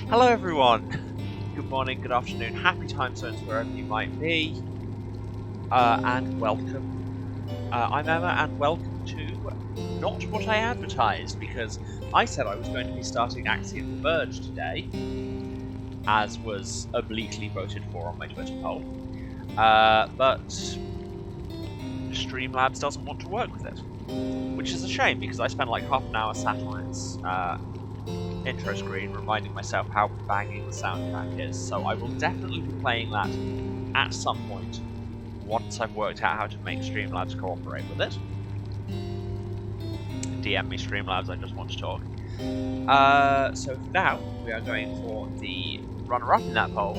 Hello everyone! Good morning, good afternoon, happy time zones wherever you might be, and welcome. I'm Emma, and welcome to not what I advertised, because I said I was going to be starting Axiom the Verge today, as was obliquely voted for on my Twitter poll, but Streamlabs doesn't want to work with it, which is a shame, because I spent like half an hour sat on its intro screen reminding myself how banging the soundtrack is, so I will definitely be playing that at some point once I've worked out how to make Streamlabs cooperate with it. DM me Streamlabs, I just want to talk. So for now, we are going for the runner-up in that poll,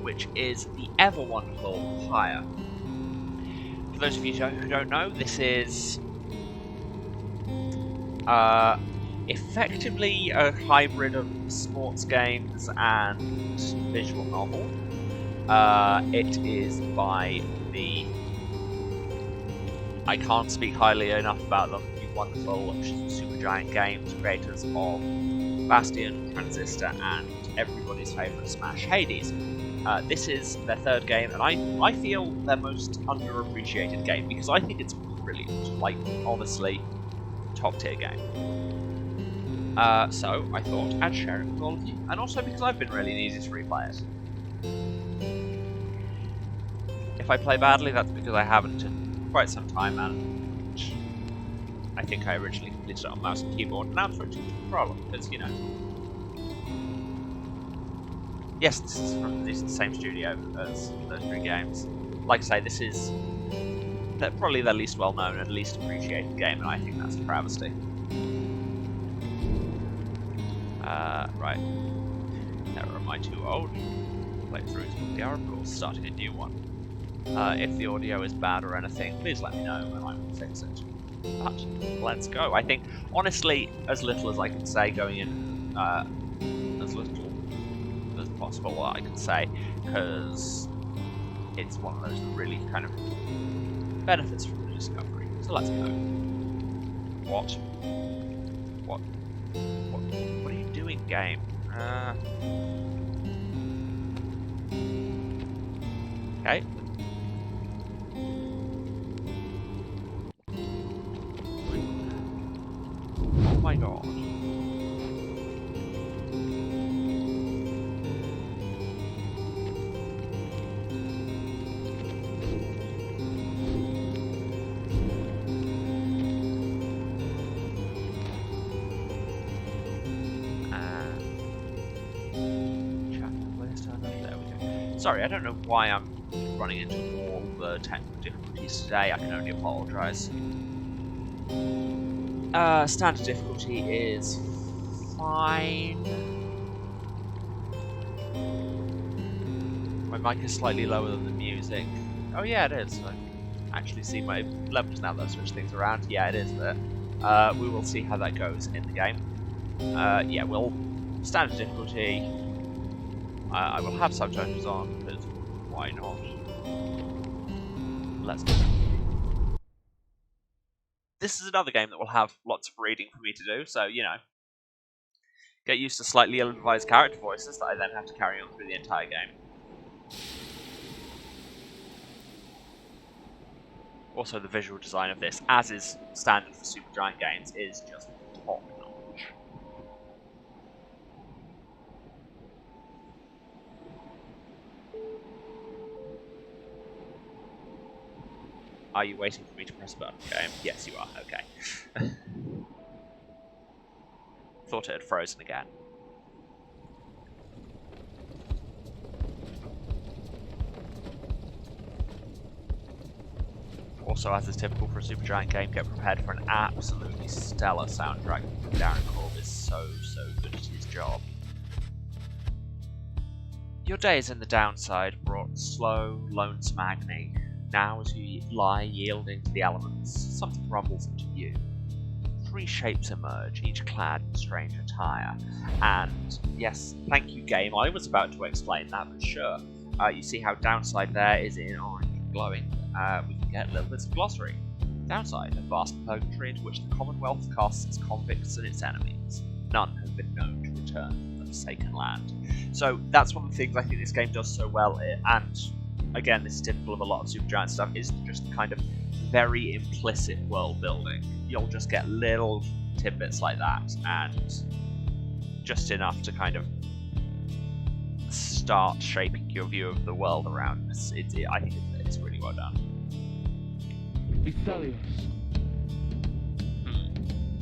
which is the ever-wonderful Pyre. For those of you who don't know, this is effectively a hybrid of sports games and visual novel. It is by the... I can't speak highly enough about them, the wonderful Supergiant Games, creators of Bastion, Transistor, and everybody's favourite Smash, Hades. This is their third game, and I feel their most underappreciated game, because I think it's brilliant. Like, honestly, top tier game. So I thought I'd share it with all of you, and also because I've been really easy to replay it. If I play badly, that's because I haven't in quite some time, and I think I originally completed it on mouse and keyboard, and now I'm switching to the controller, because, you know. Yes, this is from the same studio as those three games. Like I say, this is probably their least well-known and least appreciated game, and I think that's a travesty. Right. Never am I too old. Playthroughs will be our rules, starting a new one. If the audio is bad or anything, please let me know and I will fix it. But, let's go. I think, honestly, as little as I can say going in, as little as possible I can say, because it's one of those that really kind of benefits from the discovery. So let's go. What are you doing, game? Okay. Oh my god. Sorry, I don't know why I'm running into all the technical difficulties today. I can only apologise. Standard difficulty is fine. My mic is slightly lower than the music. Oh yeah, it is. I actually see my levels now that I switch things around. Yeah, it is there. We will see how that goes in the game. Yeah, we'll... Standard difficulty... I will have subtitles on, because why not? Let's go. This is another game that will have lots of reading for me to do, so, you know. Get used to slightly ill-advised character voices that I then have to carry on through the entire game. Also, the visual design of this, as is standard for Supergiant Games, is just top-notch. Are you waiting for me to press a button, game? Yes, you are. Okay. Thought it had frozen again. Also, as is typical for a Supergiant game, get prepared for an absolutely stellar soundtrack. Darren Korb is so good at his job. Your days in the downside brought slow, lonesome agony. Now, as you lie yielding to the elements, something rumbles into view. Three shapes emerge, each clad in strange attire. And, yes, thank you, game. I was about to explain that, but sure. You see how downside there is in orange and glowing. We can get little bits of glossary. Downside, a vast purgatory into which the Commonwealth casts its convicts and its enemies. None have been known to return from the Forsaken Land. So that's one of the things I think this game does so well, and again, this is typical of a lot of Supergiant stuff, is just kind of very implicit world building. You'll just get little tidbits like that, and just enough to kind of start shaping your view of the world around this. I think it's really well done.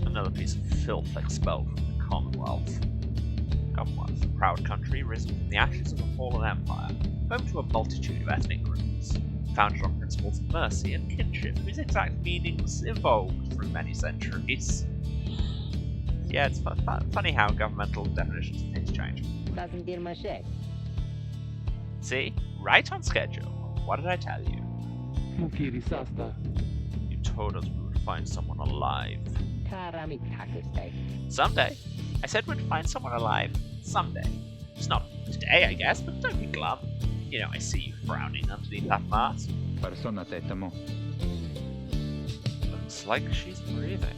Another piece of filth expelled from the Commonwealth. Commonwealth, a proud country risen from the ashes of a fallen empire, home to a multitude of ethnic groups, founded on principles of mercy and kinship, whose exact meanings evolved through many centuries. Yeah, it's funny how governmental definitions of things change. See? Right on schedule. What did I tell you? You told us we would find someone alive. Someday. I said we'd find someone alive someday. It's not today, I guess, but don't be glum. You know, I see you frowning underneath that mask. Looks like she's breathing.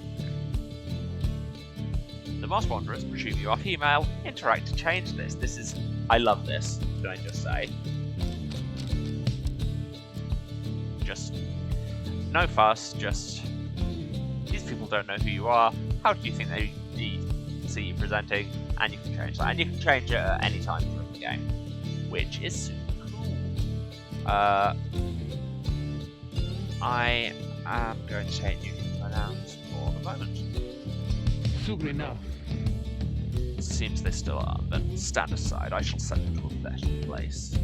The Moss Wanderers presume you are female. Interact to change this. This is... I love this, can I just say. Just... no fuss, just... these people don't know who you are. How do you think they see you presenting? And you can change that. And you can change it at any time during the game, which is super cool. I am going to change you to pronouns for the moment. Seems they still are, but stand aside. I shall send them to a better place.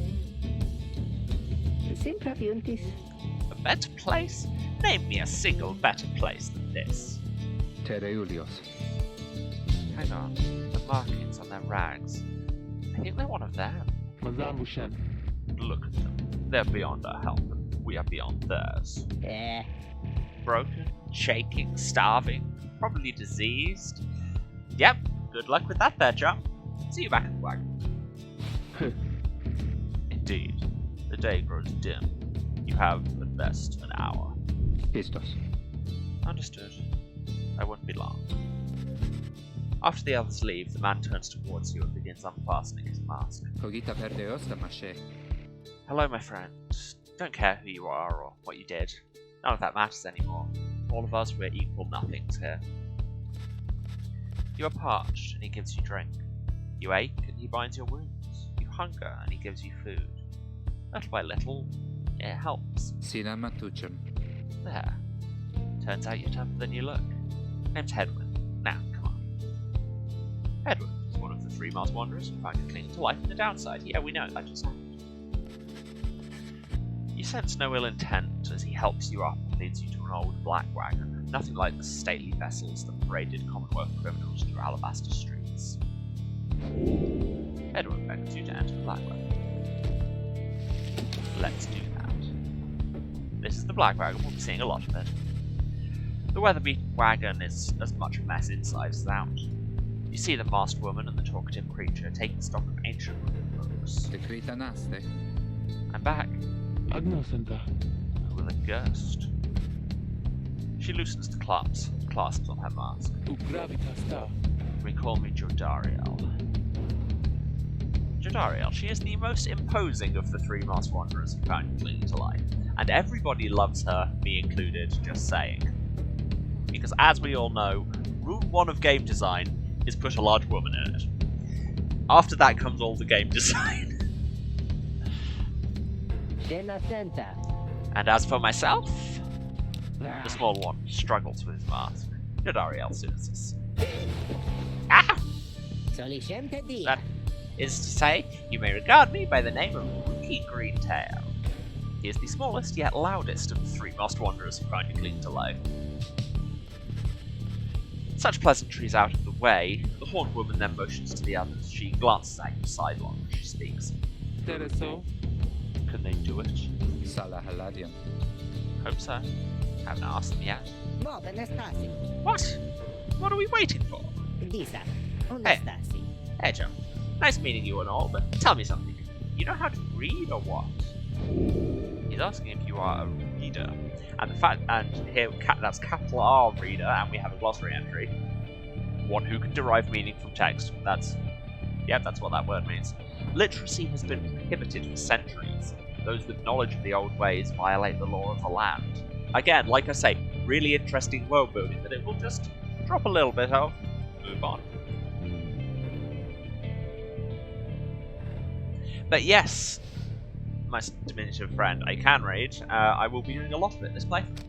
A better place? Name me a single better place than this. Hang on. The markings on their rags. I think they're one of them. Look at them. They're beyond our help, and we are beyond theirs. Broken, shaking, starving, probably diseased. Yep, good luck with that there, chum. See you back at the wagon. Indeed, the day grows dim. You have, at best, an hour. Understood. I won't be long. After the others leave, the man turns towards you and begins unfastening his mask. Hello, my friend. Don't care who you are or what you did. None of that matters anymore. All of us, we're equal nothings here. You are parched, and he gives you drink. You ache, and he binds your wounds. You hunger, and he gives you food. Little by little, it helps. There. Turns out you're tougher than you look. Name's Hedwin. Now, come on. Hedwin is one of the three Mars Wanderers who found you clinging to life in the downside. Yeah, we know, that just happened. You sense no ill intent as he helps you up and leads you to an old black wagon, nothing like the stately vessels that paraded Commonwealth criminals through Alabaster streets. Edward beckons you to enter the black wagon. Let's do that. This is the black wagon, we'll be seeing a lot of it. The weather-beaten wagon is as much a mess inside as out. You see the masked woman and the talkative creature taking stock of ancient books. I'm back. With a ghost. She loosens the clasps on her mask. We call me Jodariel. Jodariel, she is the most imposing of the three Mars Wanderers who found you clinging to life. And everybody loves her, me included, just saying. Because as we all know, rule 1 of game design is put a large woman in it. After that comes all the game design. And as for myself, the small one struggles with his mask. Jodariel soothes. Ah! That is to say, you may regard me by the name of Rookie Greentail. He is the smallest yet loudest of the three Masked Wanderers who found you clinging to life. Such pleasantries out of the way, the Horned Woman then motions to the others. She glances at you sidelong as she speaks. Can they do it? Hope so. Haven't asked them yet. What? What are we waiting for? Hey, Joe. Nice meeting you and all, but tell me something. You know how to read or what? He's asking if you are a reader. And here that's capital R reader, and we have a glossary entry. One who can derive meaning from text. That's Yeah, that's what that word means. Literacy has been prohibited for centuries. Those with knowledge of the old ways violate the law of the land. Again, like I say, really interesting world building that it will just drop a little bit of. Move on. But yes, my diminutive friend, I can raid. I will be doing a lot of it this playthrough.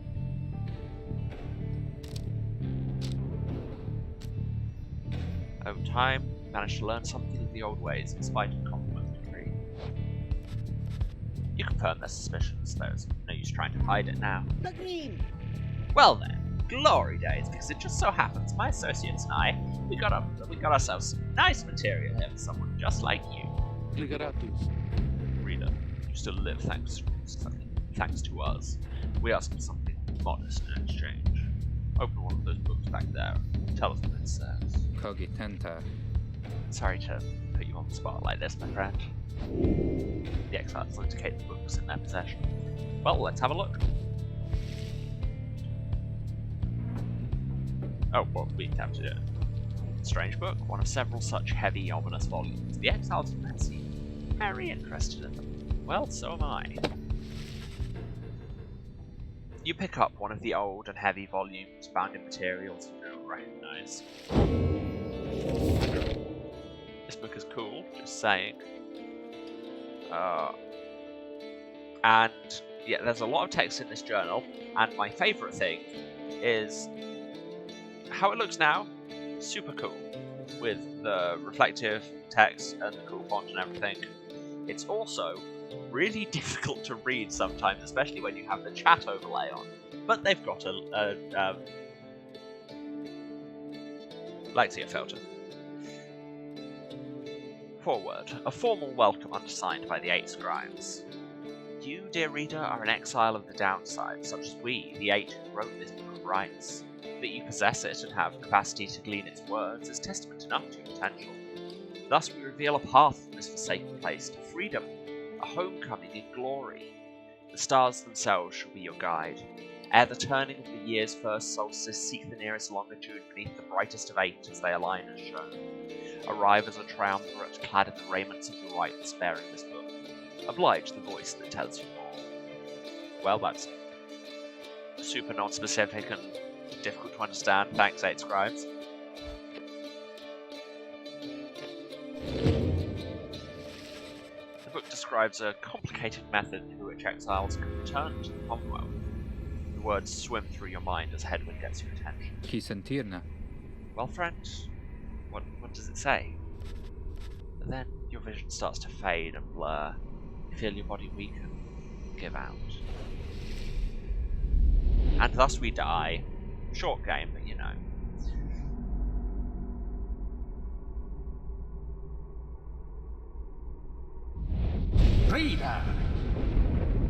Over time, managed to learn something of the old ways in spite of complimentary. You confirm their suspicions, there's no use trying to hide it now. The green. Well then, glory days, because it just so happens my associates and I, we got ourselves some nice material here for someone just like you. Reader, you still live thanks to us. We ask for something modest in exchange. Open one of those books back there. Tell us what it says. Cogitenta. Sorry to put you on the spot like this, my friend. The exiles indicate the books in their possession. Well, let's have a look. Oh, well, we have to do it. Strange book, one of several such heavy, ominous volumes. The exiles seem very interested in them. Well, so am I. You pick up one of the old and heavy volumes bound in materials you don't recognize. This book is cool, just saying. And yeah, there's a lot of text in this journal, and my favourite thing is how it looks now. Super cool, with the reflective text and the cool font and everything. It's also really difficult to read sometimes, especially when you have the chat overlay on. But they've got a Lexia filter. Forward. A formal welcome undersigned by the 8 scribes. You, dear reader, are an exile of the downside, such as we, the 8 who wrote this book of rights. That you possess it and have capacity to glean its words is testament enough to your potential. Thus we reveal a path from this forsaken place to freedom, a homecoming in glory. The stars themselves shall be your guide. Ere the turning of the year's first solstice, seek the nearest longitude beneath the brightest of 8 as they align as shown. Arrive as a triumvirate clad in the raiments of the rights bearing this book. Oblige the voice that tells you more. Well, that's super non-specific and difficult to understand. Thanks, 8 scribes. The book describes a complicated method through which exiles can return to the Commonwealth. The words swim through your mind as Hedwig gets your attention. Chi sentirne? Well, friend, what does it say? But then your vision starts to fade and blur. You feel your body weaken, give out. And thus we die. Short game, but you know. Reader!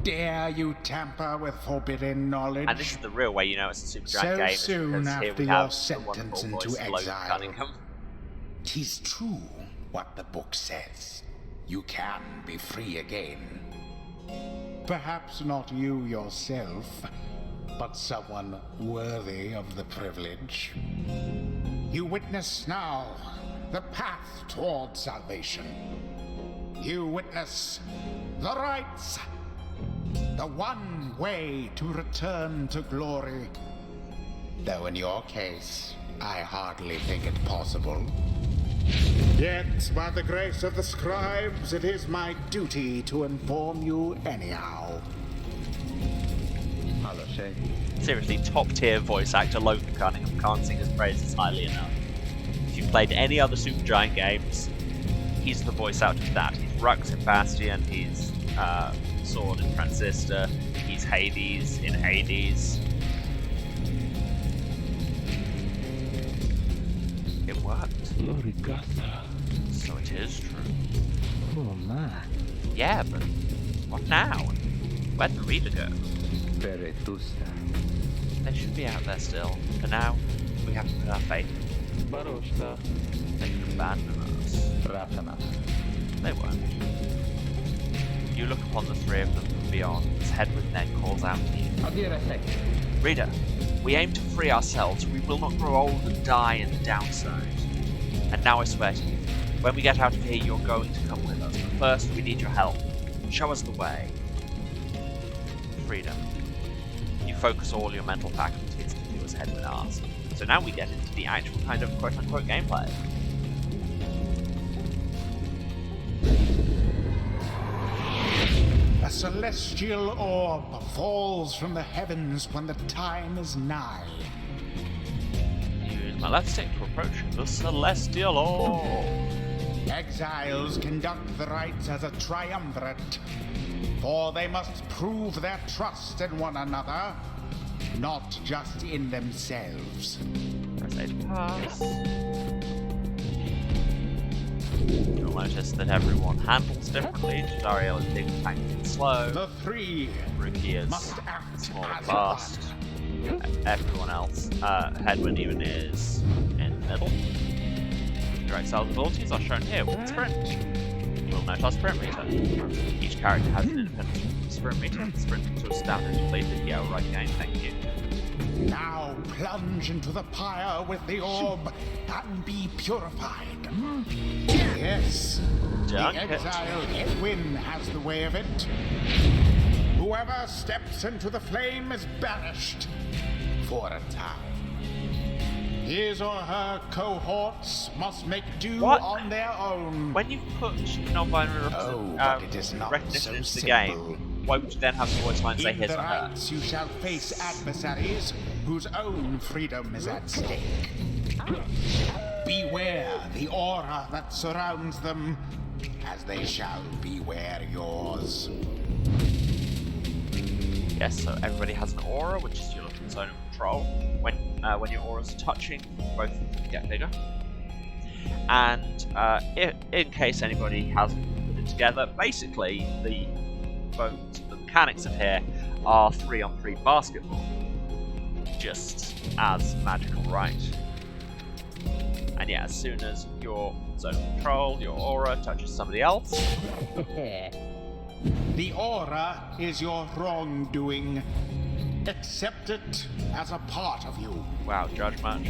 Dare you tamper with forbidden knowledge? And this is the real way you know it's a Super Giant So game. soon Here after we your have the sentence wonderful into voice of Logan exile. Cunningham. 'Tis true what the book says. You can be free again. Perhaps not you yourself, but someone worthy of the privilege. You witness now the path toward salvation. You witness the rights, the one way to return to glory. Though in your case, I hardly think it possible. Yet, by the grace of the scribes, it is my duty to inform you anyhow. Seriously, top tier voice actor Logan Cunningham can't sing his praises highly enough. If you've played any other Supergiant games, he's the voice actor for that. He's Rux in Bastion, he's Sword in Transistor, he's Hades in Hades. It worked. So it is true. Oh man. Yeah, but what now? Where'd the reader go? Veretusta. They should be out there still. For now, we have to put our faith in them. They could abandon us. They won't. You look upon the 3 of them from beyond as Hedwig then calls out to you. Reader, we aim to free ourselves. We will not grow old and die in the downside. And now I swear to you, When we get out of here, you're going to come with us. But first, we need your help. Show us the way. Freedom. You focus all your mental faculties to do as Hedwyn asked. So now we get into the actual kind of quote-unquote gameplay. A celestial orb falls from the heavens when the time is nigh. Use my left stick to approach the celestial orb. Exiles conduct the rites as a triumvirate, for they must prove their trust in one another, not just in themselves. Press A to pass. You'll notice that everyone handles differently. Dariel is big, tanky, and slow. The three Rookie is must act small and as fast. Everyone else, Hedwyn even is in the middle. Your Exile's abilities are shown here with sprint. You will note our sprint meter. Each character has an independent sprint meter. Sprint to standard depleted. Yeah, right game, thank you. Now plunge into the pyre with the orb and be purified. Yes, Dunk the it. exile Hedwyn has the way of it. Whoever steps into the flame is banished for a time. His or her cohorts must make do What? on their own. When you put non-binary but it is not recognition so into the simple. game, why would you then have to always find say In his the or her? rites, you shall face adversaries whose own freedom is at stake. Beware the aura that surrounds them, as they shall beware yours. Yes, so everybody has an aura, which is your little zone of control. When your auras are touching, both get bigger. And in case anybody hasn't put it together, basically the mechanics of here are 3-on-3 basketball, just as magical right. And yeah, as soon as your zone of control, your aura touches somebody else, The aura is your wrongdoing. Accept it as a part of you. wow, judge much.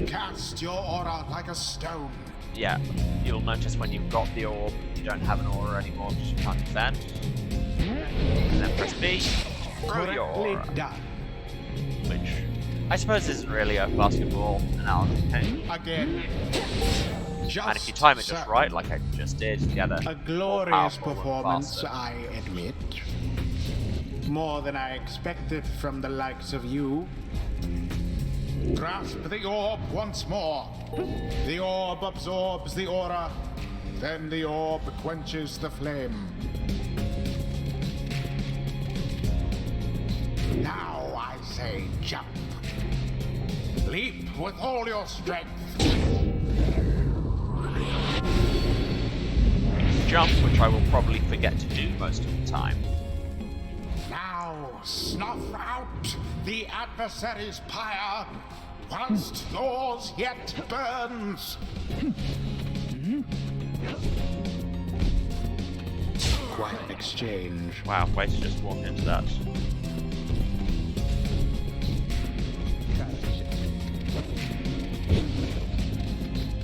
Cast your aura like a stone. Yeah, you'll notice when you've got the orb, you don't have an aura anymore because you can't defend. And then press B, throw your Correctly aura, done. which I suppose isn't really a basketball analogy. Again. Just And if you time it just so. right, like I just did, you get A glorious powerful and performance, faster. I admit. More than I expected from the likes of you. Grasp the orb once more. The orb absorbs the aura. Then the orb quenches the flame. Now I say jump. Leap with all your strength. jump, which I will probably forget to do most of the time. Now snuff out the adversary's pyre, whilst yours yet burns. Quite an exchange. Wow, way to just walk into that.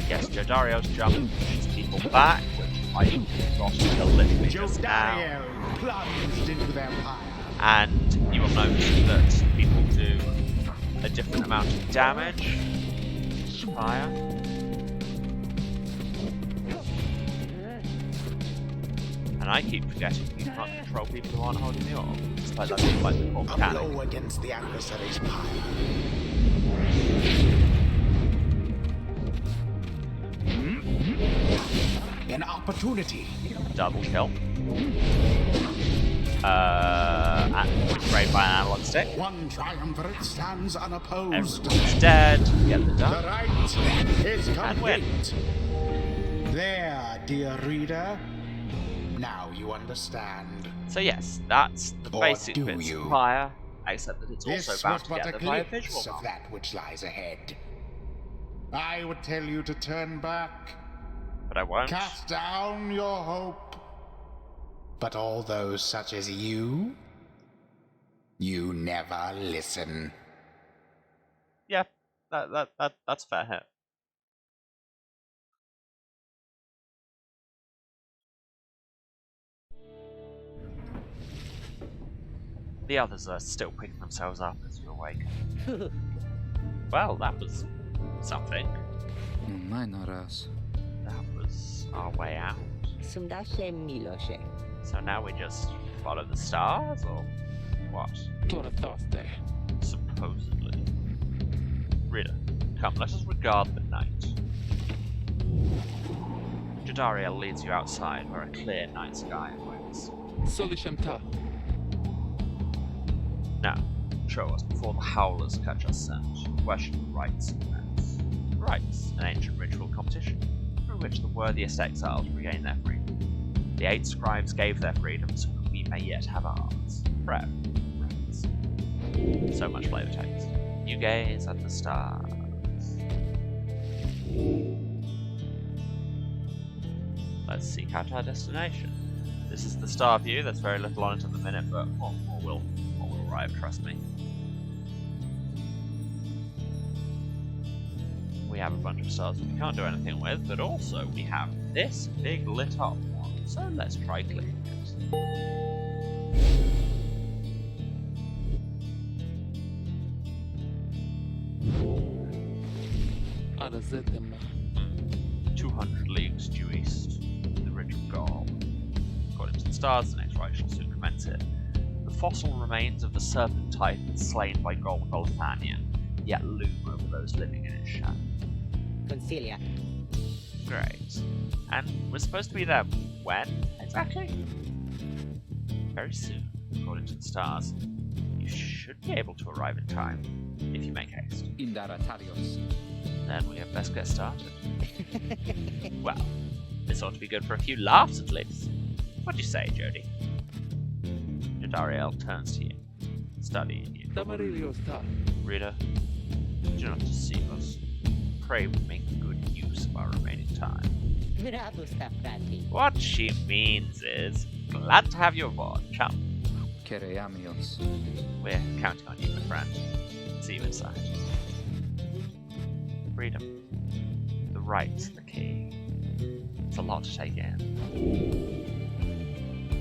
Yes, Jodario's jump pushes people back, which I got until literally just now. Jodario plunged into their pyre. And you will notice that people do a different amount of damage. Fire. And I keep forgetting you can't control people who aren't holding the orb, despite that being like the core A mechanic. blow against the adversary's pyre. An opportunity. Double kill. Sprayed by an analog stick. One triumvirate stands unopposed. Everyone's dead. Get the The done. right is And win. complete. There, dear reader. Now you understand. So yes, that's the Or basic do bits you? of Pyre, except that it's This also bound was but a together by a glimpse visual of novel. that which lies ahead. I would tell you to turn back, But I won't. cast down your hope. But all those such as you never listen. Yeah, That's a fair hit. The others are still picking themselves up as you awaken. Well, that was something. Minor raz. That was our way out. Sundasze Miloshe. So now we just follow the stars, or what? Supposedly. Reader, come, let us regard the night. Jadariel leads you outside where a clear night sky awaits. Solishemta. Now, show us before the Howlers catch us scent. Where should the rites commence? Rites, an ancient ritual competition through which the worthiest exiles regain their freedom. The 8 scribes gave their freedom so that we may yet have ours. Rev. Rites. So much flavor text. You gaze at the stars. Let's seek out our destination. This is the star view. There's very little on it at the minute, but more will arrive, trust me. We have a bunch of stars that we can't do anything with, but also we have this big lit up one, so let's try clicking it. Arazetem. 200 leagues due east, the Ridge of Gaul. According to the stars, the next rite shall soon commence here. The fossil remains of the serpent type slain by Golgothanian, yet loom over those living in its shadow. Concilia. Great. And we're supposed to be there when, exactly? Very soon, according to the stars. You should be able to arrive in time, if you make haste. Indaratarios. Then we had best get started. Well, this ought to be good for a few laughs at least. What do you say, Jody? Jadariel turns to you, studying you. Damariliosta. Reader, do not deceive us. Pray we make good use of our remaining time. Mirabusta frati. What she means is, glad to have you aboard, chum. Kereamios. We're counting on you, my friend. See you inside. Freedom. The right's the key. It's a lot to take in.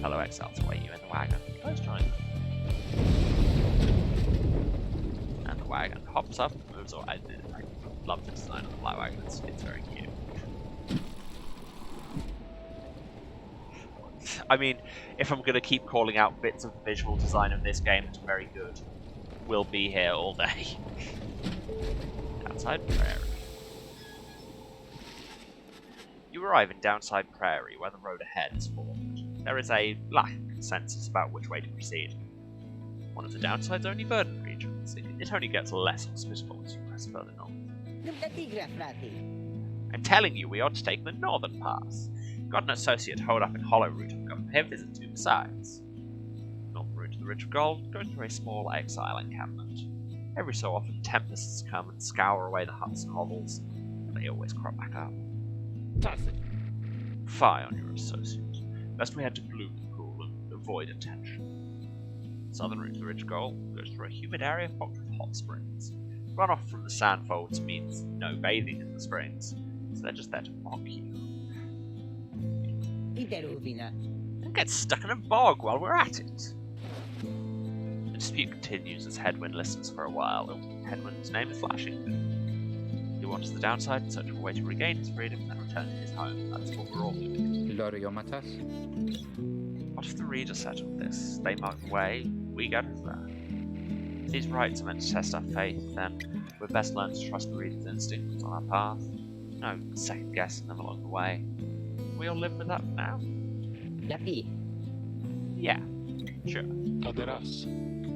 Fellow exiles await you in the wagon. Let's join them. And the wagon hops up and moves on. I love the design of the fly wagon. It's very cute. I mean, if I'm going to keep calling out bits of the visual design of this game that's very good, we'll be here all day. Downside Prairie. You arrive in Downside Prairie, where the road ahead is formed. There is a lack of consensus about which way to proceed. One of the Downside's only verdant regions, it only gets less hospitable as you press further north. Nubdatigra frati. I'm telling you, we ought to take the northern pass. Got an associate holed up in Hollow Root I've come to pay a visit to besides. Northern route to the Ridge of Gold goes through a small exile encampment. Every so often, tempests come and scour away the huts and hovels, but they always crop back up. Tassi. Fie on your associate. Best we head to Bloompool and avoid attention. Southern route to the Ridge of Gold goes through a humid area fogged with hot springs. Runoff from the sandfolds means no bathing in the springs, so they're just there to mock you. Ideruvina. And get stuck in a bog while we're at it. The dispute continues as Headwind listens for a while. Headwind's name is flashing. He wanders the downside in search of a way to regain his freedom and return to his home. That's what we're all doing. Loriomatas. What if the reader settled this? They mark the way, we go to that. If these rites are meant to test our faith, then we'd best learn to trust the reader's instincts on our path. No second guessing them along the way. We all live with that for now? Lapi. Yeah, sure. Aderas.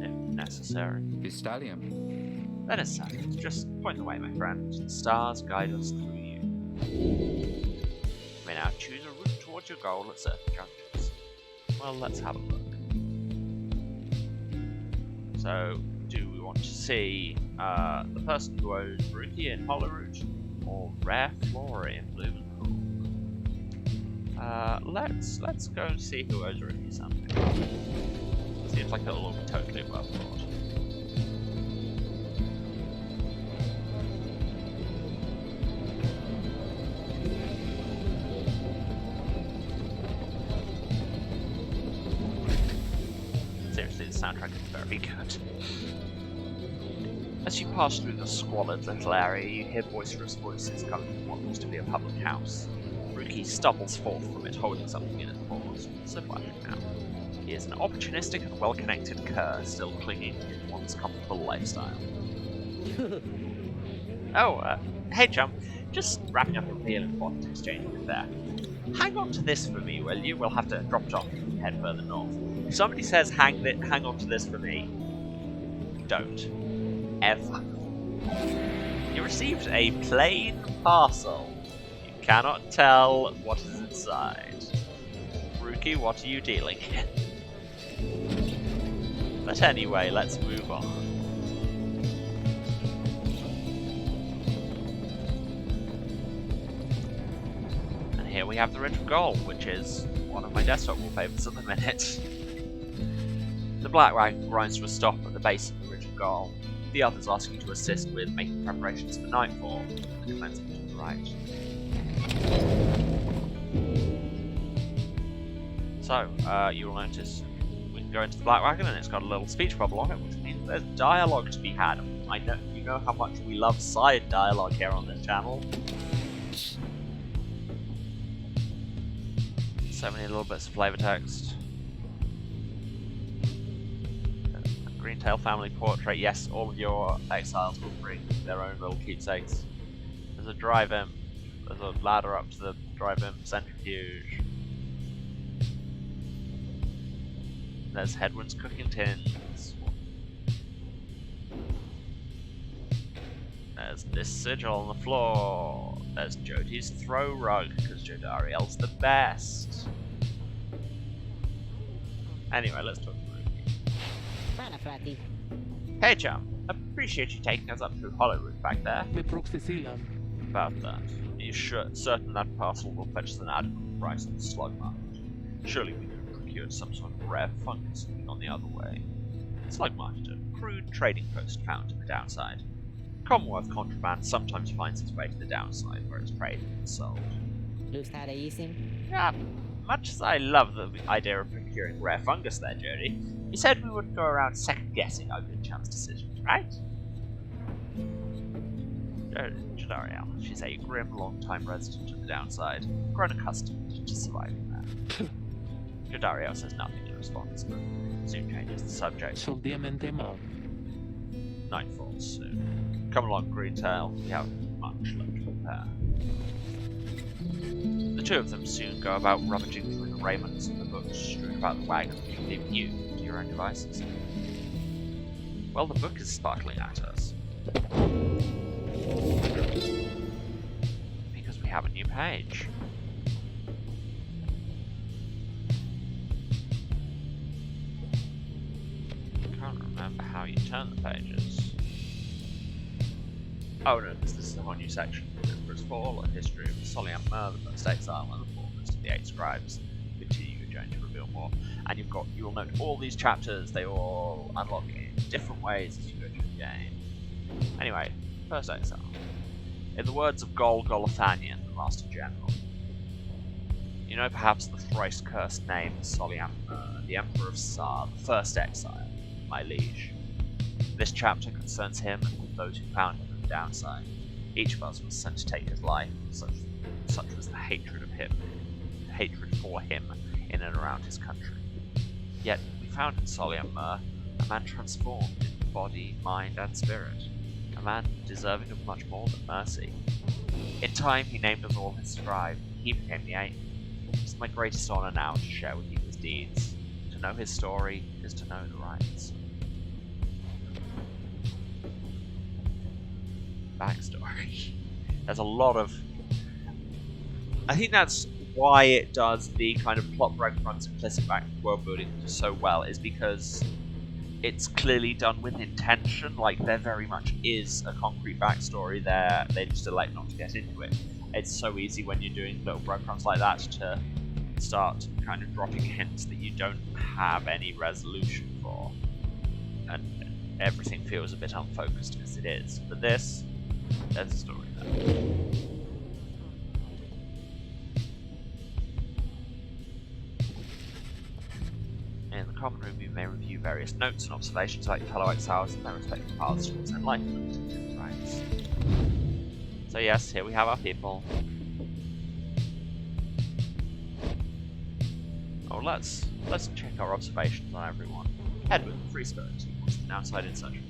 If necessary. Vistalium. Then it's so. Just point the way, my friend. The stars guide us through you. You may now choose a route towards your goal at certain junctures. Well, let's have a look. So, do we want to see the person who owns Ruthie in Hollowroot or Rare Flora in Blumenthal? Let's go and see who owes Ruthie something. Seems like it'll all be totally above board. soundtrack is very good. As you pass through the squalid little area, you hear boisterous voices coming from what looks to be a public house. Ruki stumbles forth from it, holding something in his paws. So flashing now. He is an opportunistic and well-connected cur, still clinging to his once comfortable lifestyle. Hey chum. Just wrapping up a real important exchange with there. Hang on to this for me, will you? We'll have to drop it off and head further north. If somebody says hang on to this for me, don't. Ever. You received a plain parcel. You cannot tell what is inside. Ruki, what are you dealing in? But anyway, let's move on. And here we have the Ridge of Gold, which is one of my desktop wallpapers at the minute. The black wagon grinds to a stop at the base of the Ridge of Gold. The others ask you to assist with making preparations for nightfall, and commencing to the right. So, you will notice we can go into the black wagon and it's got a little speech bubble on it, which means there's dialogue to be had. I know you know how much we love side dialogue here on this channel. So many little bits of flavor text. Greentail family portrait. Yes, all of your exiles will bring their own little keepsakes. There's a drive-in. There's a ladder up to the drive-in centrifuge. There's Hedwin's cooking tins. There's this sigil on the floor. There's Jodi's throw rug, because Jodariel's the best. Anyway, let's talk. Hey chum, appreciate you taking us up through Hollowroot back there. Me proxisilan. About that, are you certain that parcel will fetch us an adequate price on the slug market? Surely we could have procured some sort of rare fungus on the other way. Slug market, a crude trading post found in the downside. Commonwealth contraband sometimes finds its way to the downside where it's traded and sold. Yeah, much as I love the idea of procuring rare fungus there, Jody, you said we wouldn't go around second-guessing our good chum's decisions, right? Jodariel, she's a grim, long-time resident of the downside, grown accustomed to surviving there. Jodariel says nothing in response, but soon changes the subject. Soldiamente mal. Night falls soon. Come along, Greentail, we have much left to prepare. The two of them soon go about rummaging through the raiments and the books strewn about the wagon, leaving you to your own devices. Well, the book is sparkling at us. Because we have a new page. I can't remember how you turn the pages. Oh no, this is a whole new section. Emperor's Fall, a history of Soliam Mur, the first exile, and the foremost of the 8 scribes. Continue your journey to reveal more. And you'll note all these chapters, they all unlock in different ways as you go through the game. Anyway, first exile. In the words of Gol Golothanian, the Master General, you know perhaps the thrice cursed name Soliam Mur, the Emperor of Sar, the first exile, my liege. This chapter concerns him and those who found him. Downside. Each of us was sent to take his life, such was the hatred for him in and around his country. Yet we found in Soliam Mur a man transformed in body, mind, and spirit, a man deserving of much more than mercy. In time he named us all his scribe, he became the 8th. It's my greatest honor now to share with you his deeds. To know his story is to know the rights. Backstory. There's a lot of... I think that's why it does the kind of plot breadcrumbs implicit world building so well, is because it's clearly done with intention. Like, there very much is a concrete backstory there, they just elect not to get into it. It's so easy when you're doing little breadcrumbs like that to start kind of dropping hints that you don't have any resolution for. And everything feels a bit unfocused because it is. But this, there's a story there. In the common room, you may review various notes and observations about your fellow exiles and their respective paths towards enlightenment. Right. So yes, here we have our people. Oh, let's check our observations on everyone. Edward, the free spirit, wants an outside in search of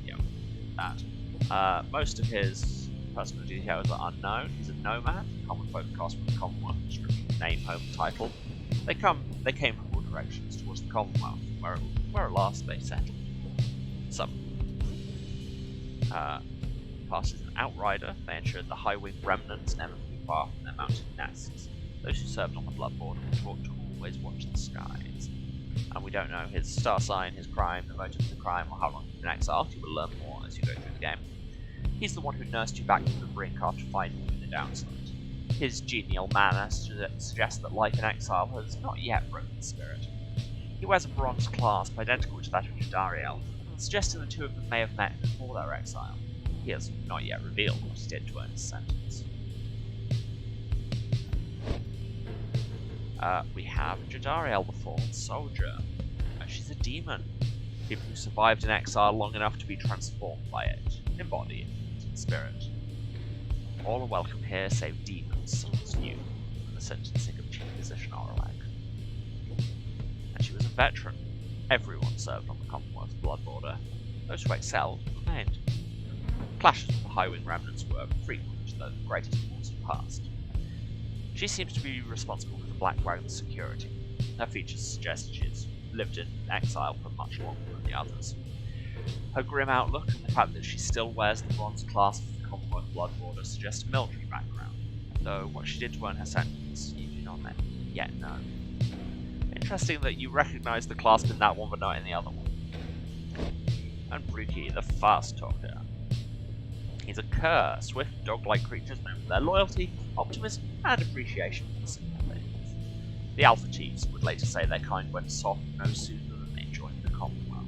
that. Most of his personal details are unknown. He's a nomad, common folk cast from the Commonwealth, description, name, home, title. They came from all directions towards the Commonwealth, where at last they settled. Some passed as an outrider. They ensured the high-winged remnants never flew far from their mountain nests. Those who served on the Blood Border were taught to always watch the skies. And we don't know his star sign, his crime, the motive of the crime, or how long he's been exiled. You will learn more as you go through the game. He's the one who nursed you back to the brink after finding you in the downside. His genial manner suggests that life in exile has not yet broken his spirit. He wears a bronze clasp identical to that of Jadariel, suggesting the two of them may have met before their exile. He has not yet revealed what he did to earn his sentence. We have Jadariel, the fallen soldier. She's a demon. People who survived in exile long enough to be transformed by it, embody it in spirit. All are welcome here save demons such as you, and the sentencing of Chief Physician Orlag. And she was a veteran. Everyone served on the Commonwealth's Blood Border. Those who excelled remained. Clashes with the High-Wing remnants were frequent, though the greatest wars had passed. She seems to be responsible for the Black Wagon's security. Her features suggest she's lived in exile for much longer than the others. Her grim outlook and the fact that she still wears the bronze clasp of the Commonwealth Blood Border suggest a military background, though what she did to earn her sentence you do not yet know. Interesting that you recognise the clasp in that one but not in the other one. And Bruki, the fast talker. He's a cur, swift dog-like creatures known for their loyalty, optimism, and appreciation for the simple things. The Alpha Chiefs would later say their kind went soft no sooner than they joined the Commonwealth.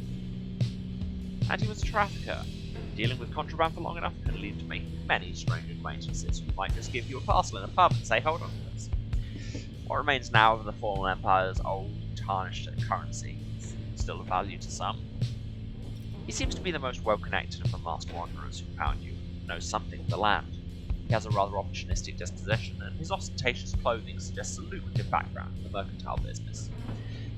And he was a trafficker. Dealing with contraband for long enough can lead to making many strange acquaintances who might just give you a parcel in a pub and say, hold on to this. What remains now of the fallen Empire's old, tarnished currency is still of value to some. He seems to be the most well-connected of the masked wanderers who found you and knows something of the land. He has a rather opportunistic disposition, and his ostentatious clothing suggests a lucrative background in the mercantile business.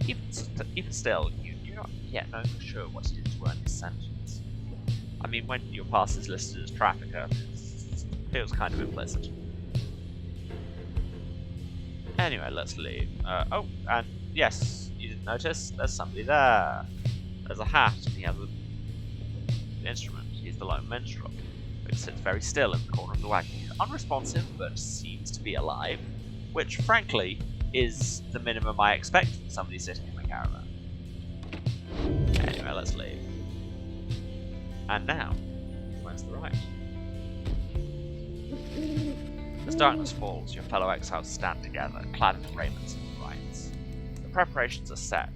Even still, you do not yet know for sure what he did to earn his sentence. I mean, when your past is listed as trafficker, it feels kind of implicit. Anyway, let's leave. Oh, and yes, you didn't notice, there's somebody there. There's a hat, and he has an instrument. He's the lone minstrel, who sits very still in the corner of the wagon. He's unresponsive, but seems to be alive, which, frankly, is the minimum I expect from somebody sitting in my caravan. Anyway, let's leave. And now, where's the right? As darkness falls, your fellow exiles stand together, clad in the raiments of the rites. The preparations are set,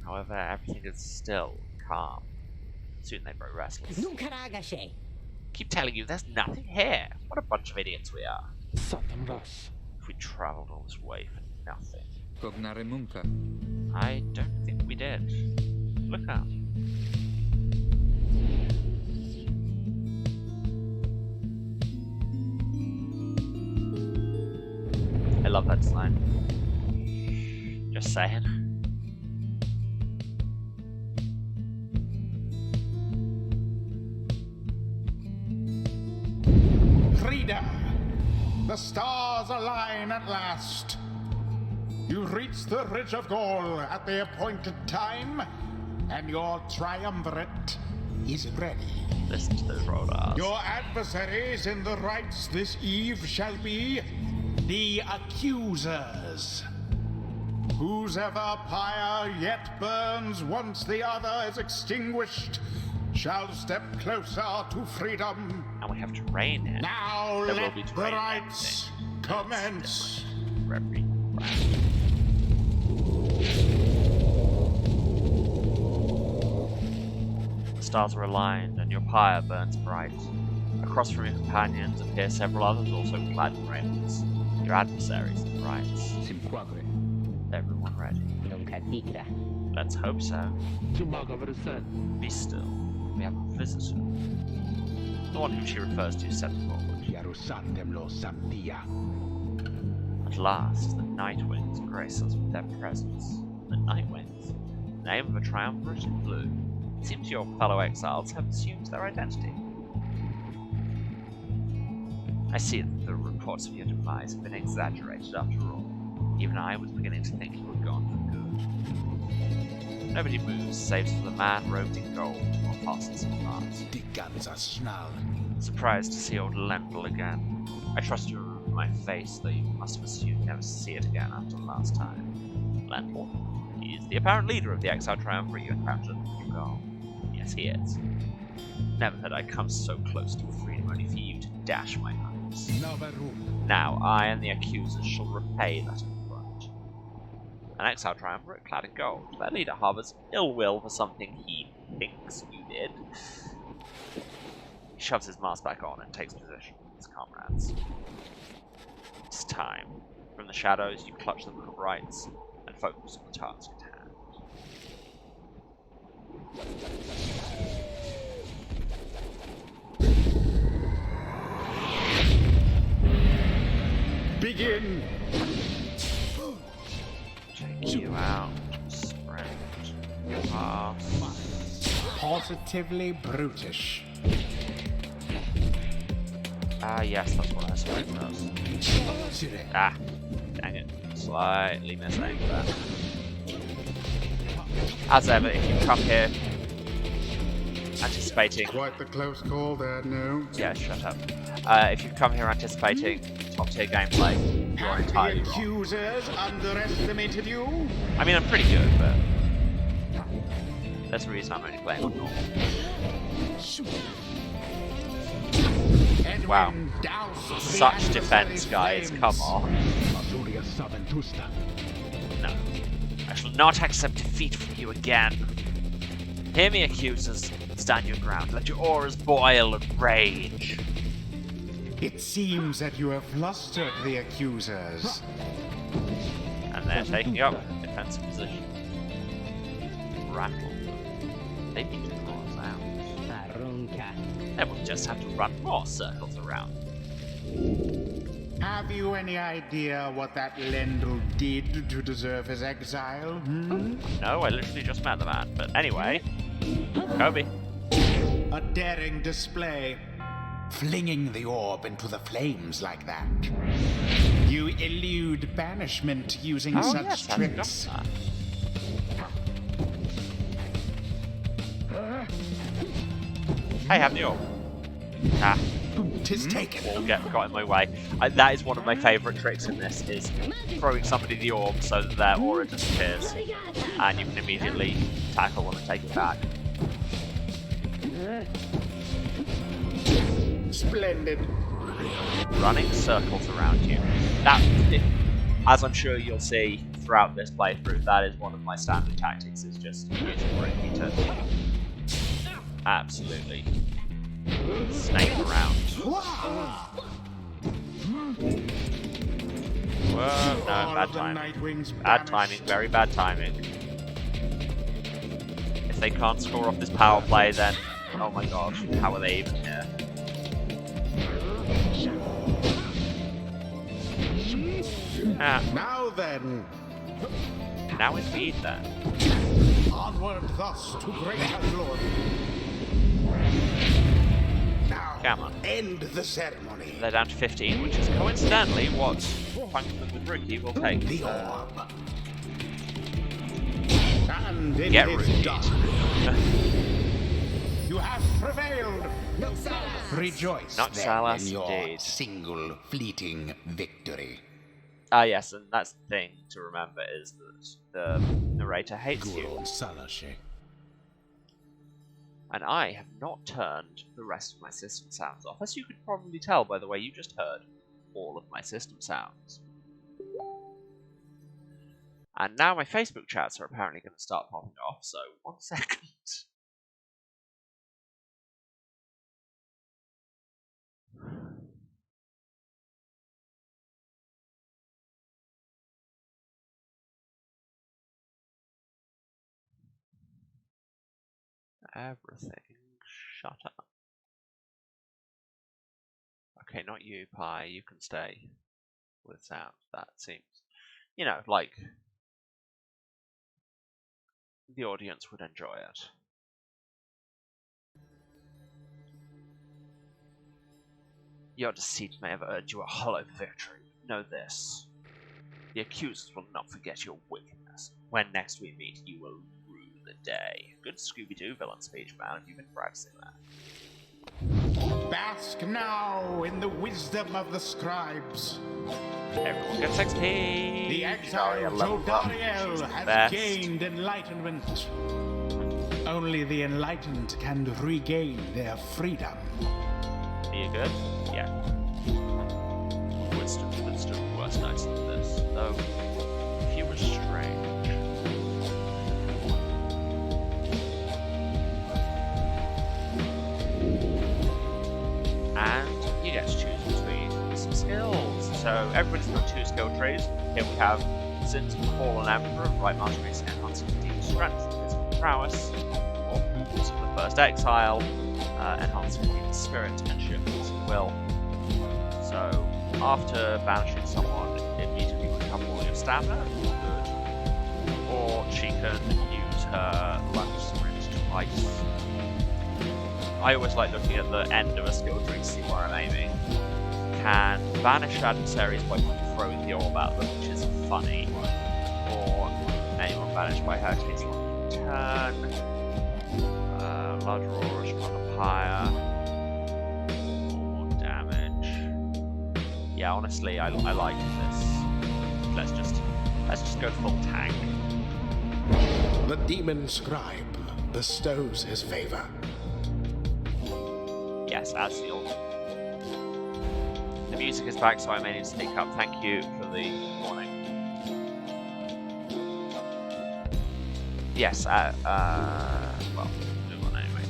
however, everything is still calm. Soon they grow restless. Keep telling you there's nothing here. What a bunch of idiots we are. Satan Ras. If we travelled all this way for nothing. Cognare munca. I don't think we did. Look out. I love that design. Just saying. Freedom! The stars align at last. You've reached the Ridge of Gaul at the appointed time, and your triumvirate is ready. Listen to those rolled R's. Your adversaries in the rites this eve shall be the accusers. Whosever pyre yet burns once the other is extinguished shall step closer to freedom. And we have terrain here. Now There will let be the terrain and rites everything. commence. For every right. The stars are aligned and your pyre burns bright. Across from your companions appear several others also clad in raiments. Your adversaries in the rites. Sim quadre. Everyone ready. Non catigra. Let's hope so. Chumaga Versen. Be still. We have a visitor. The one whom she refers to steps forward. Yarusantemlo Santia. At last, the Nightwings grace us with their presence. The Nightwings? The name of a triumvirate in blue. It seems your fellow exiles have assumed their identity. I see that the reports of your demise have been exaggerated after all. Even I was beginning to think you were gone for good. Nobody moves, save for the man robed in gold who apostles in Mars. Die ganze Schnall. Surprised to see old Lendl again. I trust you remember my face, though you must have assumed never to see it again after the last time. Lendl? He is the apparent leader of the exile triumvirate you encountered in Portugal. Yes, he is. Never had I come so close to freedom only for you to dash my hopes. Now I and the accusers shall repay that affront. An exile triumvirate clad in gold. Their leader harbors ill will for something he thinks you did. He shoves his mask back on and takes position with his comrades. It's time. From the shadows, you clutch the book of rights and focus on the task at hand. Begin! Take you out. Spread. Pass. Positively brutish. Ah, yes, that's what I suppose does. Ah, dang it. Slightly misaimed that. As ever, if you come here anticipating... Quite the close call there, no? Yeah, shut up. If you come here anticipating top-tier gameplay, you're Have the entirely wrong. accusers underestimated you? I mean, I'm pretty good, but... That's the reason I'm only playing on normal. Wow. Such defense, guys, come on. No. I shall not accept defeat from you again. Hear me, accusers. Stand your ground. Let your auras boil and rage. It seems that you have flustered the accusers. And they're taking up defensive position. Rattle them. They need to draw us out. Then we'll just have to run more circles around. Have you any idea what that Lendl did to deserve his exile? No, I literally just met the man. But anyway, Kobe. A daring display. Flinging the orb into the flames like that. You elude banishment using such yes, tricks. Hey, have the orb. Ah, 'Tis taken. all got in my way. That is one of my favourite tricks in this, is throwing somebody the orb so that their aura disappears. And you can immediately tackle them and take it back. Splendid. Running circles around you. That, as I'm sure you'll see throughout this playthrough, that is one of my standard tactics, is just using Ricky to absolutely snake around. Whoa, no, bad timing. Bad timing, very bad timing. If they can't score off this power play, then, oh my gosh, how are they even here? Ah, Now then, now indeed then. onward thus to greater glory. Now, Come on. end the ceremony. They're down to 15, which is coincidentally what Plankton with Rookie will take. The orb. And it Get is Rookie. done. You have prevailed. Rejoice Not then Salas, in your indeed. single fleeting victory. Ah, yes, and that's the thing to remember, is that the narrator hates you. And I have not turned the rest of my system sounds off, as you could probably tell by the way you just heard all of my system sounds. And now my Facebook chats are apparently going to start popping off, so 1 second. everything. Shut up. Okay, not you, Pyre. You can stay with sound. That seems, you know, like the audience would enjoy it. Your deceit may have earned you a hollow victory. Know this. The accusers will not forget your wickedness. When next we meet, you will rue the day. Good Scooby-Doo villain speech, man. Have you been practicing that? Bask now in the wisdom of the scribes. Everyone gets XP! The exiled Jodariel has gained enlightenment. Only the enlightened can regain their freedom. Are you good? Yeah. Wisdom was nice than this, though few were strange. And you get to choose between some skills. So everybody's got 2 skill trees. Here we have Sin's Fallen Emperor, Right Mastery, enhancing Deep Strength, Physical Prowess, or the First Exile, enhancing Deep Spirit and Shifting Will. So after banishing someone, immediately recover all your stamina. Good. Or she can use her lunge sprint twice. I always like looking at the end of a skill tree to see where I'm aiming. Can banish adversaries by throwing the orb at them, which is funny. Or anyone banished by her takes 1 turn. Blood Roar, Strong Pyre. More damage. Yeah, honestly, I like this. Let's just go full tank. The demon scribe bestows his favor. Yes, as you'll. The music is back, so I may need to speak up. Thank you for the warning. Yes, well, move on anyway.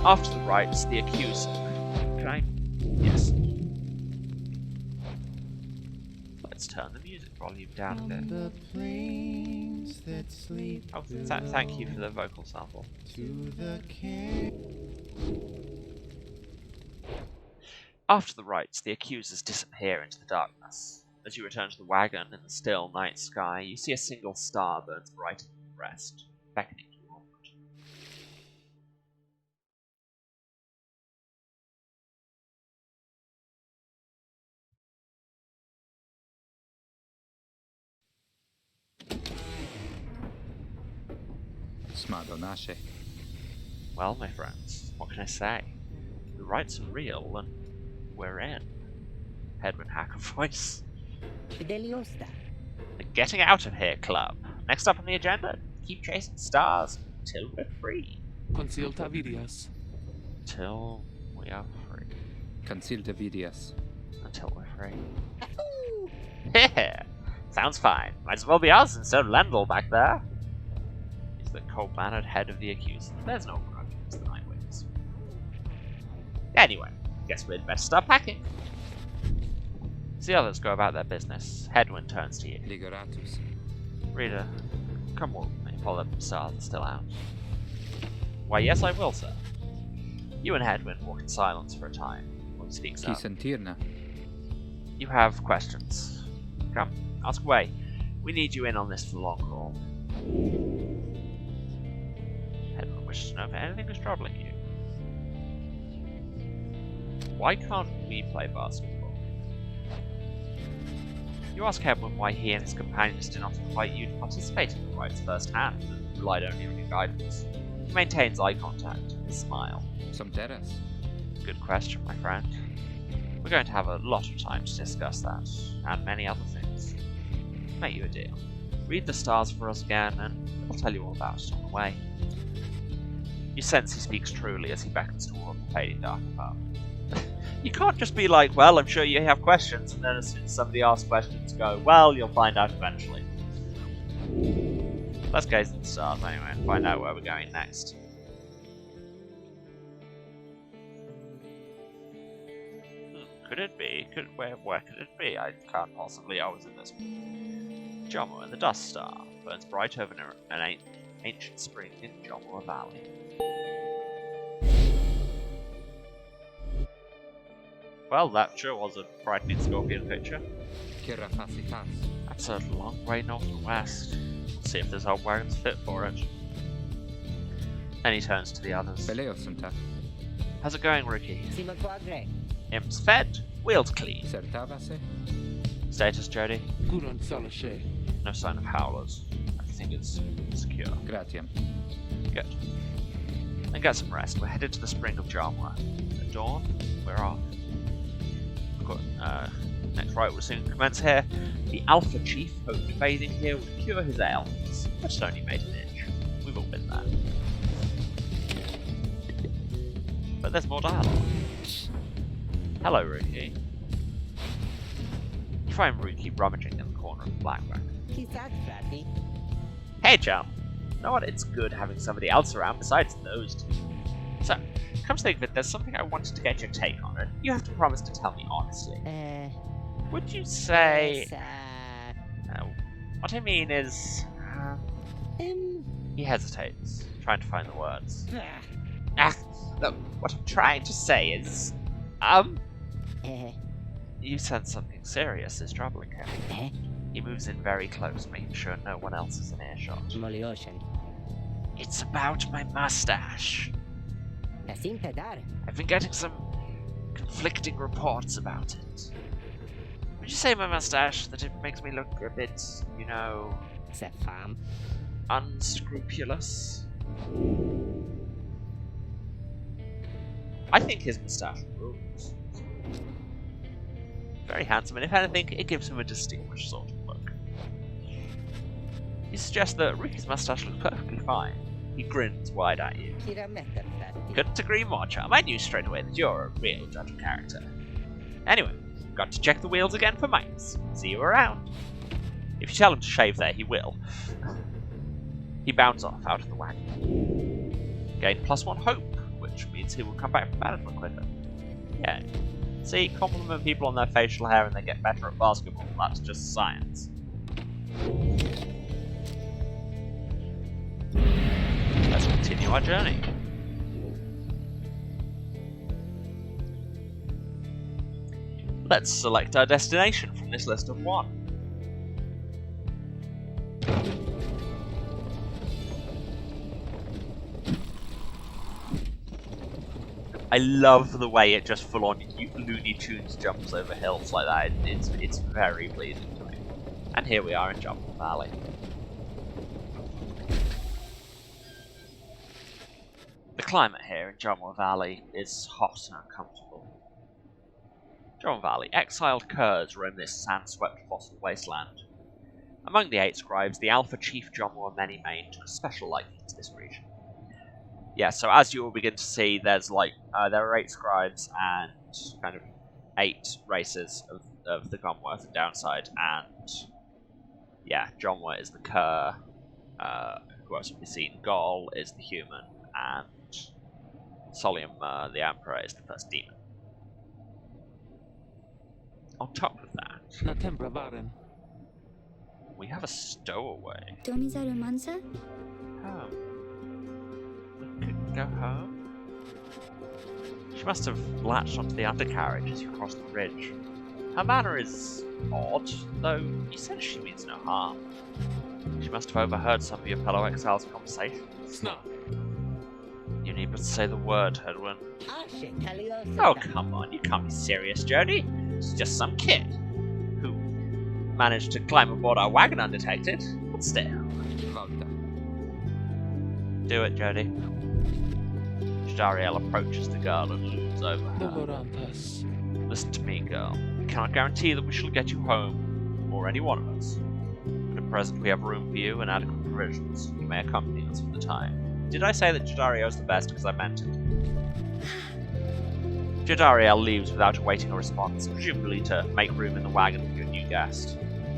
After the rites, the accuser. Can I? Yes. Let's turn the music volume down a bit. The plains that sleep Oh, thank you for the vocal sample. to the cave. After the rites, the accusers disappear into the darkness. As you return to the wagon in the still night sky, you see a single star burns brighter than the rest, beckoning you onward. Smadonashe. Well, my friends, what can I say? The rites are real, and we're in. Hedwin Hacker voice. Fideliosta. The Getting Out of Here Club. Next up on the agenda, keep chasing stars until we're free. Consilta vidias. Till we are free. Consilta vidias. Until we're free. Ahoo! Yeah, sounds fine. Might as well be us instead of Lendl back there. He's the cold-mannered head of the accused. There's no grudge against the Nightwings. Anyway, guess we'd better start packing. As the others go about their business, Hedwin turns to you. Ligoratus. Reader, come walk with me while the stars are still out. Why, yes, I will, sir. You and Hedwin walk in silence for a time while he speaks Qui up. sentirna. You have questions. Come, ask away. We need you in on this for the long haul. Hedwin wishes to know if anything is troubling you. Why can't we play basketball? You ask Hedwin why he and his companions did not invite you to participate in the rites firsthand and relied only on your guidance. He maintains eye contact and smile. Some terras. Good question, my friend. We're going to have a lot of time to discuss that, and many other things. Make you a deal. Read the stars for us again, and I'll tell you all about it on the way. You sense he speaks truly as he beckons toward the fading dark above. You can't just be like, well, I'm sure you have questions, and then as soon as somebody asks questions, go, well, you'll find out eventually. Let's gaze at the stars anyway and find out where we're going next. Could it be? Where could it be? I can't possibly. I was in this. Jomo and the Dust Star burns bright over ancient spring in Jomwa Valley. Well, that sure was a frightening scorpion picture. Kirafacitas. That's a long way north and west. Let's see if this old wagon's fit for it. Then he turns to the others. Beleosunta. How's it going, Ricky? Simo quadre. Imps fed, wheels clean. Certavase. Status, Jody? Good on Salashe. No sign of howlers. Everything is secure. Gratiam. Good. Then get some rest. We're headed to the spring of Jomwa. At dawn, we're off. Next rite will soon commence here. The Alpha Chief hoped bathing here would cure his ailments, but it only made an itch. We've all been there. But there's more dialogue. Hello, Ruki. You find Ruki rummaging in the corner of the black wagon. Chissà, frati. Hey, Joe. You know what? It's good having somebody else around besides those two. So, come to think of it, there's something I wanted to get your take on it. You have to promise to tell me honestly. Would you say... what I mean is... he hesitates, trying to find the words. Look, what I'm trying to say is... You sense something serious is troubling him. He moves in very close, making sure no one else is in earshot. Moliocean. It's about my mustache. I've been getting some conflicting reports about it. Would you say my mustache, that it makes me look a bit, you know... unscrupulous? I think his mustache rules. Very handsome, and if anything, it gives him a distinguished sort of look. You suggest that Ricky's mustache looks perfectly fine. He grins wide at you. Couldn't agree more, chum. I knew straight away that you're a real judge of character. Anyway, got to check the wheels again for mites. See you around. If you tell him to shave there, he will. He bounds off out of the wagon. Gain +1 hope, which means he will come back from battle quicker. Yeah. See, compliment people on their facial hair and they get better at basketball. That's just science. Let's continue our journey. Let's select our destination from this list of 1. I love the way it just full-on Looney Tunes jumps over hills like that. It's very pleasing to me. And here we are in Jomwa Valley. The climate here in Jomwa Valley is hot and uncomfortable. Jomwa Valley, exiled curs roam this sand-swept fossil wasteland. Among the 8 scribes, the Alpha Chief Jomwa Many-Mane took a special liking to this region. Yeah, so as you will begin to see, there's like there are 8 scribes and kind of 8 races of the Commonwealth and Downside, and yeah, Jomwa is the cur, who else have we seen? Gol is the human, and Solium, the Emperor, is the first demon. On top of that, we have a stowaway. Donizaru Mansa? Oh. We could go home? She must have latched onto the undercarriage as you crossed the ridge. Her manner is odd, though you said she means no harm. She must have overheard some of your fellow exiles' conversations. No. You need but say the word, Hedwin. Oh, come on, you can't be serious, Jody. It's just some kid who managed to climb aboard our wagon undetected, but still. Valta. Do it, Jody. Dariel approaches the girl and looms over her. Listen to me, girl. I cannot guarantee that we shall get you home, or any one of us. But at present we have room for you and adequate provisions. You may accompany us for the time. Did I say that Jadario's the best because I meant it? Jadariel leaves without awaiting a response, presumably to make room in the wagon for your new guest.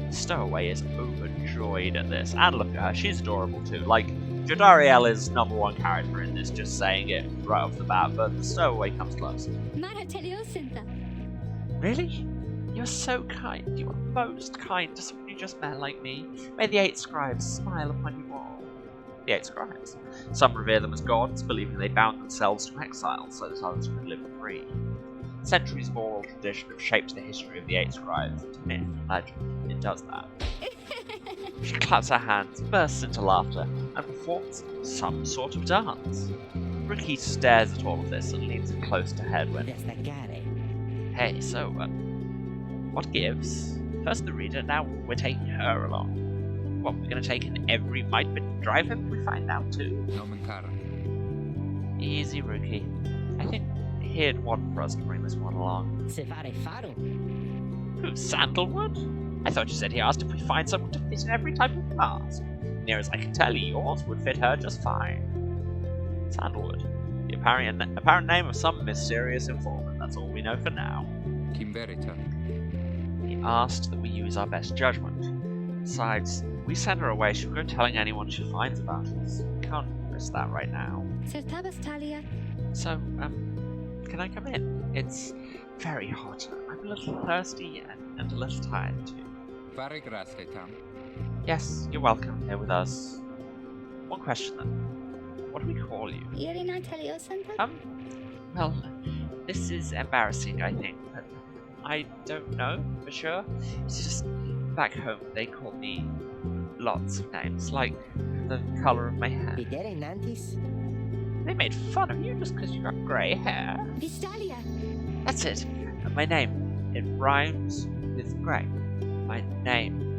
The stowaway is overjoyed at this, and look at her, she's adorable too. Like, Jadariel is #1 character in this, just saying it right off the bat, but the stowaway comes close. Really? You're so kind. You are most kind to someone you just met like me. May the 8 scribes smile upon you all. the 8 scribes. Some revere them as gods, believing they bound themselves to exile so that others could live free. Centuries of oral tradition have shaped the history of the 8 scribes into myth and legend. It does that. She claps her hands, bursts into laughter, and performs some sort of dance. Ricky stares at all of this and leans close to Hedwig. Hey, so, what gives? First the reader, now we're taking her along. What, we're gonna take in every might-bit driver we find out too? Nomen cara. Easy, Rookie. I think he'd want for us to bring this one along. Who, Sandalwood? I thought you said he asked if we find someone to fit in every type of mask. Near as I can tell, yours would fit her just fine. Sandalwood. The apparent name of some mysterious informant, that's all we know for now. Kim verita. He asked that we use our best judgment. Besides, we send her away, she'll go telling anyone she finds about us. We can't risk that right now. So, can I come in? It's very hot. I'm a little thirsty and a little tired too. Fare grazie, Tam. Yes, you're welcome here with us. One question then. What do we call you? Well, this is embarrassing, I think, but I don't know for sure. It's just, back home they call me lots of names, like the colour of my hair. They made fun of you just because you got grey hair. That's it. And my name, it rhymes with grey. My name.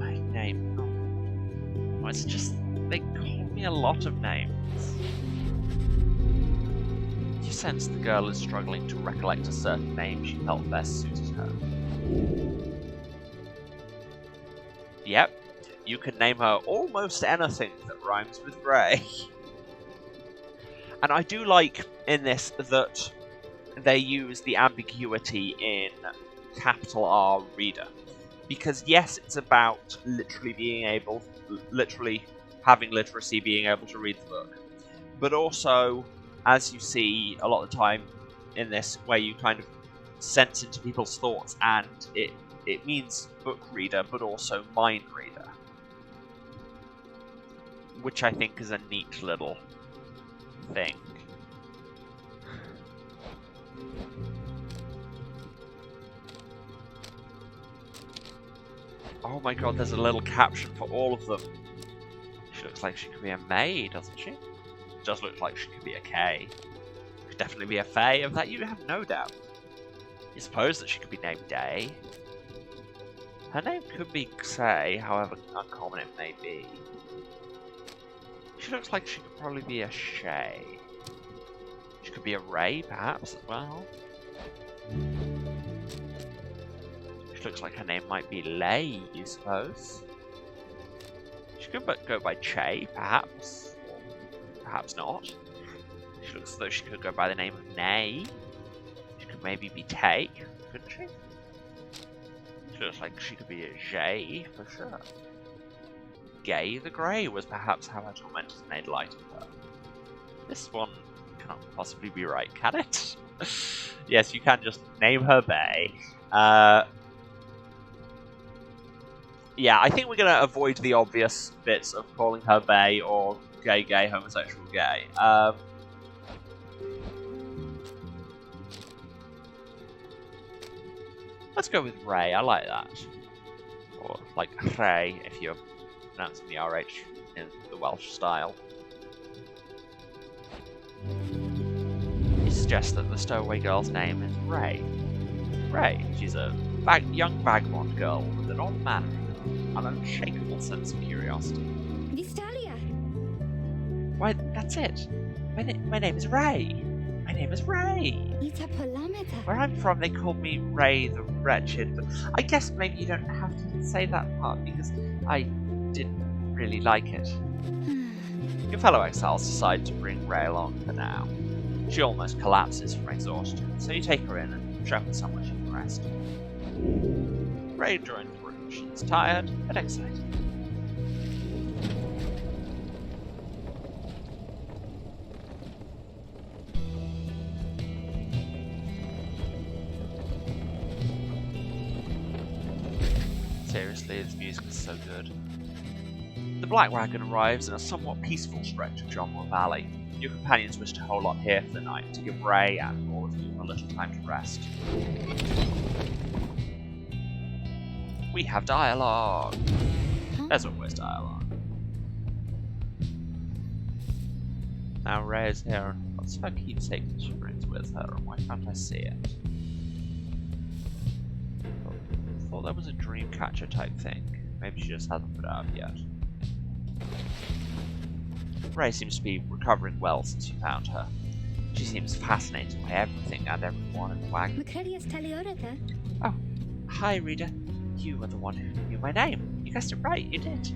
Oh, it's just, they call me a lot of names. You sense the girl is struggling to recollect a certain name she felt best suited her. Yep, you can name her almost anything that rhymes with grey. And I do like in this that they use the ambiguity in capital R reader. Because yes, it's about literally having literacy, being able to read the book. But also, as you see a lot of the time in this, where you kind of sense into people's thoughts, and it means book reader, but also mind reader. Which I think is a neat little thing. Oh my god, there's a little caption for all of them. She looks like she could be a May, doesn't she? Does look like she could be a K. Could definitely be a Fae, of that you have no doubt. You suppose that she could be named Day. Her name could be Xe, however uncommon it may be. She looks like she could probably be a Shay. She could be a Ray, perhaps, as well. She looks like her name might be Lay, you suppose. She could go by Che, perhaps. Or perhaps not. She looks as though she could go by the name of Nay. She could maybe be Tay, couldn't she? She looks like she could be a Jay, for sure. Gay the Grey was perhaps how her tormentors made light of her. This one can't possibly be right, can it? Yes, you can just name her Bay. Yeah, I think we're going to avoid the obvious bits of calling her Bay or gay, homosexual, gay. Let's go with Ray, I like that. Or like Ray, if you're pronouncing the RH in the Welsh style. He suggests that the stowaway girl's name is Ray. Ray, she's a young vagabond girl with an odd manner, an unshakable sense of curiosity. Vistalia. Why, that's it. My name is Ray. My name is Ray. Where I'm from, they call me Ray the Wretched, but I guess maybe you don't have to say that part because I didn't really like it. Your fellow exiles decide to bring Ray along for now. She almost collapses from exhaustion, so you take her in and show her somewhere she can rest. Ray joins the group. She's tired but excited. Seriously, this music is so good. The Black Wagon arrives in a somewhat peaceful stretch of Jomwa Valley. Your companions wish to hold up here for the night to give Ray and all of you a little time to rest. We have dialogue! There's always dialogue. Now Ray is here, and what's her keepsake that she brings with her, and why can't I see it? I thought there was a Dreamcatcher type thing. Maybe she just hasn't put it out yet. Ray seems to be recovering well since you found her. She seems fascinated by everything and everyone in the wagon. Oh, hi Rita. You were the one who knew my name. You guessed it right, you did.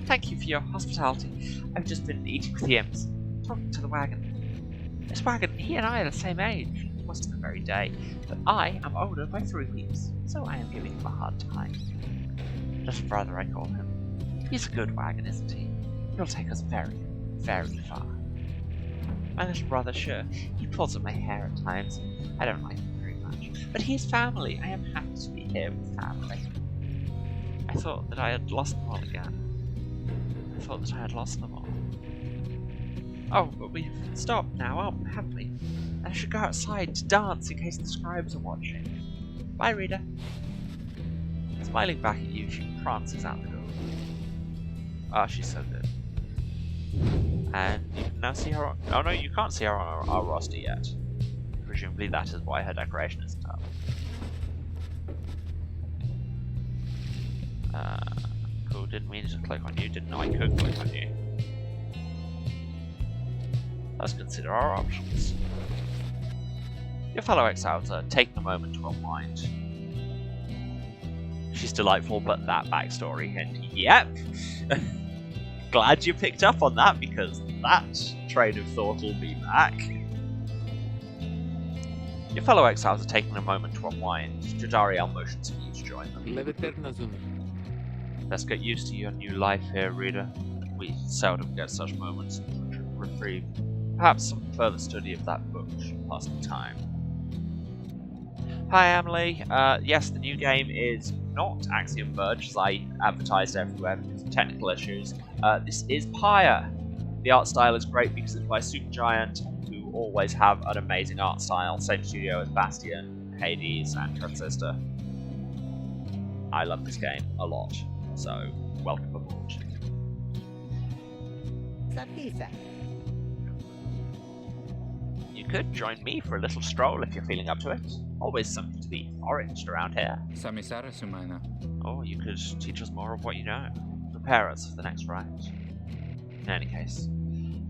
Thank you for your hospitality. I've just been eating with the imps, talking to the wagon. This wagon, he and I are the same age. It wasn't the very day, but I am older by 3 weeks, so I am giving him a hard time. Little brother, I call him. He's a good wagon, isn't he? He'll take us very, very far. My little brother, sure, he pulls at my hair at times. I don't like him very much. But he's family. I am happy to be here with family. I thought that I had lost them all again. I thought that I had lost them all. Oh, but we've stopped now, haven't we? I should go outside to dance in case the scribes are watching. Bye, Rita. Smiling back at you, she prances out the door. Ah, she's so good. And you can now see her on... Oh no, you can't see her on our roster yet. Presumably that is why her decoration isn't up. Cool, didn't mean to click on you, didn't know I could click on you. Let's consider our options. Your fellow exiles are taking a moment to unwind. She's delightful, but that backstory, and yep! Glad you picked up on that, because that train of thought will be back. Your fellow exiles are taking a moment to unwind. Jodariel motions for you to join them. Let's get used to your new life here, Rita. We seldom get such moments of reprieve. Perhaps some further study of that book should pass the time. Hi, Emily. Yes, the new game is not Axiom Verge, as I advertised everywhere because of technical issues. This is Pyre. The art style is great because it's by Supergiant, who always have an amazing art style. Same studio as Bastion, Hades, and Transistor. I love this game a lot, so welcome aboard. You could join me for a little stroll if you're feeling up to it. Always something to be foraged around here. Samisara Sumaina. Or you could teach us more of what you know. Prepare us for the next ride. In any case,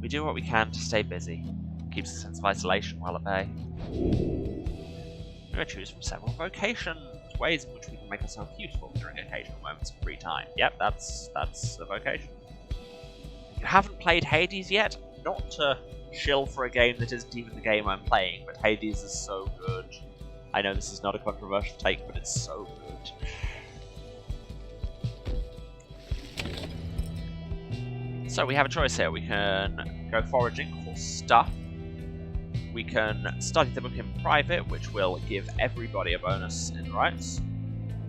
we do what we can to stay busy. Keeps a sense of isolation while at bay. We're going to choose from several vocations, ways in which we can make ourselves useful during occasional moments of free time. Yep, that's a vocation. If you haven't played Hades yet, not to shill for a game that isn't even the game I'm playing, but Hades is so good. I know this is not a controversial take, but it's so good. So we have a choice here. We can go foraging for stuff. We can study the book in private, which will give everybody a bonus in the rights.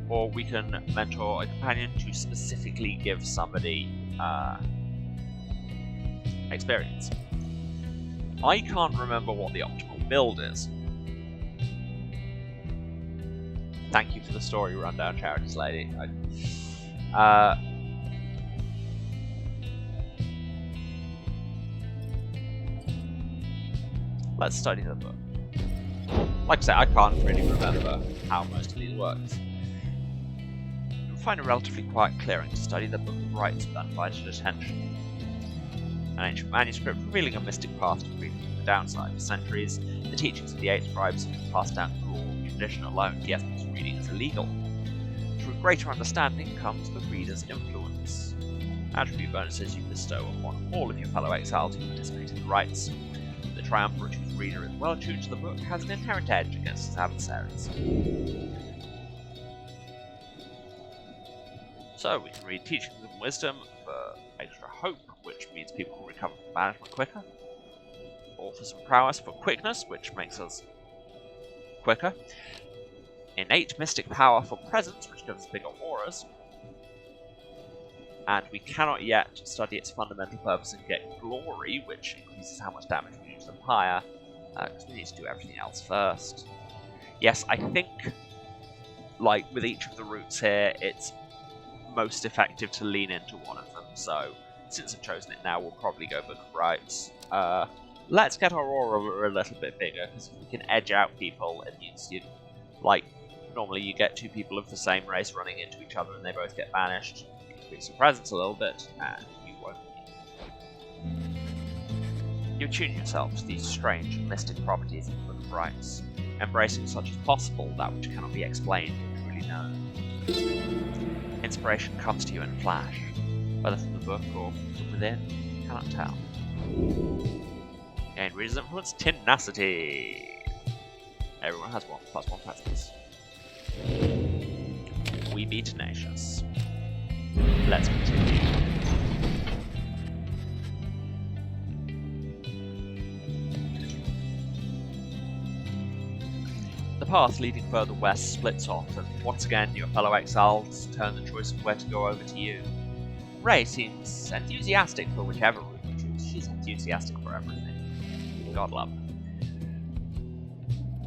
Or we can mentor a companion to specifically give somebody experience. I can't remember what the optimal build is. Thank you for the story rundown, Charities Lady. Let's study the book. Like I said, I can't really remember how most of these works. You'll find a relatively quiet clearing to study the Book of Rites with undivided attention. An ancient manuscript revealing a mystic path to freedom from the downside. For centuries, the teachings of the 8 scribes have been passed down through oral tradition alone, yet this reading is illegal. Through greater understanding comes the reader's influence. Attribute bonuses you bestow upon all of your fellow exiles who participate in the rites. The triumvirate whose reader is well attuned to the book has an inherent edge against his adversaries. So we can read Teachings of Wisdom for extra hope, which means people can recover from banishment quicker. Or for some prowess for quickness, which makes us quicker. Innate mystic power for presence, which gives us bigger auras. and we cannot yet study its fundamental purpose and get glory, which increases how much damage we do to the Pyre, because we need to do everything else first. Yes, I think, like with each of the routes here, it's most effective to lean into one of them, so since I've chosen it now, we'll probably go Book of Rites. Let's get our aura a little bit bigger, because if we can edge out people, it means you, like, normally you get two people of the same race running into each other and they both get banished. Increase your presence a little bit, and you won't. You attune yourself to these strange and mystic properties of the Book of Rites, embracing as much as possible that which cannot be explained or truly known. Inspiration comes to you in a flash, whether from the book or from within, you cannot tell. Gain reader's influence, tenacity. Everyone has 1 + 1 presence. We be tenacious. Let's continue. The path leading further west splits off, and once again your fellow exiles turn the choice of where to go over to you. Ray seems enthusiastic for whichever route you choose. She's enthusiastic for everything. God love her.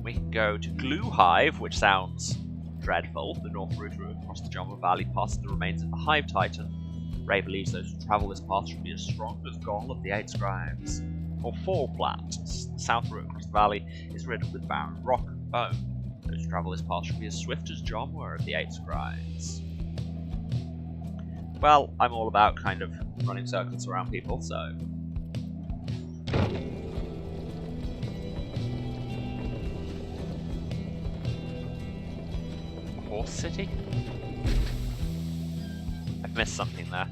We can go to Glue Hive, which sounds dreadful. The north route across the Jumbo Valley past the remains of the Hive Titan. Ray believes those who travel this path should be as strong as Gaul of the 8 Scribes. Or Fall Flat, the south route across the valley is riddled with barren rock and bone. Those who travel this path should be as swift as Jomwa of the 8 Scribes. Well, I'm all about kind of running circles around people, so... Horse City? I've missed something there.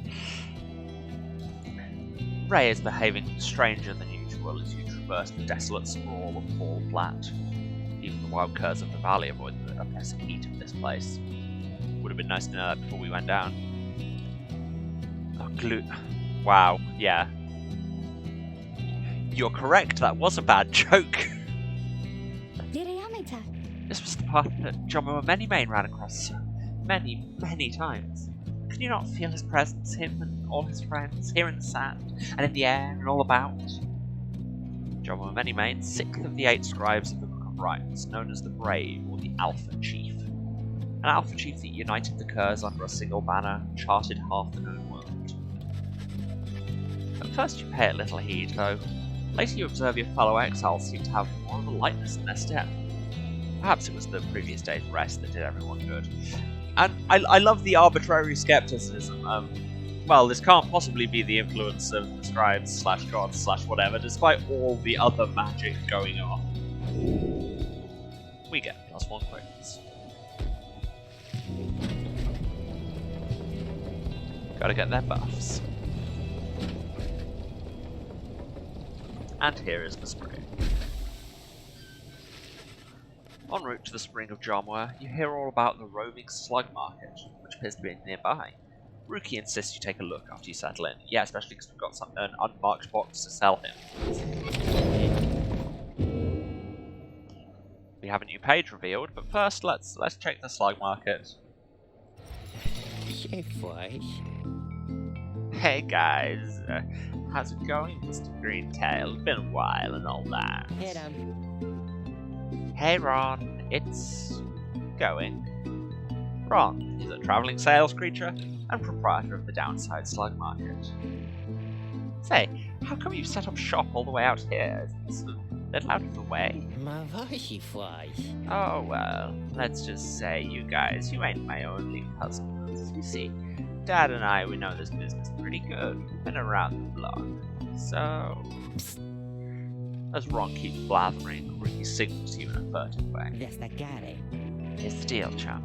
Ray is behaving stranger than usual as you traverse the desolate sprawl of Fall Flat. Even the wild curs of the valley avoid the oppressive heat of this place. Would have been nice to know that before we went down. Oh, glue. Wow, yeah. You're correct, that was a bad joke. This was the path that Jomma Manymane ran across so many times. Can you not feel his presence, him and all his friends, here in the sand, and in the air, and all about? Jomma Manymane, 6th of the 8 Scribes of the Book of Rites, known as the Brave, or the Alpha Chief. An Alpha Chief that united the Curs under a single banner, and charted half the known world. At first you pay it little heed, though. Later you observe your fellow exiles seem to have more of a lightness in their step. Perhaps it was the previous day's rest that did everyone good. And I love the arbitrary skepticism. Well, this can't possibly be the influence of the scribes / gods / whatever, despite all the other magic going on. We get +1 quickness. Gotta get their buffs. And here is the spring. En route to the spring of Jomwa, you hear all about the roaming slug market, which appears to be nearby. Rookie insists you take a look after you settle in. Yeah, especially because we've got an unmarked box to sell him. We have a new page revealed, but first let's check the slug market. Hey guys, how's it going, Mr. Greentail? Been a while and all that. Hey Ron, it's going. Ron is a travelling sales creature and proprietor of the Downside Slug Market. Say, how come you've set up shop all the way out here? Is it a little out of the way? Oh well, let's just say you guys, you ain't my only customers. You see, Dad and I, we know this business pretty good. We've been around the block. So... As Ron keeps blathering, Ricky signals to you in a furtive way. Here's the deal, chum.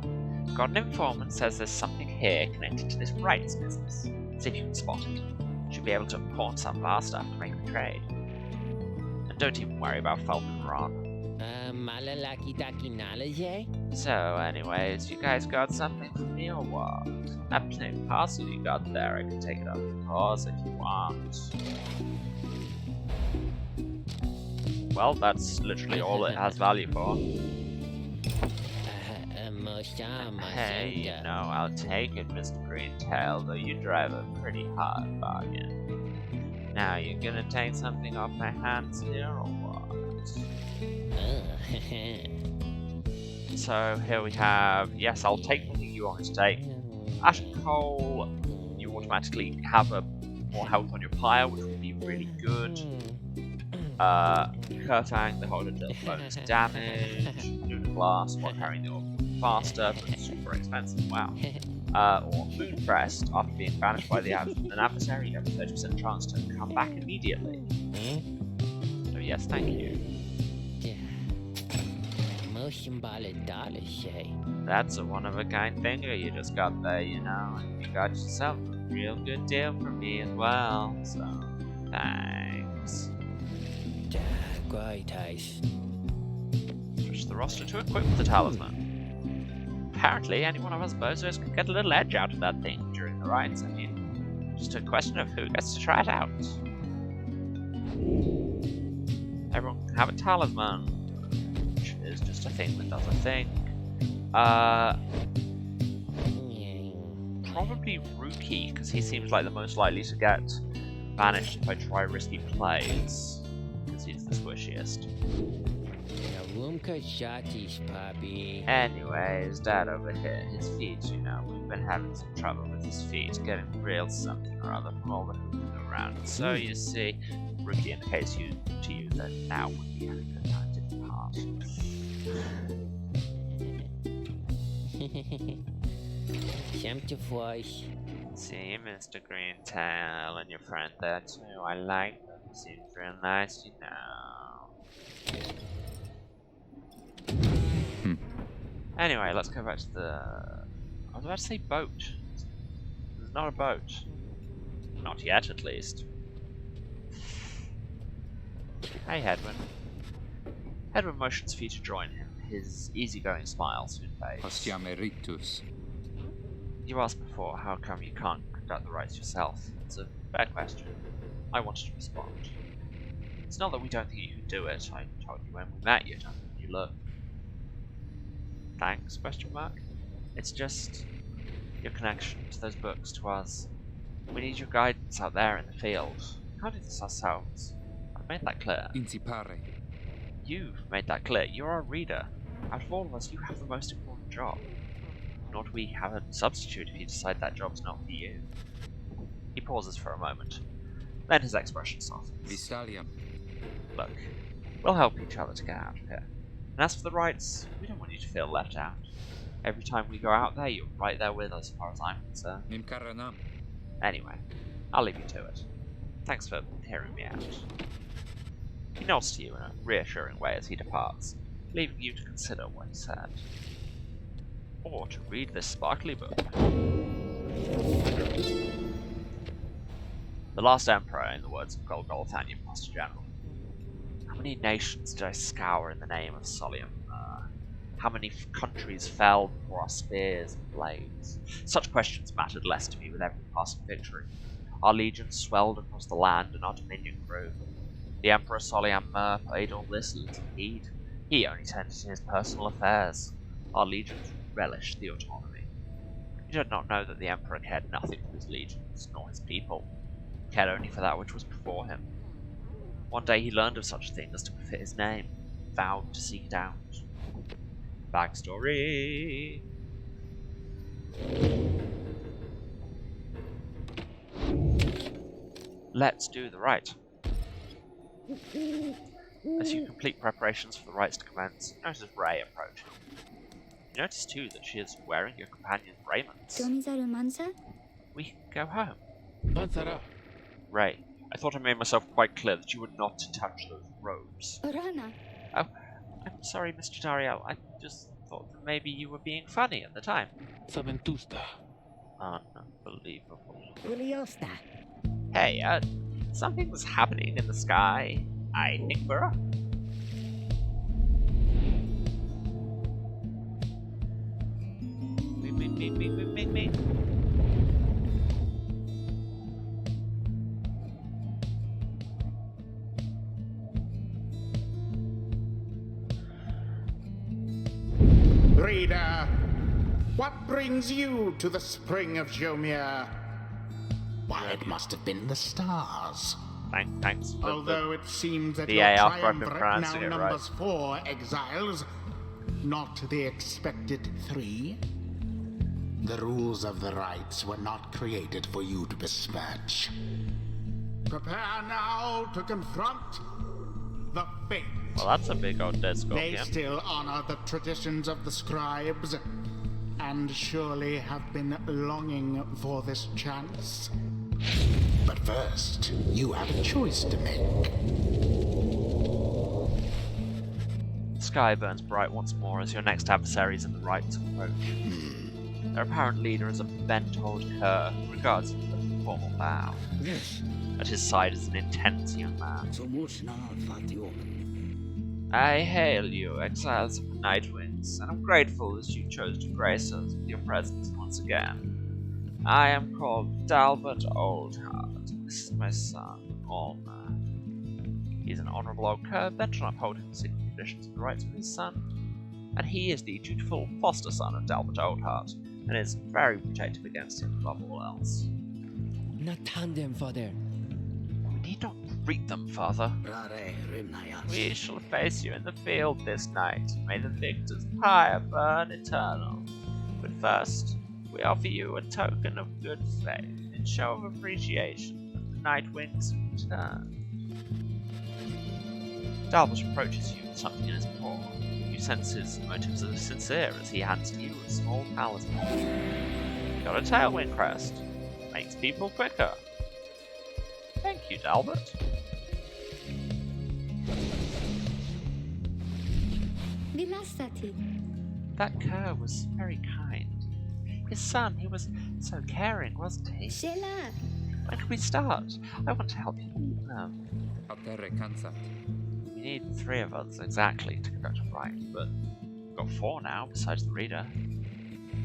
Got an informant says there's something here connected to this rights business. See if you can spot it. Should be able to pawn some of our stuff to make the trade. And don't even worry about Falcon Ron. So, anyways, you guys got something for me or what? That plain parcel you got there, I can take it off the pause if you want. Well, that's literally all it has value for. Hey, you know, I'll take it, Mr. Greentail, though you drive a pretty hard bargain. Now, you're gonna take something off my hands here, or what? So, here we have, yes, I'll take the thing you want me to take. Ash and Coal, you automatically have more health on your Pyre, which would be really good. Kurtang, the holder deals bonus damage. Lunar Blast, while carrying the orb faster, but super expensive, wow. Or Moonfrest, after being banished by an adversary, you have a 30% chance to come back immediately. So yes, thank you. That's a one-of-a-kind finger you just got there, you know, and you got yourself a real good deal from me as well, so thanks. Switch the roster to equip the talisman. Apparently, any one of us bozos can get a little edge out of that thing during the rides. I mean, just a question of who gets to try it out. Everyone can have a talisman, which is just a thing that does a thing. Probably Rookie, because he seems like the most likely to get banished if I try risky plays, because he's the squishiest. Anyways, Dad over here, his feet, you know, we've been having some trouble with his feet, getting real something or other from all the hooping around. So you see, Rookie indicates to you that now would be a good time to depart. See, Mr. Greentail and your friend there too. I like them. Seems real nice, you know. Anyway, let's go back to the... I was about to say boat. There's not a boat. Not yet, at least. Hey, Hedwin. Hedwin motions for you to join him. His easygoing smile soon fades. Ostiame rictus. You asked before, how come you can't conduct the rites yourself? It's a fair question. I wanted to respond. It's not that we don't think you can do it. I told you when we met, you don't think you look. Thanks, question mark? It's just your connection to those books, to us. We need your guidance out there in the field. We can't do this ourselves. I've made that clear. Pyre. You've made that clear. You're our reader. Out of all of us, you have the most important job. Nor do we have a substitute if you decide that job's not for you. He pauses for a moment. Then his expression softens. Vistalium. Look, we'll help each other to get out of here. And as for the rights, we don't want you to feel left out. Every time we go out there, you're right there with us as far as I'm concerned. Nimkaranam. Anyway, I'll leave you to it. Thanks for hearing me out. He nods to you in a reassuring way as he departs, leaving you to consider what he said. Or to read this sparkly book. The Last Emperor, in the words of Golgolthanian Master General. How many nations did I scour in the name of Solium? How many countries fell before our spears and blades? Such questions mattered less to me with every passing victory. Our legions swelled across the land and our dominion grew. The Emperor Soliam paid all this little heed. He only tended to his personal affairs. Our legions relished the autonomy. You did not know that the Emperor cared nothing for his legions, nor his people. He cared only for that which was before him. One day he learned of such a thing as to befit his name, vowed to seek it out. Backstory. Let's do the rite. As you complete preparations for the rites to commence, you notice Ray approaching. You notice too that she is wearing your companion's raiments. We can go home. Mansara. Ray, I thought I made myself quite clear that you were not to touch those robes. Oh, I'm sorry, Mr. Dariel. I just thought that maybe you were being funny at the time. Saventusta. Unbelievable. Hey, something's happening in the sky. I think we're up. Me. Reader, What brings you to the spring of Jomir? Why, it must have been the stars. Thanks for Although it seems that the your AR for triumvirate now pronouncing it right. numbers 4 exiles, not the expected 3. The rules of the rites were not created for you to besmirch. Prepare now to confront the fate. Well, that's a big old dead They scorpion. still honor the traditions of the scribes, and surely have been longing for this chance. But first, you have a choice to make. The sky burns bright once more as your next adversaries in the rites approach. Their apparent leader is a bent old cur who regards you with a formal bow. Yes, At his side is an intense young man. so much now, Fatiomen. I hail you, exiles of the Night Winds, and I'm grateful that you chose to grace us with your presence once again. I am called Dalbert Oldheart. This is my son, Alma. He's an honourable old cur bent on upholding the secret traditions and rights of his son, and he is the dutiful foster son of Dalbert Oldheart, and is very protective against him above all else. Not tandem, father. We need not greet them, father. Rare Rimnayas. We shall face you in the field this night. May the victor's pyre burn eternal. But first, we offer you a token of good faith in show of appreciation of the Night Wind's return. Dalbert approaches you with something in his paw. You sense his motives are sincere as he hands to you a small talisman. Got a tailwind crest. Makes people quicker. Thank you, Dalbert. Vilastati. That cur was very kind. His son, he was so caring, wasn't he? Sheila. When can we start? I want to help you. Atere cansat. We need 3 of us exactly to conduct a rite, but we've got 4 now, besides the reader.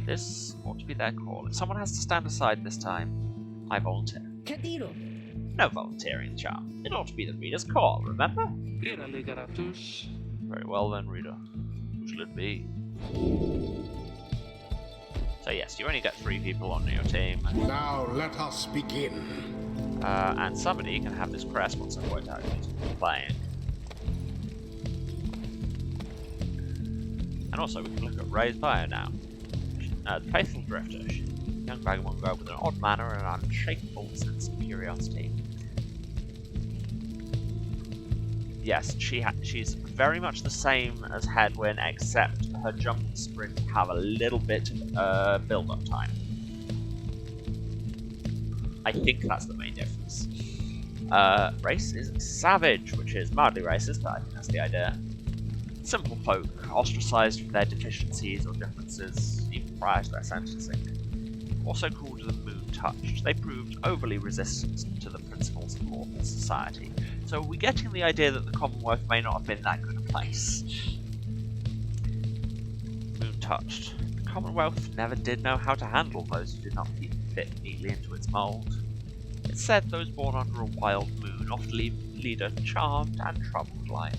This ought to be their call. If someone has to stand aside this time, I volunteer. Katiro. No volunteering, Charm. It ought to be the reader's call, remember? Ira Ligaratus. Very well then, reader. Who shall it be? So yes, you only get 3 people on your team, Now let us begin. and somebody can have this crest once I point out who's playing. And also, we can look at Ray's bio now. The faithful drifter, she's a young vagabond girl with an odd manner and an unshakable sense of curiosity. Yes, she's very much the same as Hedwyn, except her jump and sprint have a little bit of build-up time. I think that's the main difference. Race is savage, which is mildly racist, but I think that's the idea. Simple folk, ostracised for their deficiencies or differences, even prior to their sentencing. Also called the Moon-Touched, they proved overly resistant to the principles of lawful society. So we're getting the idea that the Commonwealth may not have been that good a place. Moon-Touched. The Commonwealth never did know how to handle those who did not fit neatly into its mould. It said those born under a wild moon often lead a charmed and troubled life.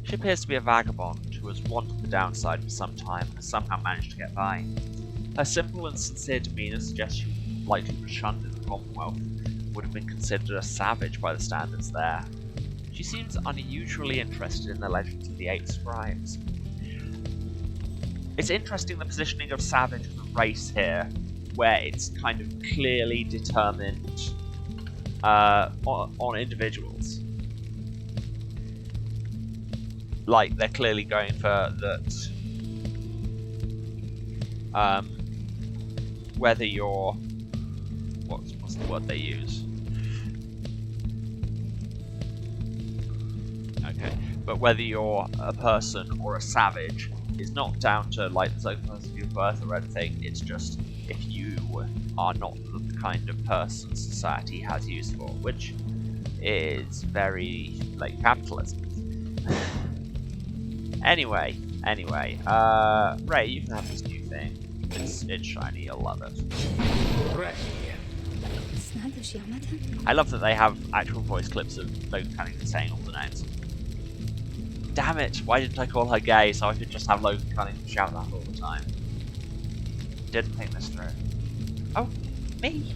She appears to be a vagabond who has wandered the downside for some time and has somehow managed to get by. Her simple and sincere demeanour suggests she likely was shunned in the Commonwealth and would have been considered a savage by the standards there. She seems unusually interested in the legends of the 8 scribes. It's interesting the positioning of savage as a race here, where it's kind of clearly determined on individuals. Like, they're clearly going for that, whether you're, what's the word they use? Okay, but whether you're a person or a savage is not down to, like, the circumstances of your birth or anything, it's just if you are not the kind of person society has use for, which is very, like, capitalism. Anyway, Ray, you can have this new thing. It's shiny, you'll love it. Ray. I love that they have actual voice clips of Logan Cunnington saying all the names. Damn it, why didn't I call her gay so I could just have Logan Cunnington shout that all the time? didn't think this through. Oh, me?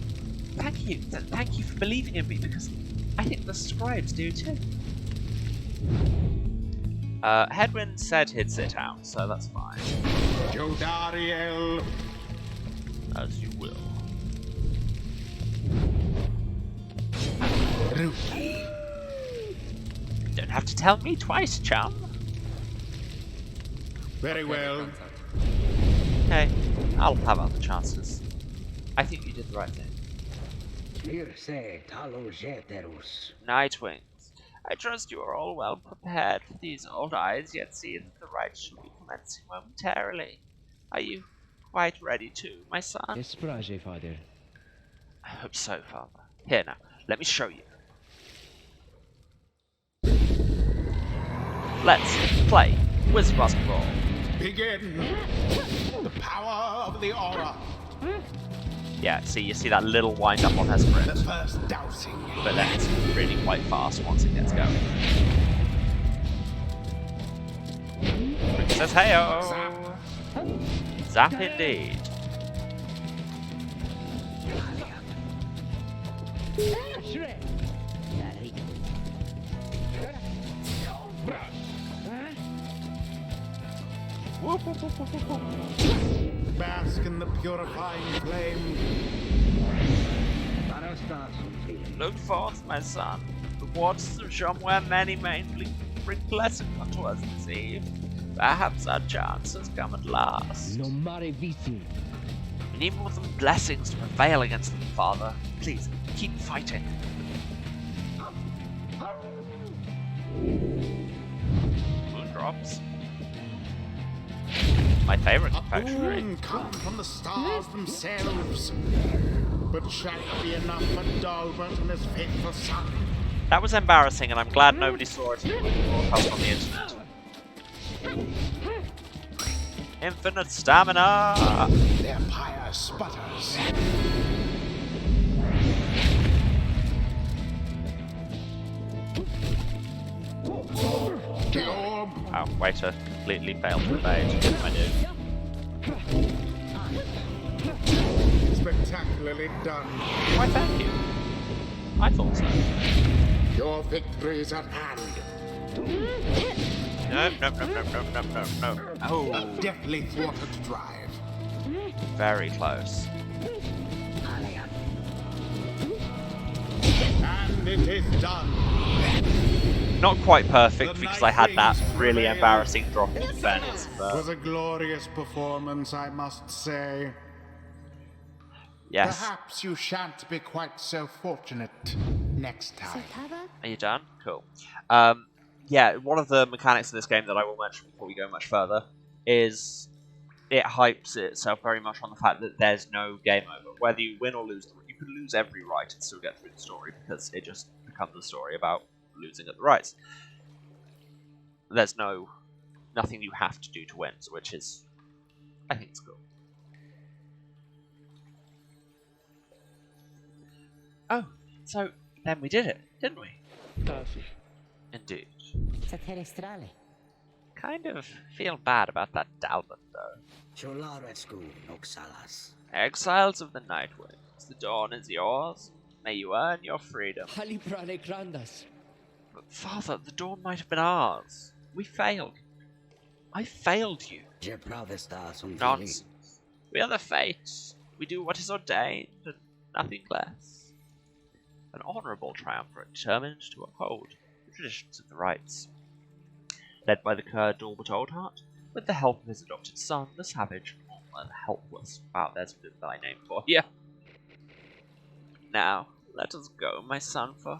Thank you. Thank you for believing in me, because I think the scribes do too. Hedwyn said he'd sit out, so that's fine. Jodariel. As you will. Rookie. Don't have to tell me twice, chum. Very well. Okay, I'll have other chances. I think you did the right thing. Nightwings, I trust you are all well prepared for these old eyes, yet see that the rites shall be commencing momentarily. Are you quite ready too, my son? Esprage, father. I hope so, father. Here now, let me show you. Let's play Wizard Basketball. Begin. The power of the aura. Yeah, see, you see that little wind up on her sprint. The first dousing. But then it's really quite fast once it gets going. Princess Heyo! Zap indeed. Whoop, whoop, whoop, whoop, whoop, whoop. Bask in the purifying flame. Look forth, my son. The waters of Shomware many mainly bring blessing unto us this eve. Perhaps our chance has come at last. No mare vici. We need more than blessings to prevail against them, Father. Please, keep fighting. Moon drops. My favorite A confectionery. boon come from the stars themselves. But shall it be enough for Dalbert and his faithful son? That was embarrassing, and I'm glad nobody saw it in the broadcast on the internet. Infinite stamina! Their pyre sputters. The orb. Oh, way to completely fail to evade. I do. Spectacularly done. Why, thank you. I thought so. Your victory is at hand. No, no, no, no, no, no, no, no. Oh, Deftly thwarted drive. very close. And it is done. Not quite perfect because I had that really embarrassing drop in defense, It but was a glorious performance, I must say. yes. Perhaps you shan't be quite so fortunate next time. Satava? Are you done? Cool. Yeah, one of the mechanics of this game that I will mention before we go much further is it hypes itself very much on the fact that there's no game over. Whether you win or lose, you can lose every right and still get through the story because it just becomes a story about losing at the rights. There's nothing you have to do to win, which is, I think it's cool. Oh, so then we did it, didn't we? Perfect. Indeed. Terrestrale. Kind of feel bad about that Dalvin, though. Exiles of the Nightwings, the dawn is yours. May you earn your freedom. Haliprale grandas. But Father, the dawn might have been ours. We failed. I failed you. Nonsense. We are the Fates. We do what is ordained, and nothing less. An honourable triumvirate determined to uphold the traditions of the rites. Led by the cur Dalbert Oldheart, with the help of his adopted son, the savage, and helpless. Wow, there's a good guy name for you. Now, let us go, my son, for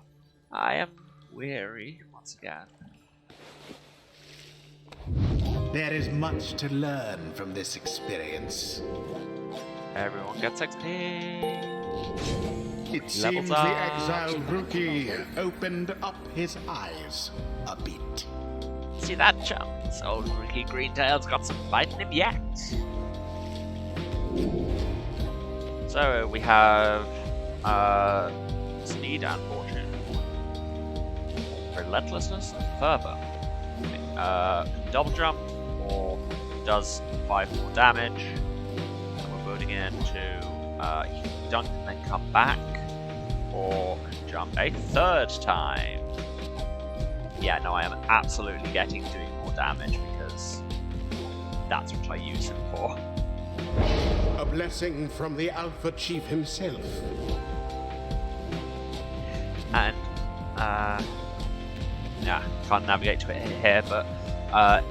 I am weary once again. There is much to learn from this experience. Everyone gets XP. It seems the up. exiled rookie opened up his eyes a bit. See that, chum? This old Ricky Greentail's got some fight in him yet. So we have speed and fortune, relentlessness and fervor. Double jump or does 5 more damage. And we're building jumping into dunk and then come back, or can jump a third time. Yeah, no, I am absolutely doing more damage because that's what I use him for. A blessing from the Alpha Chief himself. And can't navigate to it here, but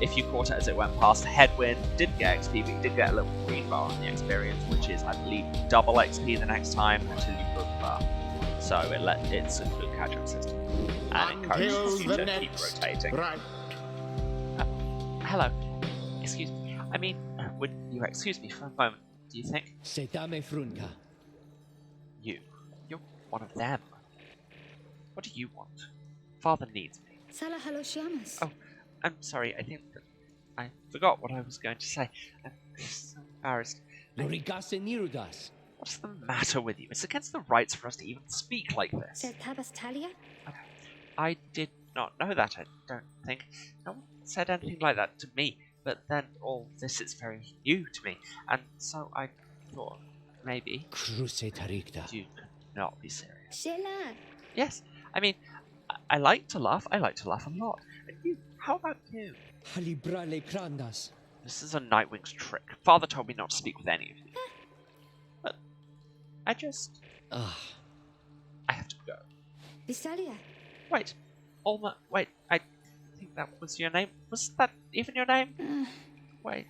if you caught it as it went past, the headwind didn't get XP, but you did get a little green bar on the experience, which is, I believe, double XP the next time until you book bar. So it's a good catch-up system, and encourages you to keep rotating. Right. Hello. Excuse me. I mean, would you excuse me for a moment, do you think? Se dame frunca. You're one of them. What do you want? Father needs me. Salah haloshiamas. Oh, I'm sorry, I think that I forgot what I was going to say. I'm so embarrassed. Lorigase nirudas. What's the matter with you? It's against the rights for us to even speak like this. Ser tabas talia? I did not know that, I don't think. No one said anything like that to me, but then all this is very new to me, and so I thought maybe Cruce taricta. you could not be serious. Shela. Yes, I mean, I like to laugh. I like to laugh a lot. And you, how about you? Halibrale crandas. This is a Nightwing's trick. Father told me not to speak with any of you. But I just... Ah. I have to go. Visalia. Wait, Alma, wait, I think that was your name. Was that even your name? Wait.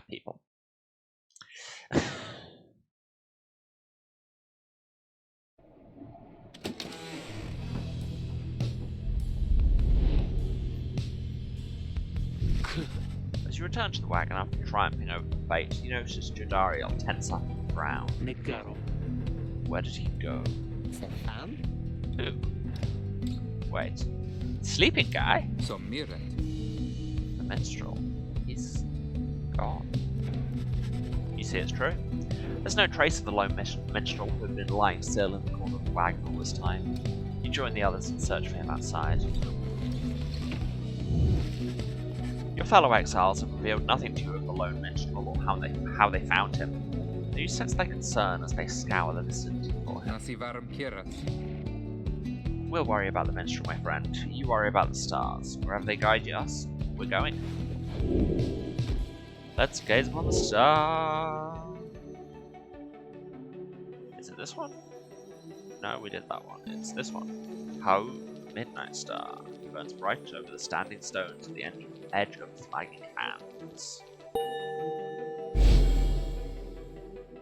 People. As you return to the wagon after triumphing over the fate, you notice Jodariel tense up on the ground. Negaro. Where did he go? Se fam? Who? Wait. Sleeping guy? Sommiret. The minstrel. He's gone. You see, it's true. There's no trace of the lone minstrel who had been lying still in the corner of the wagon all this time. You join the others and search for him outside. Your fellow exiles have revealed nothing to you of the lone minstrel or how they found him. Do you sense their concern as they scour the vicinity for him? Nasivarum Kirat. We'll worry about the minstrel, my friend. You worry about the stars. Wherever they guide us, we're going. Let's gaze upon the star. Is it this one? No, we did that one. It's this one. Ho, Midnight Star. It burns bright over the standing stones at the edge of flagging hands.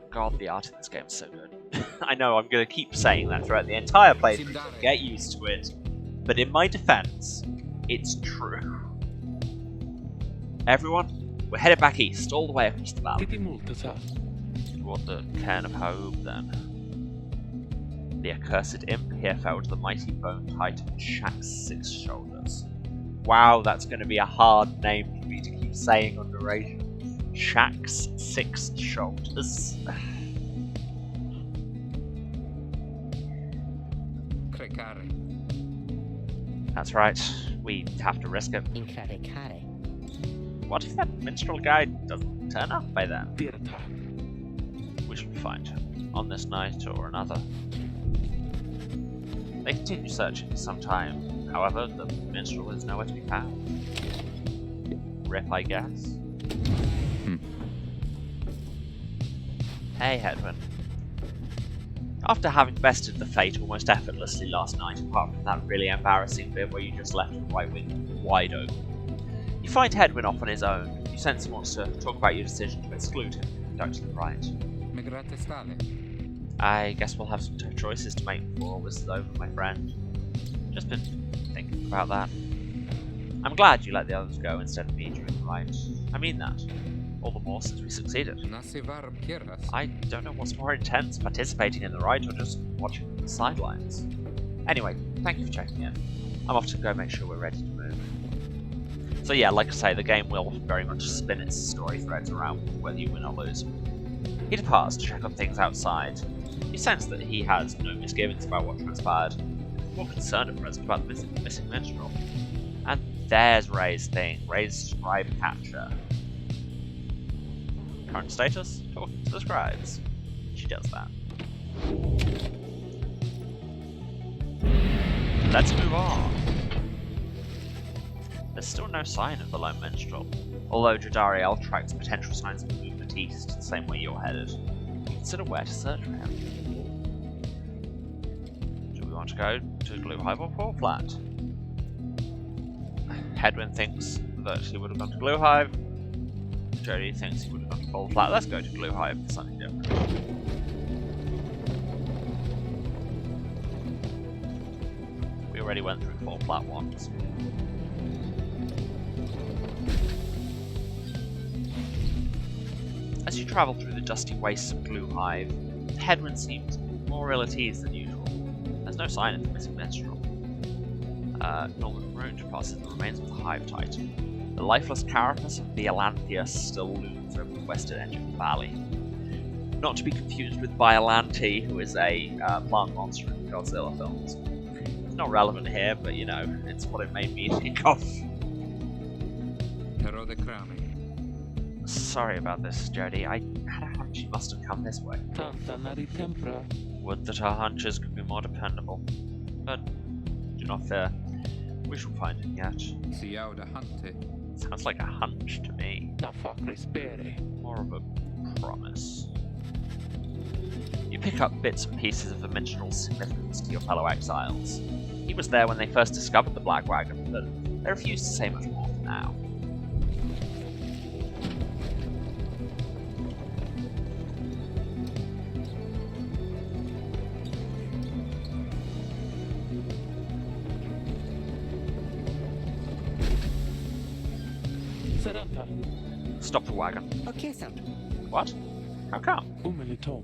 God, the art in this game is so good. I know, I'm going to keep saying that throughout the entire playthrough, so get used to it. But in my defense, it's true. Everyone, we're headed back east, all the way across the valley. Titi multa, sa. Toward the cairn of Hope, then. The accursed imp here fell to the mighty bone titan Shaq's 6 shoulders. Wow, that's going to be a hard name for me to keep saying on narration. Shaq's 6 shoulders. Crecare. That's right, we have to risk it. Incrarecare. What if that minstrel guy doesn't turn up by then? Tirta. We shall find him, on this night or another. They continue searching for some time, however, the minstrel is nowhere to be found. Rip, I guess. Hey, Hedwin. After having bested the fate almost effortlessly last night, apart from that really embarrassing bit where you just left the right wing wide open, you find Hedwin off on his own. You sense he wants to talk about your decision to exclude him from conducting the right. Migrate stale. I guess we'll have some tough choices to make before all this is over, my friend. Just been thinking about that. I'm glad you let the others go instead of me during the ride. I mean that. All the more since we succeeded. Nasivarum Kiras. I don't know what's more intense, participating in the ride or just watching from the sidelines. Anyway, thank you for checking in. I'm off to go make sure we're ready to move. So yeah, like I say, the game will very much spin its story threads around whether you win or lose. He departs to check on things outside. You sense that he has no misgivings about what transpired, more concerned at present about the missing minstrel. And There's Ray's thing. Ray's scribe catcher. Current status? Talking to the scribes. She does that. Let's move on. There's still no sign of the lone minstrel, although Jadariel tracks potential signs of movement east, the same way you're headed. Consider where to search for him. Do we want to go to Glue Hive or Fall Flat? Hedwyn thinks that he would have gone to Glue Hive. Jody thinks he would have gone to Fall Flat. Let's go to Glue Hive for something different. We already went through Fall Flat once. As you travel through the dusty wastes of Glue Hive, Hedwyn seems more ill at ease than usual. There's no sign of the missing minstrel. Northern Root passes the remains of the Hive Titan. The lifeless carapace of Biolantheus still looms over the western edge of the valley. Not to be confused with Biollante, who is a plant monster in the Godzilla films. It's not relevant here, but you know, it's what it made me think of. Pero de crame. Sorry about this, Jody. I had a hunch you must have come this way. Tanta nari tempra. Would that our hunches could be more dependable. But do not fear. We shall find him yet. Si auda hante. Sounds like a hunch to me. Da fa crispere. More of a promise. You pick up bits and pieces of the minstrel's significance to your fellow exiles. He was there when they first discovered the Black Wagon, but they refused to say much more for now. Seranta. Stop the wagon. Okay, Sam. What? How come? Umelitom.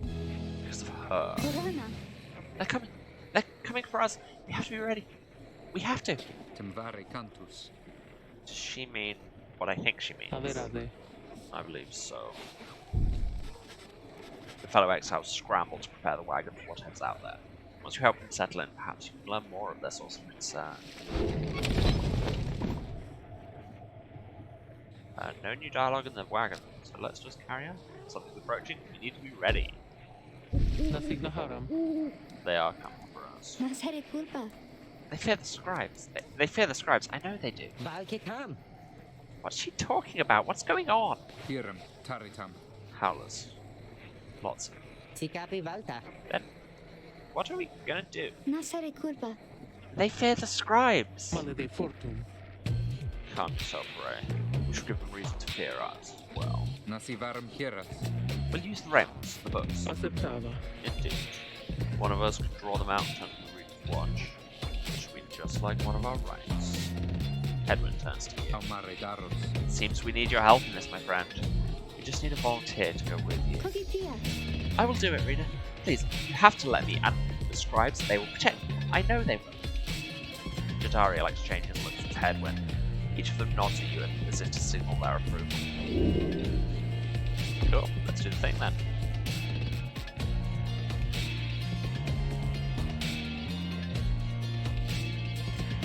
Because of her. Corona. They're coming. They're coming for us. We have to be ready. We have to. Temvare cantus. Does she mean what I think she means? Averade. I believe so. The fellow exiles scramble to prepare the wagon for what heads out there. Once you help them settle in, perhaps you can learn more of their source of concern. No new dialogue in the wagon, so let's just carry on. Something's approaching, we need to be ready. Nasigna haram. They are coming for us. Nasere culpa. They fear the scribes. They fear the scribes, I know they do. Valkikam. What's she talking about? What's going on? Pirem taritam. Howlers. Lots of them. Sikapi Valta. Then, what are we gonna do? Nasere culpa. They fear the scribes! Male de fortune. Can't yourself, Ray. We should give them reason to fear us as well. Nasivarum hieras. We'll use the realms, the books. Aceptava. Indeed. One of us could draw them out and turn to the Reader's Watch. Which would be just like one of our rights. Hedwyn turns to you. Aumare daros. Seems we need your help in this, my friend. We just need a volunteer to go with you. Cogitia. I will do it, Rita. Please, you have to let me, and the scribes, they will protect me. I know they will. Jadaria exchanges looks with Hedwyn. Each of them nods at you as if to signal their approval. Cool, let's do the thing then.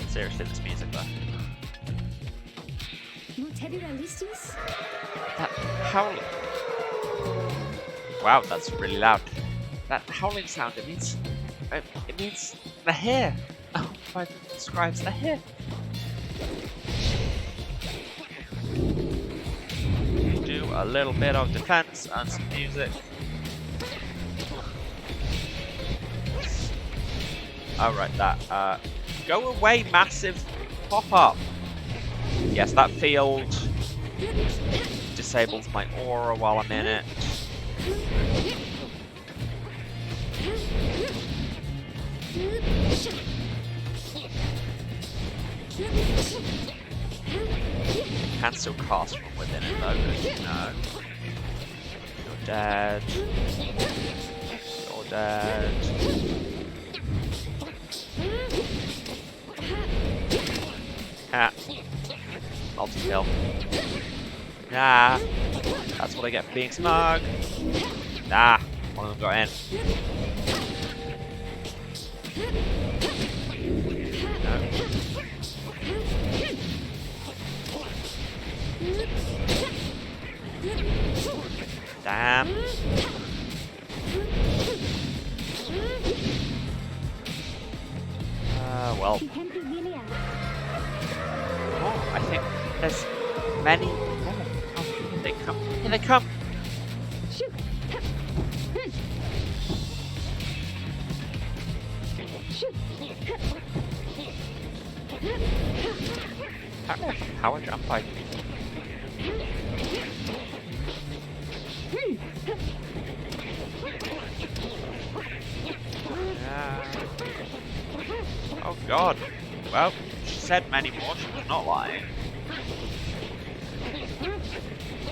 Seriously, this music though. No terroralistas? That howling. Wow, that's really loud. That howling sound, it means they're here. Oh, my scribes, they're here. Do a little bit of defense and some music. Alright, that. Go away, massive pop-up. Yes, that field disables my aura while I'm in it. Can still cast from within it though, but no. You're dead. You're dead. Ah. Multi-kill. Nah. That's what I get for being smug. Nah. One of them got in. No. Damn. Well. Oh, I think there's many. Oh, here they come. Here they come. Power jump by. Oh god. Well, she said many more, she was not lying.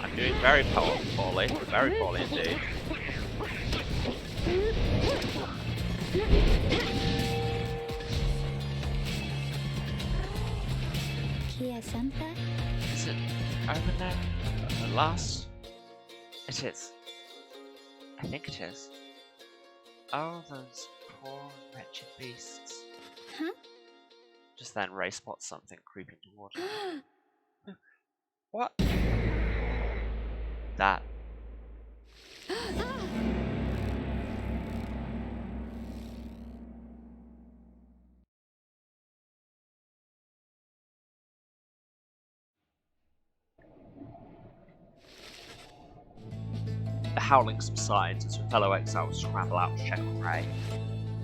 I'm doing very poorly, very poorly indeed. Kia Santa? Is it over now? At last? It is. I think it is. Oh, those poor wretched beasts. Huh? Just then Ray spots something creeping toward her. What? That. The howling subsides as your fellow exiles scramble out to check on Ray.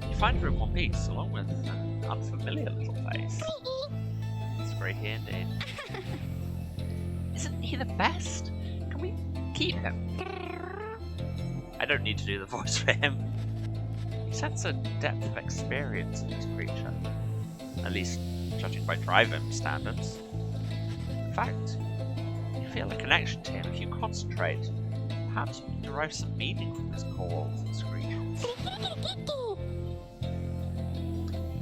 You find her in one piece, along with an unfamiliar little face. Freaky indeed. Isn't he the best? Can we keep him? I don't need to do the voice for him. He sets a depth of experience in this creature. At least, judging by Drive-In standards. In fact, you feel a connection to him if you concentrate. Perhaps we can derive some meaning from his calls and screams.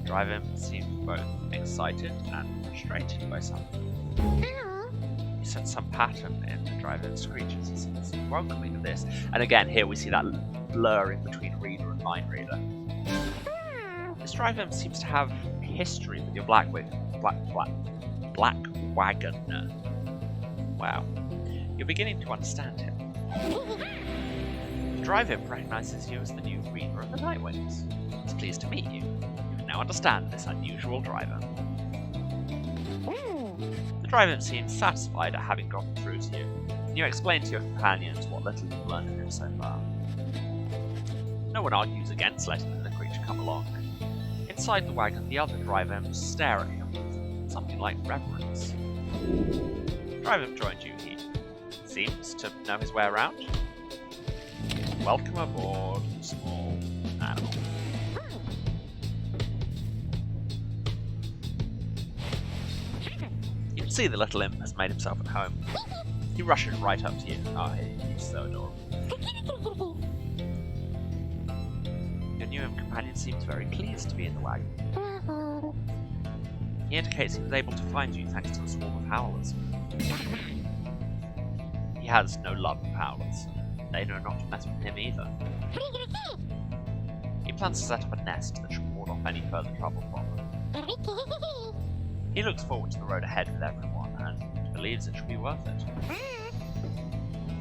Drive-In seems both excited and frustrated by something. You sense some pattern in the Drive-In screeches. He seems welcoming of this. And again, here we see that blurring between reader and mind reader. This Drive-In seems to have history with your black wagoner. Wow. You're beginning to understand him. The Drive-In recognizes you as the new reader of the Nightwings. He's pleased to meet you. You can now understand this unusual Drive-In. The Drive-In seems satisfied at having gotten through to you. You explain to your companions what little you've learned of him so far. No one argues against letting the creature come along. Inside the wagon, the other Drive-Ins stare at him with something like reverence. The Drive-In joined you. He seems to know his way around. Welcome aboard, small animal. You can see the little imp has made himself at home. He rushes right up to you. Oh, he's so adorable. Your new imp companion seems very pleased to be in the wagon. He indicates he was able to find you thanks to the swarm of howlers. He has no love for howlers. They know not to mess with him either. He plans to set up a nest that should ward off any further trouble from them. He looks forward to the road ahead with everyone and believes it should be worth it.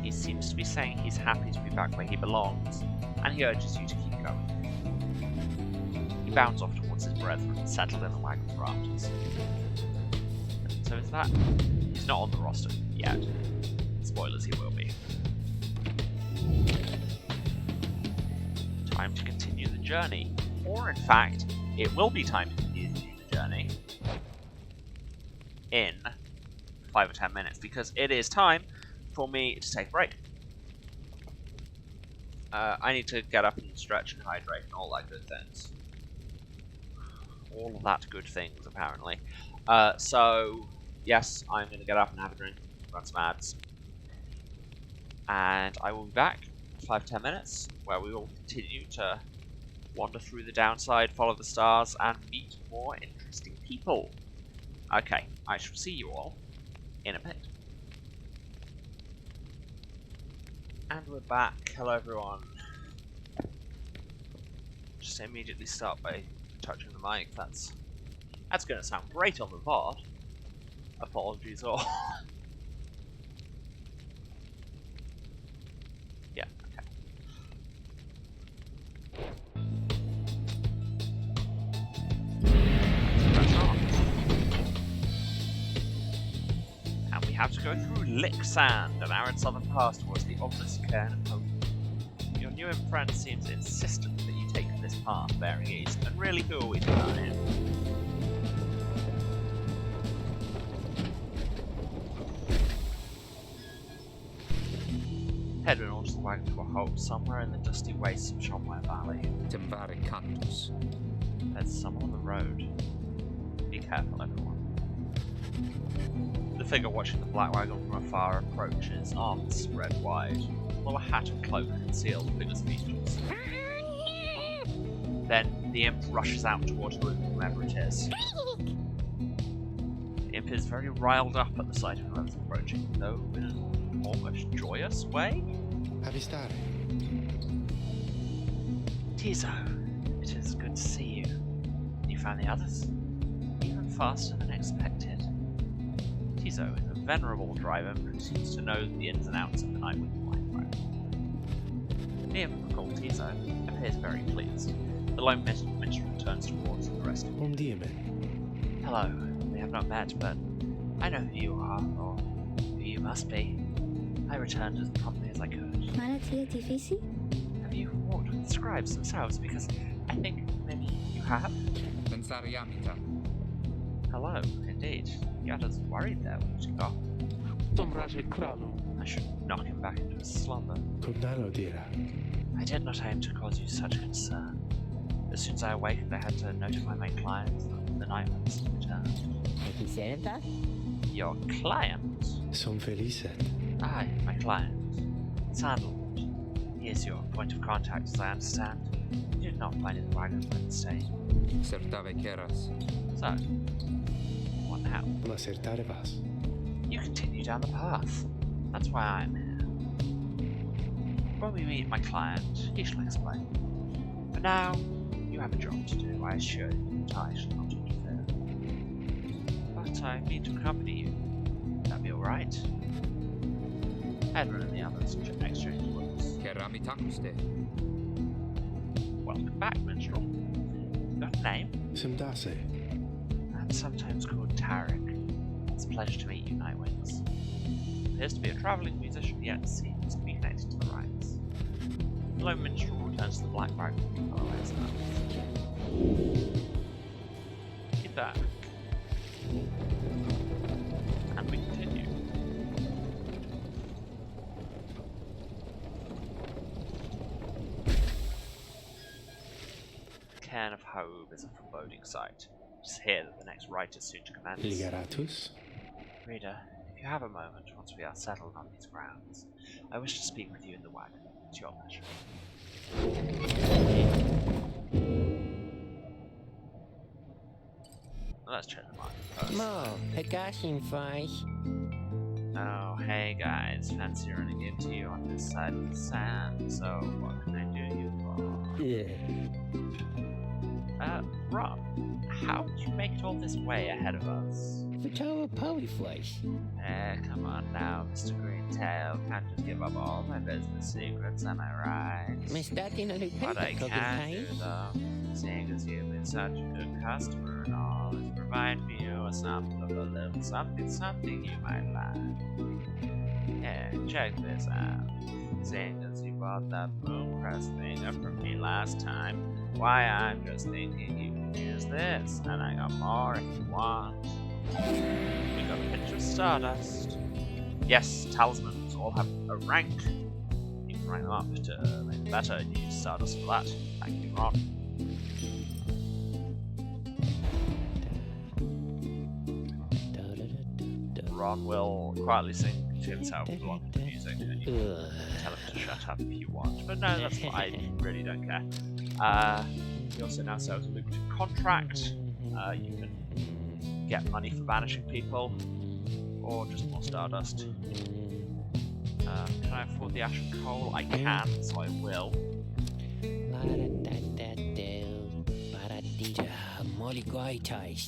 He seems to be saying he's happy to be back where he belongs, and he urges you to keep going. He bounds off towards his brethren settled in the wagon's rafters. So is that? He's not on the roster yet. Spoilers, he will be. Time to continue the journey. Or in fact, it will be time to continue the journey in 5 or 10 minutes, because it is time for me to take a break. I need to get up and stretch and hydrate and all that good things. All of that good things, apparently. So, yes, I'm going to get up and have a drink, run some ads. And I will be back in 5-10 minutes, where we will continue to wander through the downside, follow the stars, and meet more interesting people. Okay, I shall see you all in a bit. And we're back. Hello everyone. Just immediately start by touching the mic. That's going to sound great on the VOD. Apologies all. Go through Lick Sand, an arid southern pass towards the ominous cairn of hope. Your new friend seems insistent that you take this path bearing east, and really who are we to deny him? Head in onto the wagon to a halt somewhere in the dusty wastes of Shomway Valley. Temvari Cantus. There's someone on the road. Be careful, everyone. The figure watching the black wagon from afar approaches, arms spread wide, although a hat and cloak conceal the figure's features. Then the imp rushes out towards whoever it is. The imp is very riled up at the sight of whoever's approaching, though in an almost joyous way. Avistare. Tizo, it is good to see you. You found the others? Even faster than expected. Tizo is a venerable driver who seems to know the ins and outs of the Nightwing Black Road. The imp, called Tizo, appears very pleased. The lone minstrel turns towards the rest of you. Hello, we have not met, but I know who you are, or who you must be. I returned as promptly as I could. Malatia Tifisi? Have you walked with the scribes themselves? Because I think maybe you have. Pensariamita. Hello, indeed. Yada's worried there when she got. Tomraje Kralo. I should knock him back into his slumber. Kurnalo dira. I did not aim to cause you such concern. As soon as I awakened, I had to notify my clients that the nightmares had returned. He said that? Your client? Son felice. Aye, my client. Sandalwood. He is your point of contact, as I understand. You did not find his wagon by mistake. Certave Keras. So, what now? Ma certare vas. You continue down the path. That's why I'm here. When we meet my client, he shall explain. For now, you have a job to do. I assure you that I shall not interfere. But I mean to accompany you. Would that be alright? Edwin and the others exchange words. Keramitakuste. Welcome back, minstrel. Got a name? Simdase. I'm sometimes called Tarek. It's a pleasure to meet you, Nightwings. Appears to be a travelling musician, yet seems to be connected to the rites. The lone minstrel returns to the black bag and colorways that. Keep that. And we continue. Cairn of Hobe is a foreboding sight. Just hear that the next rite is soon to commence. Ligaratus. Reader, if you have a moment once we are settled on these grounds, I wish to speak with you in the wagon. It's your pleasure. Let's check the market first. Mo, Pegasin Fies. Oh, hey guys, fancy running into you on this side of the sand, so what can I do you for? Yeah. Rob, how did you make it all this way ahead of us? Vitoa Polyflash. Come on now, Mr. Greentail, can't just give up all my business secrets, am I right? Miss that in a new What I paper, can do though, seeing as you've been such a good customer and all, is provide for you a sample of a little something you might like. Yeah, check this out. Seeing as you bought that Mooncrest thing up from me last time, why I'm just thinking you can use this, and I got more if you want. We got a pinch of stardust. Yes, talismans all have a rank. You can rank them up to make them better and use stardust for that. Thank you, Ron. Ron will quietly sing to himself along with the music, and you can tell him to shut up if you want. But no, that's what I really don't care. He also now sells a lucrative contract. You can get money for banishing people, or just more stardust. Can I afford the ash and coal? I can, so I will.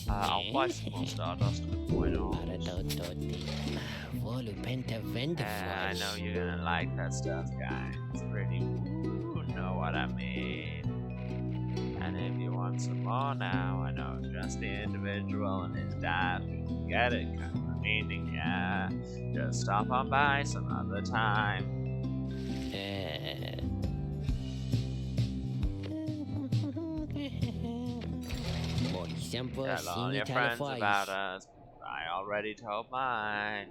I'll buy some more stardust with point on. I know you're gonna like that stuff, guys. It's pretty. You know what I mean. And if you want some more now, I know just the individual and his dad who can get it can meaning, yeah. Just stop on by some other time. Tell all your friends about us. I already told mine.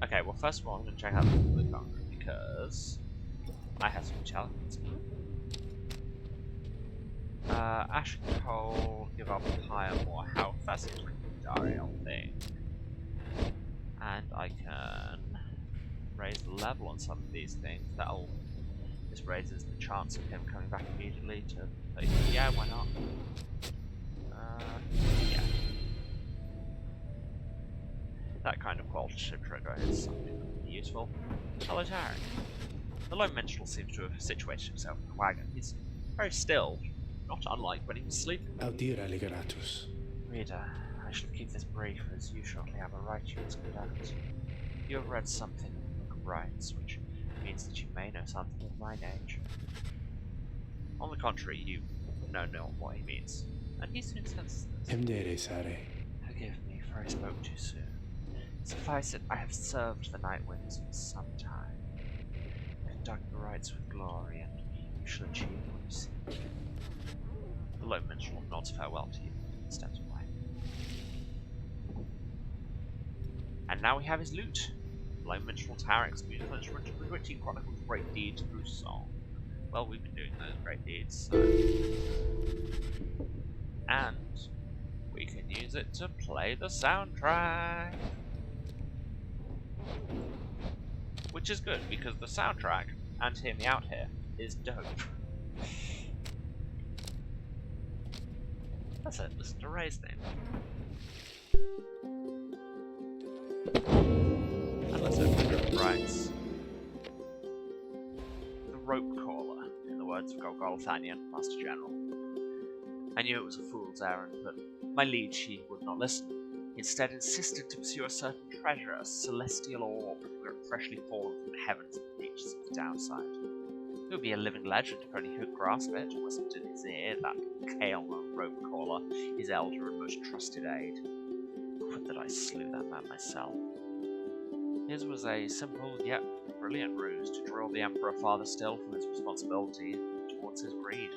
Okay, well, first of all, I'm going to check out the blue country because I have some challenges. Ash and Coal give up Pyre more health. That's a Dario thing. And I can raise the level on some of these things. This raises the chance of him coming back immediately to. Yeah, why not? Yeah. That kind of quality trigger is something useful. Hello, Tarek. The lone minstrel seems to have situated himself in the wagon. He's very still, not unlike when he was sleeping. Audira Ligeratus. Reader, I shall keep this brief, as you shortly have a right you must conduct. You have read something in the Book of Rites, which means that you may know something of my age. On the contrary, you know not what he means, and he soon senses this. Forgive me, for I spoke too soon. Suffice it, I have served the Night Winds for some time. Conduct the rites with glory, and you shall achieve what you seek. The lone minstrel nods farewell to you and steps away. And now we have his loot. The lone minstrel Tarek's musical instrument, with which he chronicles great deeds through song. Well, we've been doing those great deeds, so. And we can use it to play the soundtrack. Which is good, because the soundtrack, and hear me out here, is dope. That's it, listen to Ray's theme. And let's open the Book of Rites. The rope caller, in the words of Golgolthanian, Master General. I knew it was a fool's errand, but my liege she would not listen. Instead insisted to pursue a certain treasure, a celestial orb freshly fallen from the heavens and reaches of the downside. It would be a living legend if only he could grasp it, whispered in his ear that Kaelmo rope caller, his elder and most trusted aide. Would that I slew that man myself. His was a simple yet brilliant ruse to draw the Emperor farther still from his responsibility towards his greed.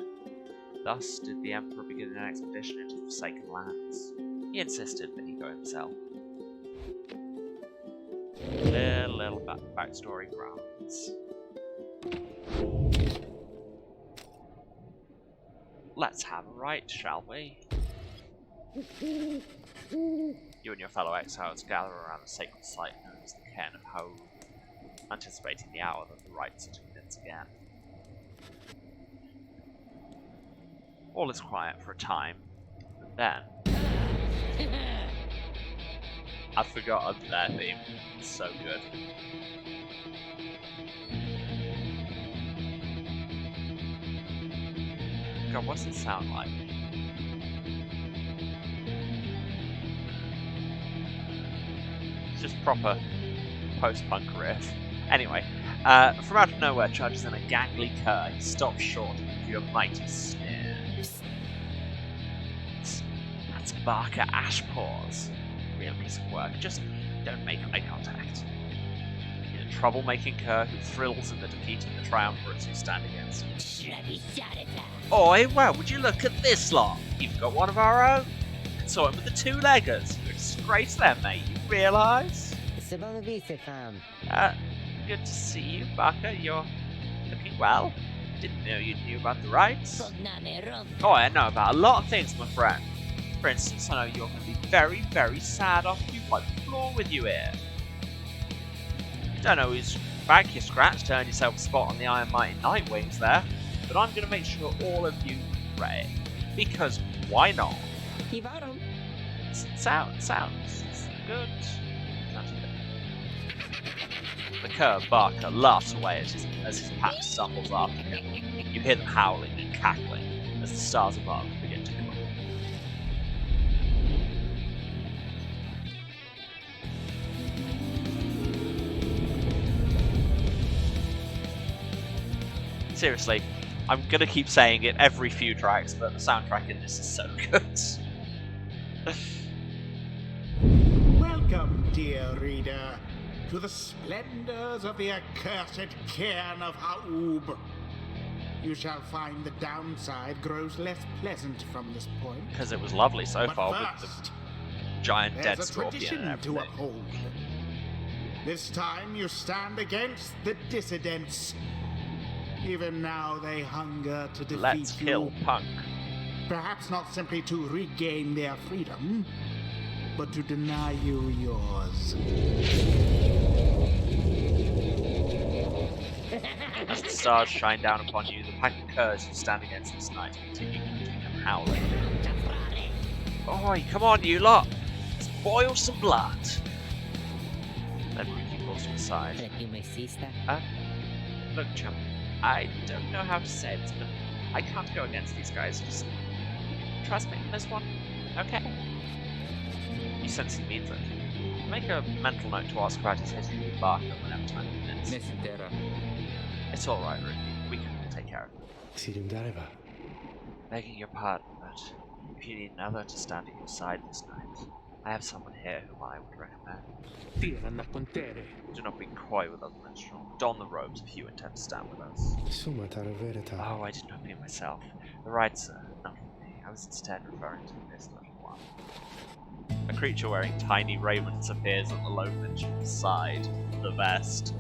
Thus did the Emperor begin an expedition into the Forsaken Lands. He insisted that he go himself. Little backstory grounds. Let's have a rite, shall we? You and your fellow exiles gather around the sacred site known as the Cairn of Hove, anticipating the hour that the rites are to commence again. All is quiet for a time, but then I've forgotten their theme. It's so good. God, what's it sound like? It's just proper post-punk riff. Anyway, from out of nowhere charges in a gangly cur. He stops short and gives you a mighty sneer. That's Barker Ashpaws. Real piece of work. Just don't make eye contact. He's a troublemaking cur who thrills in the defeat of the triumvirates who stand against him. Oi, well, would you look at this lot? You've got one of our own. And saw him with the two-leggers. You're a disgrace there, mate. You realise? Good to see you, Barker. You're looking well. Didn't know you knew about the rites. Oh, I know about a lot of things, my friend. For instance, I know you're going to be very, very sad after you wipe the floor with you here. Don't know whose back you scratched to earn yourself a spot on the Iron Mighty Night Wings there, but I'm going to make sure all of you pray. Because why not? Sounds good. Sounds good. The cur Barker laughs away as his pack stumbles after him. You hear them howling and cackling as the stars above begin to glow. Seriously, I'm gonna keep saying it every few tracks, but the soundtrack in this is so good. Welcome, dear reader, to the splendors of the accursed cairn of Ha'ub. You shall find the downside grows less pleasant from this point. Because it was lovely so But far with first, the giant dead there's a scorpion and tradition to everything. uphold. This time you stand against the dissidents. Even now they hunger to defeat Let's kill you. Punk. Perhaps not simply to regain their freedom, but to deny you yours. As the stars shine down upon you, the pack of curs who stand against this night continue howling. Oi, come on, you lot! Let's boil some blood! Then Ruki pulls to the side. You my sister? Look, chum, I don't know how to say this, but I can't go against these guys. Just trust me on this one, okay? You sense he means it. Make a mental note to ask about his history with Barker whenever time permits. Nesitera. It's alright, Ruki. We can take care of it. Sirim Dareva. Begging your pardon, but if you need another to stand at your side this night, I have someone here whom I would recommend. Tirana contere. Do not be coy with us, minstrel. Don the robes if you intend to stand with us. Summa tara verita. Oh, I did not mean myself. The rights are not for me. I was instead referring to this little one. A creature wearing tiny raiments appears at the low minstrel's side, the vest.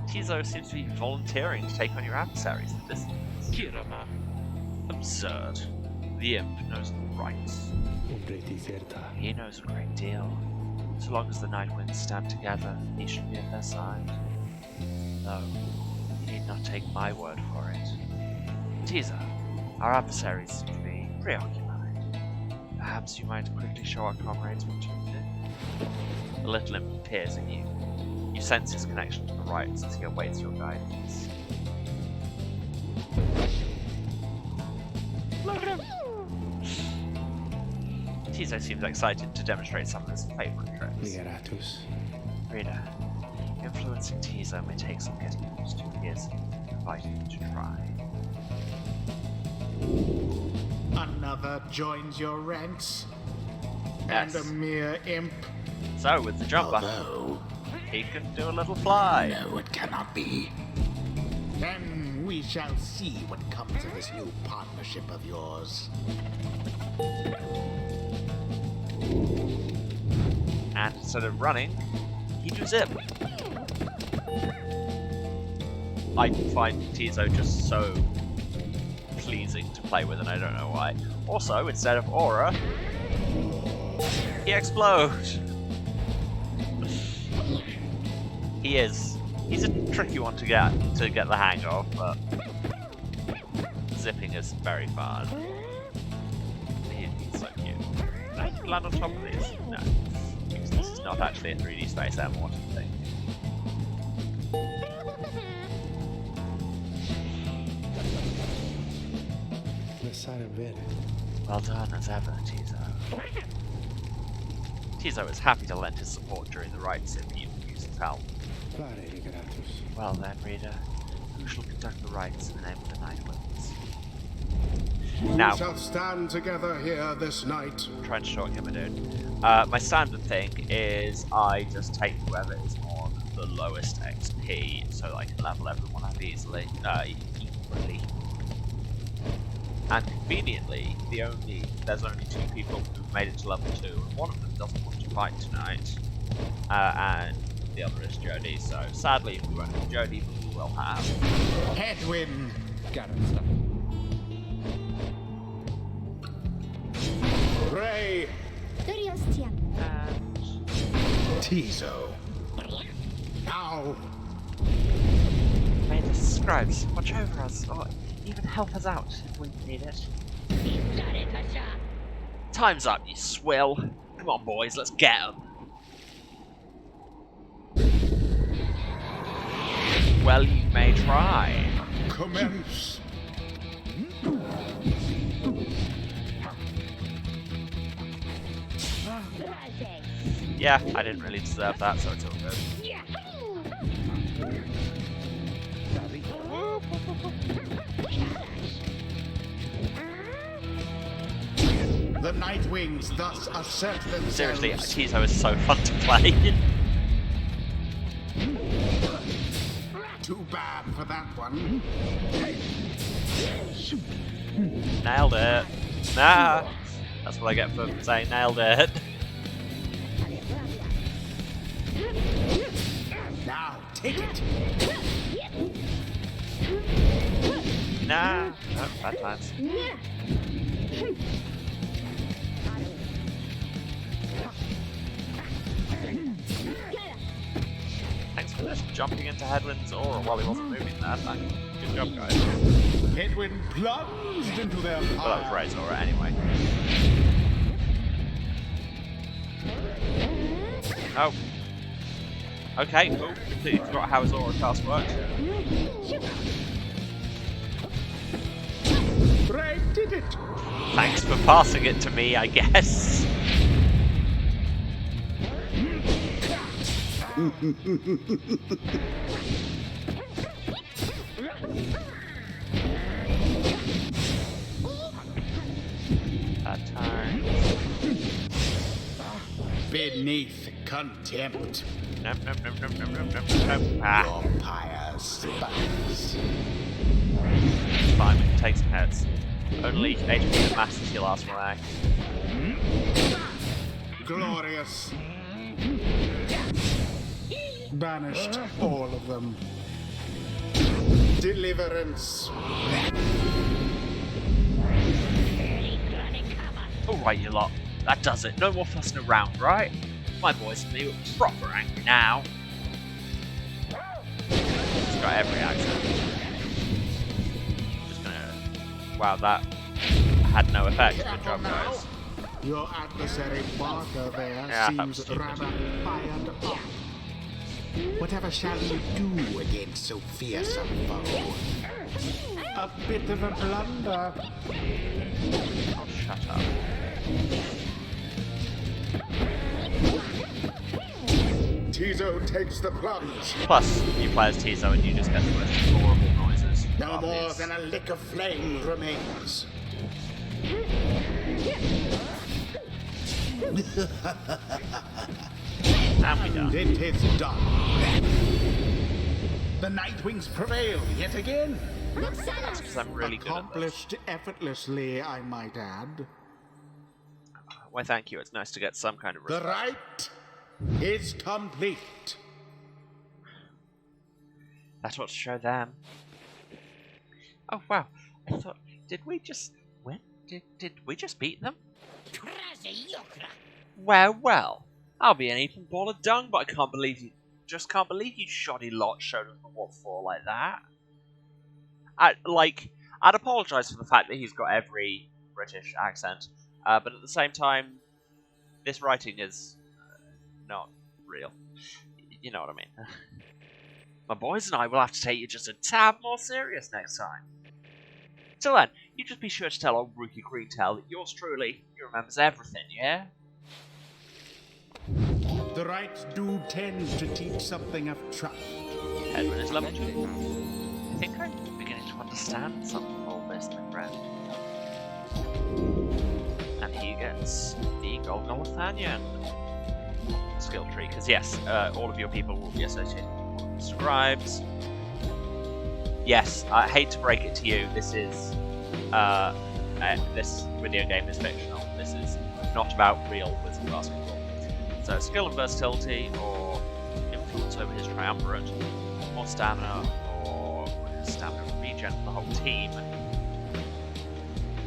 Tizo seems to be volunteering to take on your adversaries at this distance. Kirama. Absurd. The imp knows the rights. Umbre deserta. He knows a great deal. So long as the Night Winds stand together, he should be at their side. Though, you need not take my word for it. Tizo, our adversaries seem to be preoccupied. Perhaps you might quickly show our comrades what you can do. The little imp peers at you. You sense his connection to the rights as he awaits your guidance. Tizo seems excited to demonstrate some of his favorite tricks. Ligeratus. Reader, influencing Tizo may take some getting used to. Here's inviting you to try. Another joins your ranks? Yes. And a mere imp? So, with the jumper, Although, he can do a little fly. no, it cannot be. Then we shall see what comes of this new partnership of yours. And instead of running, he do zip. I find Tizo just so pleasing to play with, and I don't know why. Also, instead of aura, he explodes. He's a tricky one to get the hang of, but zipping is very fun. He's so cute. Can I land on top of these? No. Because this is not actually a 3D space M1 thing. Messare vere. Well done as ever, Tizo. Tizo is happy to lend his support during the rites if you use his help. Pare ligeratus. Well then, reader, who shall conduct the rites in the name of the Night Winds? Now, We shall stand together here this night. I'm trying to short him a dude. My standard thing is I just take whoever is on the lowest XP so that I can level everyone up equally. And conveniently, there's only 2 people who've made it to level 2, and one of them doesn't want to fight tonight, and the other is Jody. So sadly, we won't have Jody, but we will have Edwin! Garza. Pray. Duriostia. and Tizo. Now, may the scribes watch over us, or even help us out if we need it. Time's up, you swill. Come on, boys, let's get 'em. Well, you may try. Commence. Yeah, I didn't really deserve that, so it's all good. Dari The Nightwings thus assert themselves. Seriously, Tizo is so fun to play. Too bad for that one. Nailed it. Nah. That's what I get for saying nailed it. Now, take it. Nah. No, bad times. Thanks for this jumping into Headwind's aura while he wasn't moving there. Thanks. Good job, guys. Headwind plunged into their Well, that was power. Ray's aura anyway. Oh. Okay, cool. Completely forgot how his aura cast works. Ray did it. Thanks for passing it to me, I guess. Bad time. Beneath contempt, Nope, nope, nope, nope, nope, nope, nope, nope. Ah, your pyre spies. it's fine, we can take some heads. Only HP and Master Heal last for Ray. Glorious. Banished all of them. Deliverance. Alright, you lot. That does it. No more fussing around, right? My boys and me are proper angry now. It's got every accent. Just gonna... Wow, that had no effect. Good job, guys. Your adversary Barker there Yeah, that was seems stupid. rather fired up. Whatever shall you do against so fierce a foe? A bit of a blunder. Oh, shut up. Tizo takes the plunge. Plus, you play as Tizo and you just get the most horrible noises. No of more these. than a lick of flame remains. And we done. It is done. The Nightwings prevail yet again. That's because I'm really good at this. Accomplished effortlessly, I might add. Why, thank you. It's nice to get some kind of The respect. right is complete. That's what to show them. Oh, wow. I thought... Did we just... When? Did we just beat them? Well. I'll be an even ball of dung, but I can't believe you... Just can't believe you shoddy lot showed up for what for like that. I'd apologise for the fact that he's got every British accent, but at the same time, this writing is not real. You know what I mean. My boys and I will have to take you just a tad more serious next time. Till then, you just be sure to tell old Rookie Greentail that yours truly, he remembers everything, yeah? The right do tend to teach something of trust. Edwin is level 2. I think I'm beginning to understand some of all this, my friend. And he gets the Golgolothanian skill tree, because yes, all of your people will be associated with one of the scribes. Yes, I hate to break it to you, this is this video game is fictional. This is not about real Wizard basketball. So skill and versatility, or influence over his triumvirate, or stamina, or stamina regen for the whole team.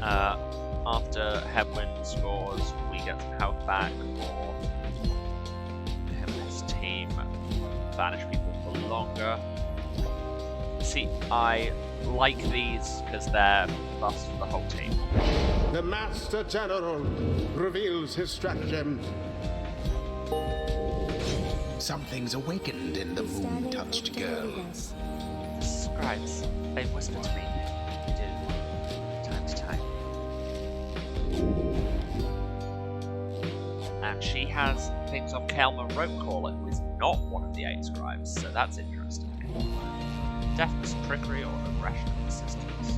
After Headwind scores, we get some health back, or Headwind's team banish people for longer. See, I like these because they're buffs for the whole team. The Master General reveals his stratagem. Something's awakened in the moon-touched girl. The scribes, they whisper to me. They do, time to time. And she has things on Kelma Ropecaller, who is not one of the 8 scribes, so that's interesting. Deafness, trickery, or aggression resistance.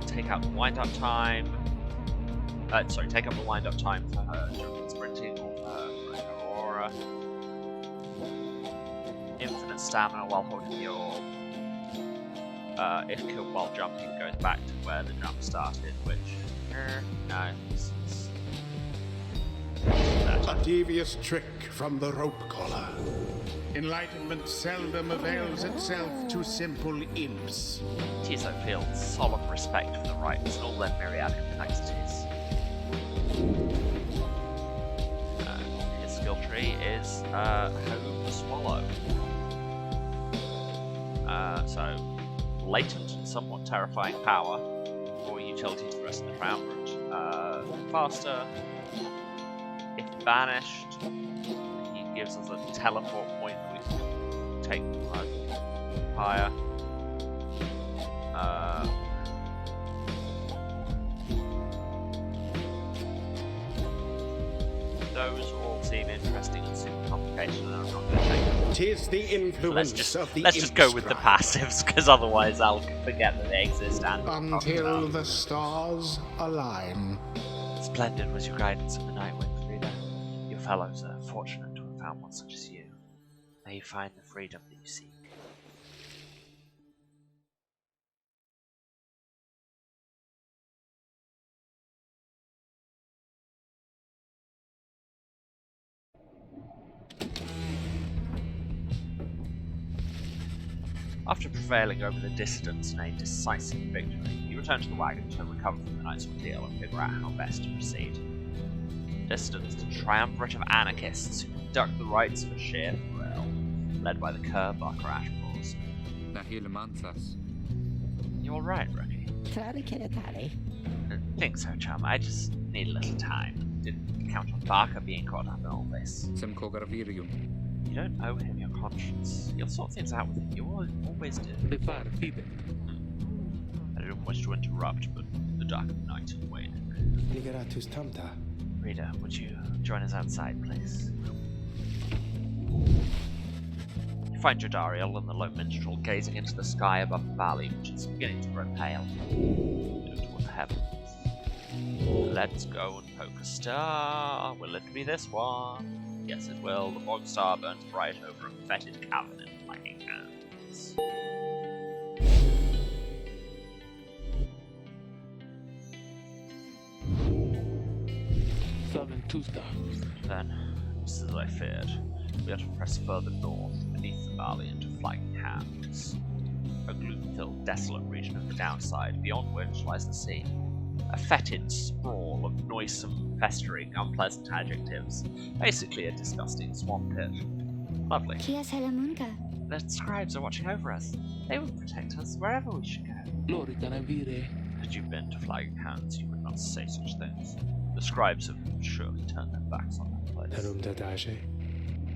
Take out the wind-up time. Take up the wind-up time for her jumping, sprinting, or for her aura. Infinite stamina while holding the orb. If killed while jumping, goes back to where the jump started, which... no. A devious trick from the rope collar. Enlightenment seldom avails itself to simple imps. Tiso feels solemn respect for the rites and all their myriad complexities. His skill tree is Home Swallow. So, latent and somewhat terrifying power for utility to the rest of the round route. Faster. If banished, he gives us a teleport point that we can take Pyre. Those all seem interesting and super complicated, and I'm not going to take them. 'Tis the influence of the Let's just go with the imp passives, because otherwise I'll forget that they exist and Until the stars align. Splendid was your guidance in the night wind, Frida. Your fellows are fortunate to have found one such as you. May you find the freedom that you seek. After prevailing over the dissidents in a decisive victory, you return to the wagon to recover from the night's ordeal and figure out how best to proceed. Dissidents, the triumvirate of anarchists who conduct the rites of a sheer thrill, led by the Kerbucker Ashbors. You alright, Rookie? Try to I think so, chum. I just need a little time. Didn't count on Barker being caught up in all this. You don't owe him your conscience. You'll sort things out with him. You always do. Le pare, Pyre. I didn't wish to interrupt, but the dark of night had waned. Ligeratus tamta. Rita, would you join us outside, please? You find Jodariel and the low minstrel gazing into the sky above the valley, which is beginning to grow pale. Look toward the heavens. Let's go and poke a star. Will it be this one? Yes, it will. The fog star burns bright over a fetid cavern in flanking hands. Then, just as I feared, we had to press further north beneath the valley into flanking hands. A gloom-filled, desolate region of the downside, beyond which lies the sea. A fetid sprawl of noisome, festering, unpleasant adjectives. Basically a disgusting swamp pit. Lovely. The scribes are watching over us. They will protect us wherever we should go. Had you been to Flagging Hands, you would not say such things. The scribes have surely turned their backs on that place.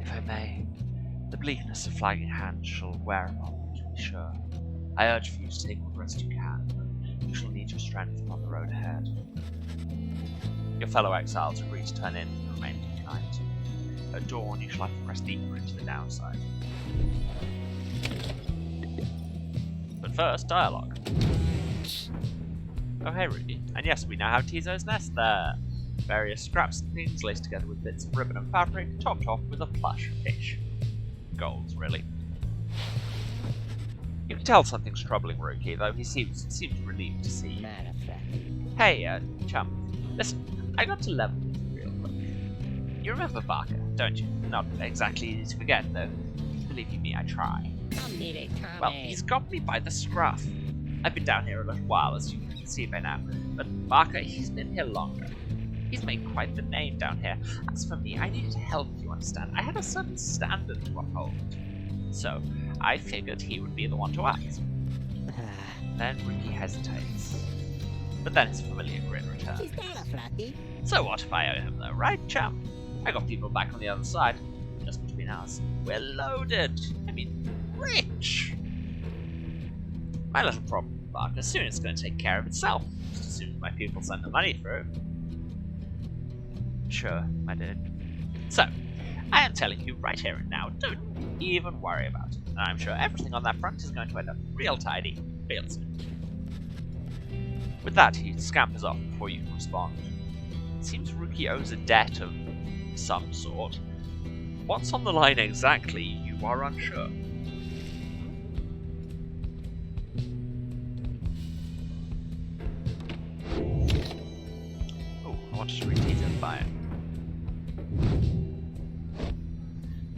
If I may, the bleakness of Flagging Hands shall wear upon you, to be sure. I urge for you to take what rest you can, but you shall need your strength on the road ahead. Your fellow exiles agree to turn in for the remainder of the night. At dawn, you shall have to press deeper into the downside. But first, dialogue. Oh hey Rudy, and yes, we now have Tizo's nest there. Various scraps and things laced together with bits of ribbon and fabric, topped off with a plush fish. Goals, really. You can tell something's troubling Rookie, though he seems relieved to see you. Hey, chum. Listen, I got to level with you real quick. You remember Barker, don't you? Not exactly easy to forget, though. Believe you me, I try. Well, he's got me by the scruff. I've been down here a little while, as you can see by now, but Barker, he's been here longer. He's made quite the name down here. As for me, I needed help, you understand. I had a certain standard to uphold. So, I figured he would be the one to ask. Then Ricky hesitates. But then his familiar grin returns. So what if I owe him though, right, chum? I got people back on the other side. Just between us. We're loaded. I mean, rich. My little problem with Barker soon is going to take care of itself. Just as soon as my people send the money through. Sure, I did. So, I am telling you right here and now, don't even worry about it. and I'm sure everything on that front is going to end up real tidy real soon. With that, he scampers off before you can respond. It seems Ruki owes a debt of some sort. What's on the line exactly, you are unsure. Oh, I wanted to read Tizo's bio.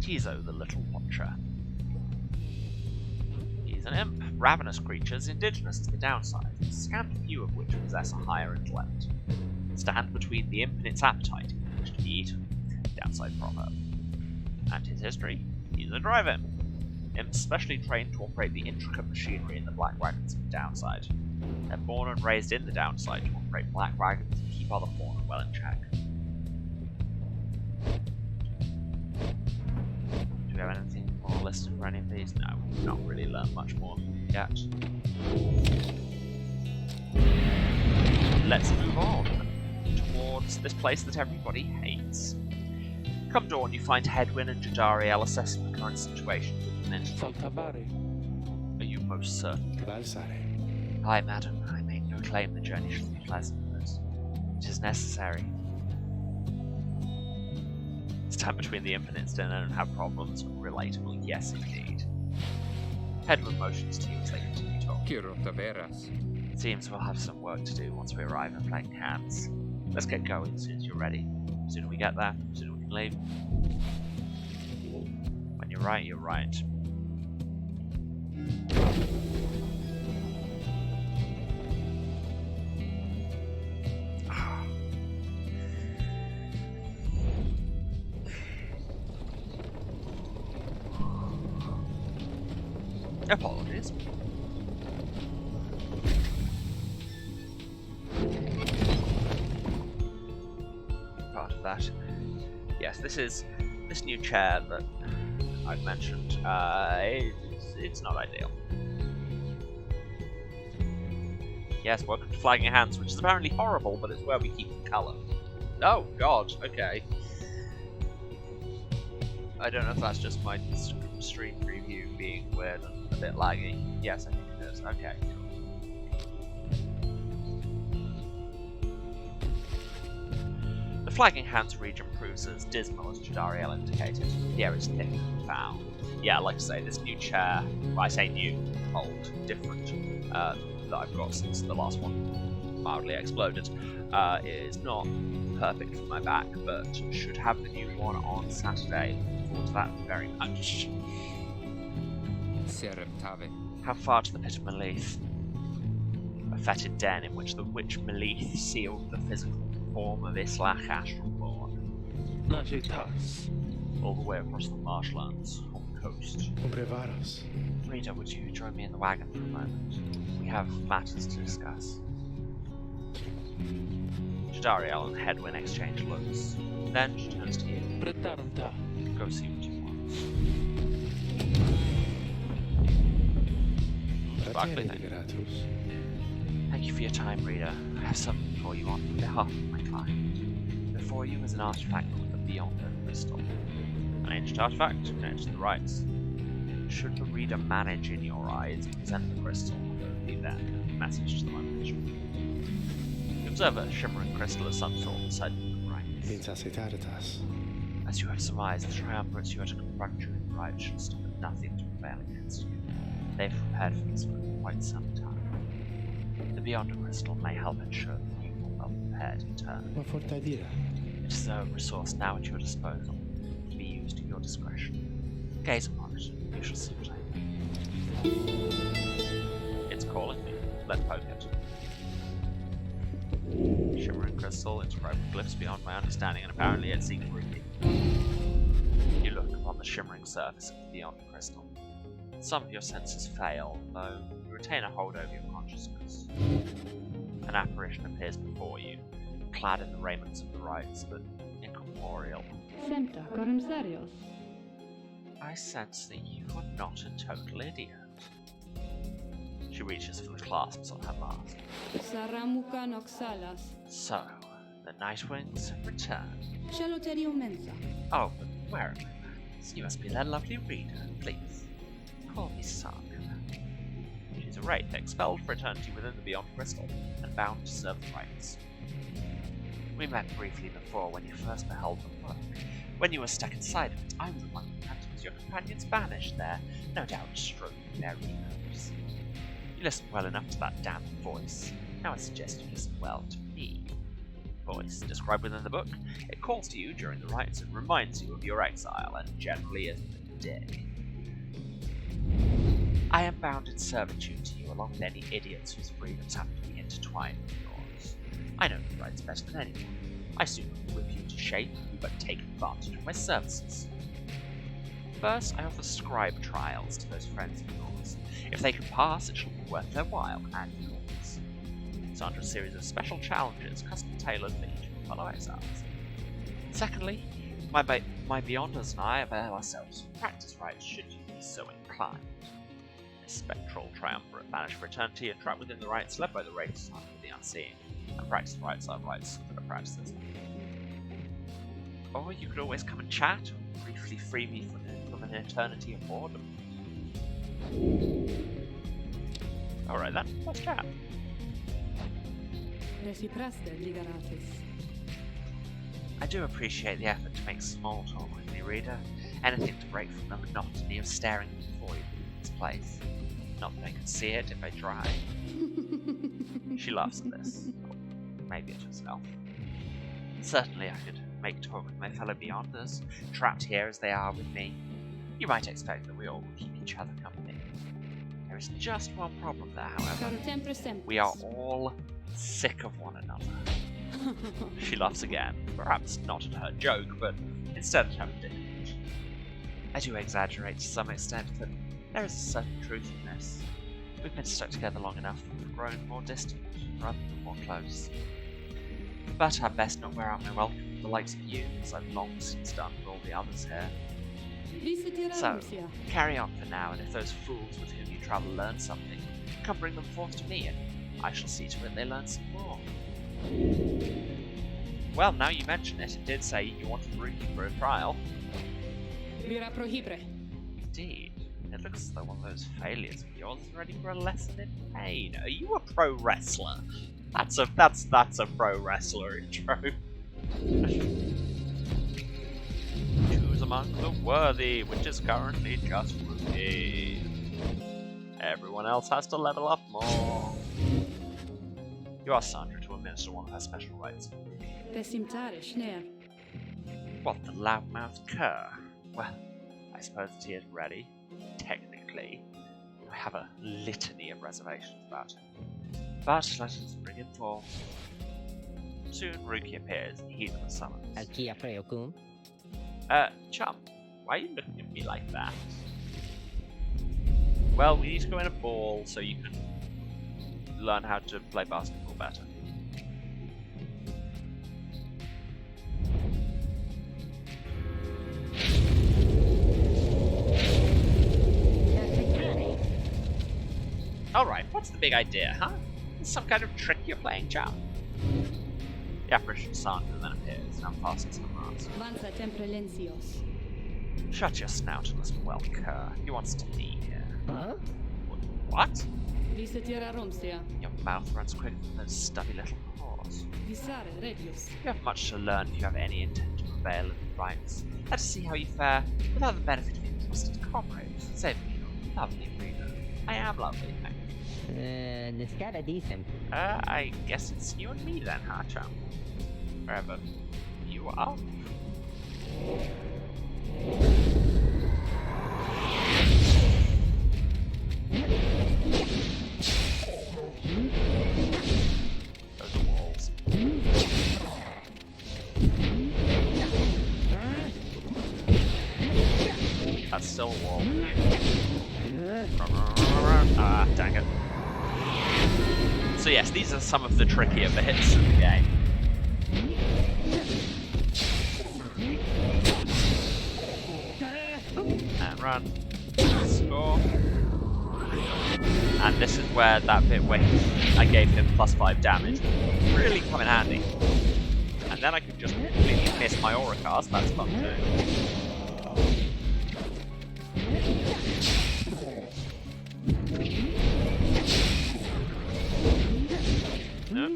Tizo, the Little Watcher. He's an imp, ravenous creatures indigenous to the downside, a scant few of which possess a higher intellect. Stand between the imp and its appetite, which to be eaten, downside proverb. And his history? He's a drive-in. Imps specially trained to operate the intricate machinery in the black wagons of the downside. They're born and raised in the downside to operate black wagons and keep other fauna well in check. Do we have anything more listed for any of these? No, we've not really learned much more yet. Let's move on towards this place that everybody hates. Come dawn, you find Hedwyn and Jadariel assessing the current situation with the mental. Are you most certain? Valsare. Aye, madam, I make no claim the journey shall be pleasant, but it is necessary. Stand between the imp and its dinner and have problems. Relatable, yes indeed. Hedwyn motions to you as they continue talking. Quiero taveras. Seems we'll have some work to do once we arrive at Flying Hands. Let's get going as soon as you're ready. The sooner we get there, the sooner we can leave. When you're right, you're right. Apologies. Part of that. Yes, this new chair that I've mentioned. It's not ideal. Yes, welcome to Flying Hands, which is apparently horrible, but it's where we keep the colour. Oh God, okay. I don't know if that's just my stream preview being weird and a bit laggy. Yes, I think it is. Okay. The Flagging Hands region proves as dismal as Jadariel indicated. The air is thick and foul. Yeah, like I say, this new chair, well, I say new, old, different, that I've got since the last one mildly exploded, is not perfect for my back, but should have the new one on Saturday. Looking forward to that very much. How far to the pit of Melith? A fetid den in which the witch Melith sealed the physical form of Islach Astralborn. All the way across the marshlands on the coast. Rita, would you join me in the wagon for a moment? We have matters to discuss. Jadariel and Hedwyn exchange looks. Then she turns to you. Go see what you want. Sparkly thing. Thank you for your time, Rita. I have something for you on behalf of my client. Before you is an artifact called the Beyonder Crystal. An ancient artifact connected to the rites. Should the reader manage in your eyes, present the crystal, be then a message to the language. You observe a shimmering crystal of some sort beside the rites. As you have surmised, the triumvirates you are to confront during the rite should stop at nothing to prevail against you. They've prepared for this for quite some time. The Beyonder Crystal may help ensure that you are well prepared in turn. It is a resource now at your disposal, to be used to your discretion. Gaze upon it, you shall see what I mean. It's calling me. Let's poke it. Shimmering crystal, inscribed with glyphs beyond my understanding, and apparently it's secret. You look upon the shimmering surface of the Beyonder Crystal. Some of your senses fail, though you retain a hold over your consciousness. An apparition appears before you, clad in the raiments of the rites, but incorporeal. I sense that you are not a total idiot. She reaches for the clasps on her mask. So, the Nightwings have returned. Oh, but where are my friends? You must be that lovely reader, please. call me Saga. She's a wraith, expelled for eternity within the Beyond Crystal, and bound to serve the rites. We met briefly before when you first beheld the work. When you were stuck inside of it, I was among the phantoms your companions banished there, no doubt stroking their egos. You listened well enough to that damned voice. Now I suggest you listen well to me. Voice, described within the book, it calls to you during the rites and reminds you of your exile, and generally isn't a dick. I am bound in servitude to you along with any idiots whose freedoms happen to be intertwined with yours. I know the rites better than anyone. I soon whip you to shape if you but take advantage of my services. First, I offer scribe trials to those friends of yours. If they can pass, it shall be worth their while and yours. It's under a series of special challenges, custom tailored for each of fellow exiles. Secondly, my Beyonders and I avail ourselves of practice rites should you be so inclined. A spectral triumvirate banished for eternity and trapped within the rites led by the wraiths of the unseen, and practice rites are rites for the practices. Or you could always come and chat, or briefly free me from an eternity of boredom. Alright then, let's chat. I do appreciate the effort to make small talk with me, reader. Anything to break from the monotony of staring at the void in this place. Not that I can see it if I try. She laughs at this. Or maybe at herself. Certainly I could make talk with my fellow Beyonders, trapped here as they are with me. You might expect that we all will keep each other company. There is just one problem there, however. We are all sick of one another. She laughs again, perhaps not at her joke, but instead at her predicament. I do exaggerate to some extent, but there is a certain truth in this. We've been stuck together long enough that we've grown more distant, rather than more close. But I'd best not wear out my welcome with the likes of you, as I've long since done with all the others here. So, carry on for now, and if those fools with whom you travel learn something, come bring them forth to me, and I shall see to it they learn some more. Well, now you mention it, it did say you wanted Ruki for a trial. Indeed. It looks as though one of those failures of yours is ready for a lesson in pain. Are you a pro wrestler? That's a pro wrestler intro. Choose among the worthy, which is currently just Ruki. Everyone else has to level up more. You ask Sandra to administer one of her special rites. What the loudmouth cur? Well, I suppose that he is ready. Technically, I have a litany of reservations about him. But let us bring him forth. Soon Ruki appears and heeds the summons. Chum, why are you looking at me like that? Well, we need to go in a ball so you can learn how to play basketball better. Alright, what's the big idea, huh? Some kind of trick you're playing, chum? The apparition Sandra then appears and unfastens the mask. Shut your snout and listen well, cur. He wants to be here. Huh? What? Your mouth runs quick with those stubby little paws. You have much to learn if you have any intent to prevail in the rites. Let's see how you fare without the benefit of your trusted comrades. Save me, lovely reader. I am lovely, thank you. I guess it's you and me then, huh, chum? Wherever you are. Those are walls. That's still a wall. Ah, dang it. So yes, these are some of the trickier bits of the game. And run. Score. And this is where that bit where I gave him +5 damage really come in handy. And then I could just completely miss my aura cast, that's fun too. No.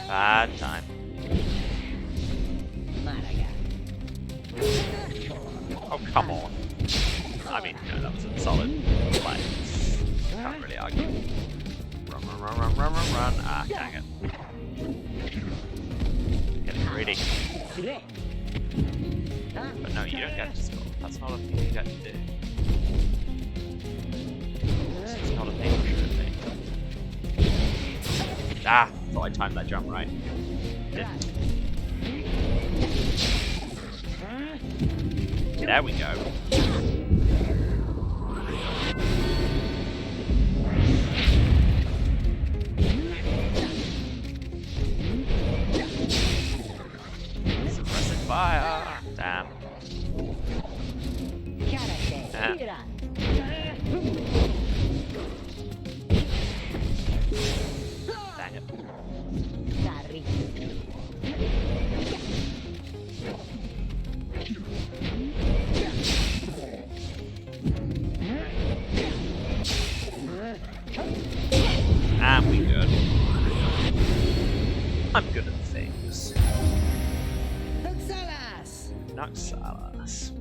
Bad time. Oh, come on. I mean, no, that was a solid play. Can't really argue. Run, run, run, run, run, run, run. Ah, dang it. Getting greedy. But no, you don't get to score. That's not a thing you get to do. This is not a thing you should do. Ah, thought I timed that jump right. Didn't. There we go. Suppressive fire. Damn. Dang it. And we good. I'm good at things. Noxalas.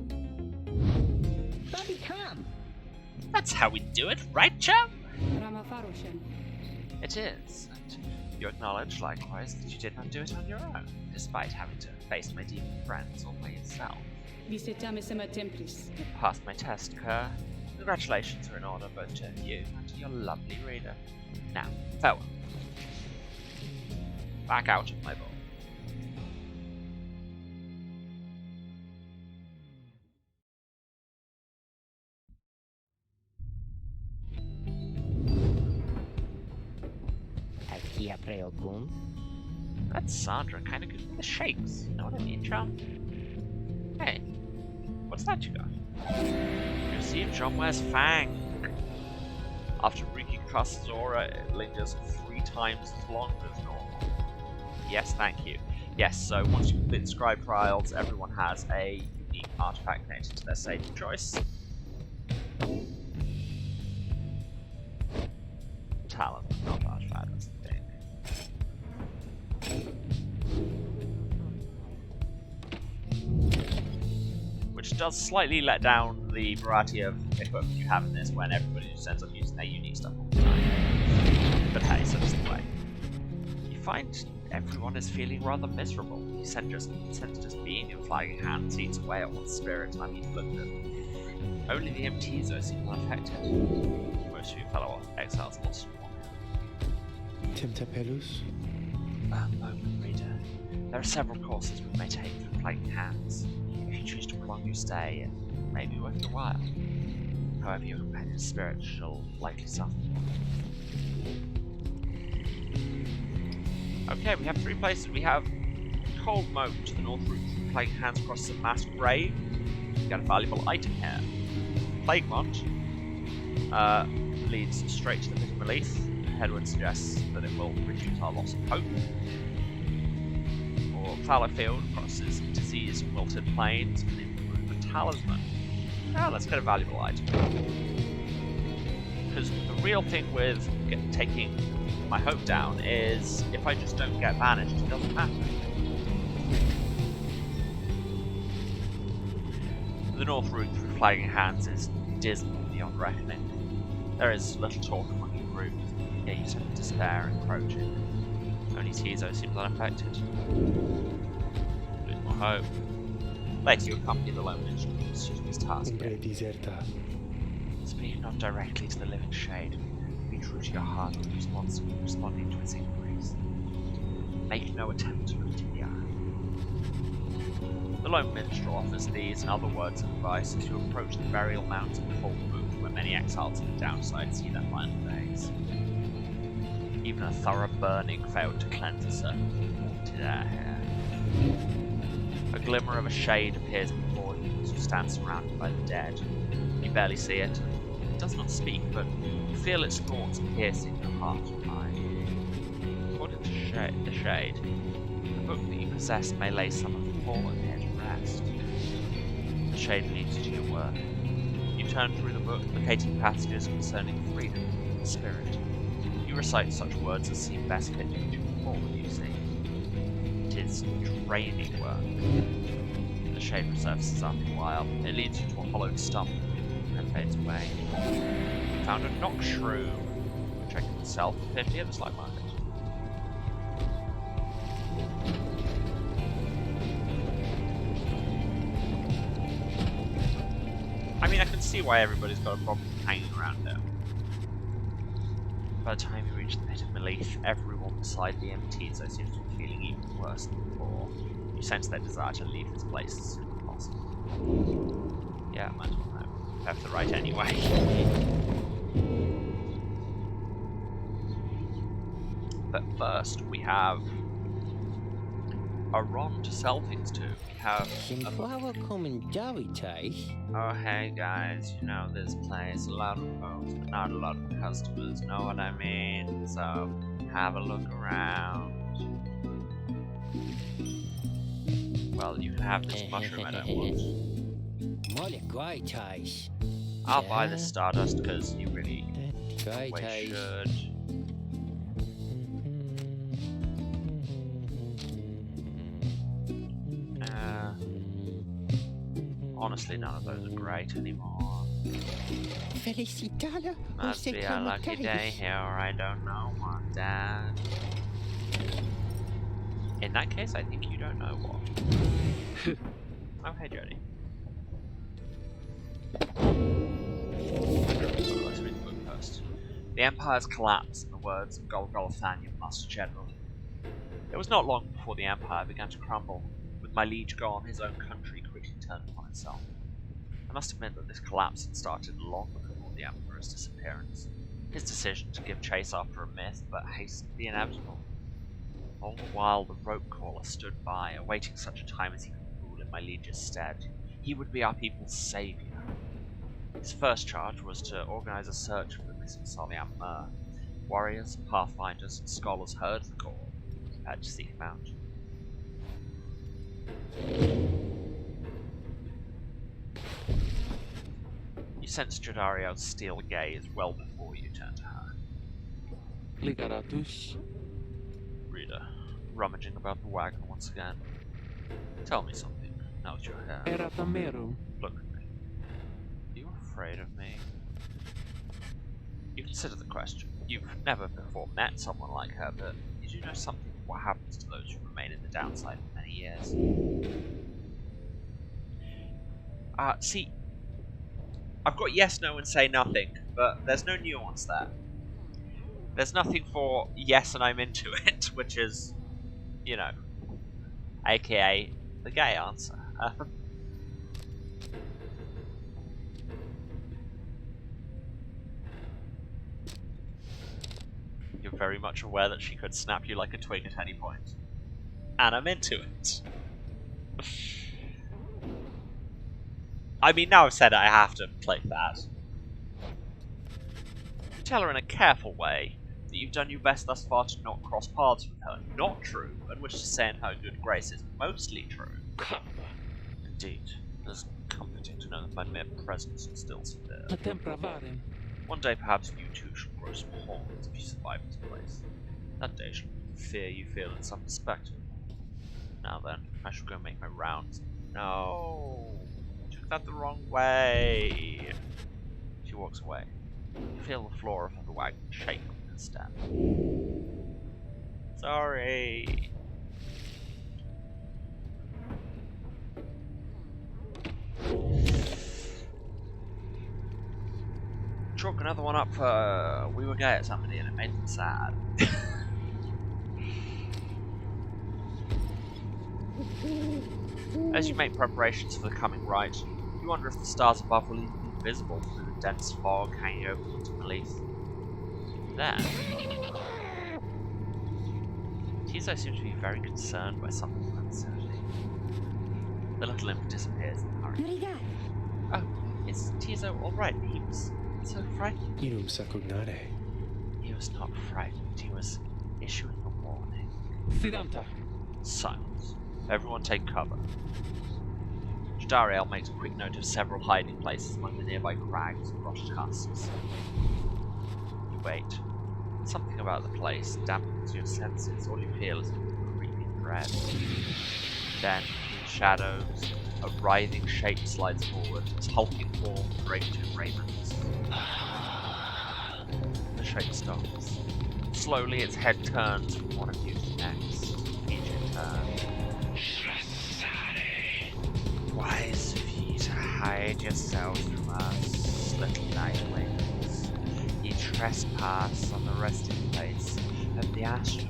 That's how we do it, right, chum? It is. And you acknowledge, likewise, that you did not do it on your own, despite having to face my demon friends all by yourself. You passed my test, Kerr. Congratulations are in order both to you and to your lovely reader. Now, farewell. Back out of my bowl. That's Sandra kind of gives me the shakes, you know what I mean, chum? Hey, what's that you got? You received John Ware's Fang. After reeking across his aura, it lingers 3 times as long as normal. Yes, thank you. Yes, so once you complete the scribe trials, everyone has a unique artifact connected to their saving choice. Talent, not artifact, that's the thing. Which does slightly let down the variety of equipment you have in this when everybody just ends up using their unique stuff all the time. But hey, such is the way. You find everyone is feeling rather miserable. You sense just being in flagging hand seats away at what spirit time you've looked at. Only the MTs seem unaffected. Most of you fellow exiles lost one. Timtapelus? A moment, reader. There are several courses we may take for flagging hands. If you choose to prolong your stay, it may be worth your while. However, your companion's spirit shall likely suffer. Okay, we have 3 places. We have Cold Moat to the north route from Plague Hands across the mass grave. We got a valuable item here. Plaguemont leads straight to the Pit of Relief. Hedward suggests that it will reduce our loss of hope. Or Fallowfield crosses diseased wilted plains and improve a talisman. Ah, let's get a valuable item. Because the real thing with taking my hope down is if I just don't get banished, it doesn't matter. The north route through Flagging Hands is dismal beyond reckoning. There is little talk among your group, yet you sense despair encroaching. Only Tizo seems unaffected. Lose more hope. Later you accompany the lone minstrel to pursue his task. Speak not directly to the living shade. Be true to your heart in responding to its inquiries. Make no attempt to read in the eye. The lone minstrel offers these and other words of advice as you approach the burial mounds of Cold Moon, where many exiles on the downside see their final days. Even a thorough burning failed to cleanse a certain haunted air here. A glimmer of a shade appears before you as you stand surrounded by the dead. You barely see it. It does not speak, but you feel its thoughts piercing your heart and mind. According to the shade, the book that you possess may lay some of the fallen here to rest. The shade leads you to your work. You turn through the book, locating passages concerning freedom and spirit. You recite such words as seem best fit to each form you see. It is draining work. The shade resurfaces after a while. It leads you to a hollowed stump and fades away. Found a knock shrew, which I can sell for 50 at the slack market. I mean, I can see why everybody's got a problem hanging around there. By the time you reach the pit of Melith, everyone beside the MTs seems to be feeling even worse than before. You sense their desire to leave this place as soon as possible. Yeah, might as well know. I have the right anyway. But first, we have a Ron to sell things to. We have Flower Commandaries. oh hey guys, you know this place, a lot of folks, but not a lot of customers, know what I mean? So, have a look around. Well, you can have this mushroom I don't want. I'll buy the Stardust because you really always should. Honestly, none of those are great anymore. Must be a lucky day here, or I don't know what, Dad. In that case, I think you don't know what. Oh, hey, Jody. Let's read the book first. The Empire's collapse, in the words of Golgolothanian Master General. It was not long before the Empire began to crumble, with my liege gone, his own country quickly turned upon itself. I must admit that this collapse had started long before the Emperor's disappearance. His decision to give chase after a myth, but hastened the inevitable. All the while the rope caller stood by, awaiting such a time as he could rule in my liege's stead. He would be our people's saviour. His first charge was to organise a search for the missing Soliam Mur. Warriors, pathfinders, and scholars heard the call, prepared to seek him out. You sensed Jodariel's steel gaze well before you turned to her. Ligaratus. Reader, rummaging about the wagon once again. Tell me something, now that you're here. Eratamerum. Look at me. Are you afraid of me? You consider the question. You've never before met someone like her, but did you know something of what happens to those who remain in the downside for many years? See, I've got yes, no, and say nothing, but there's no nuance there. There's nothing for yes and I'm into it, which is, you know, aka the gay answer. You're very much aware that she could snap you like a twig at any point. And I'm into it. I mean, now I've said it, I have to play that. You tell her in a careful way that you've done your best thus far to not cross paths with her. Not true, and wish to say in her good graces, mostly true. Indeed, it is comforting to know that my mere presence instills fear. One day perhaps you too shall grow some horns if you survive this place. That day shall be the fear you feel in some perspective. Now then, I shall go make my rounds. No! Took that the wrong way! She walks away. You feel the floor of the wagon shake with her step. Sorry! Chalk another one up for we were gay at somebody and it made them sad. As you make preparations for the coming rite, you wonder if the stars above will even be visible through the dense fog hanging over into Melith. Then, Tizo seems to be very concerned by something in that vicinity. The little imp disappears in a hurry. Oh, is Tizo alright? He was so frightened. Irum sacugnare. He was not frightened, he was issuing a warning. Sidanta. Silence. Everyone take cover. Dariel makes a quick note of several hiding places among the nearby crags and rotted husks. You wait. Something about the place dampens your senses. All you feel is a creeping dread. Then, in shadows, a writhing shape slides forward, its hulking form draped in raiment. The shape stops. Slowly, its head turns from one of you to the next. Each in turn. Wise of ye to hide yourselves from us, little nightwings. Ye trespass on the resting place of the astral.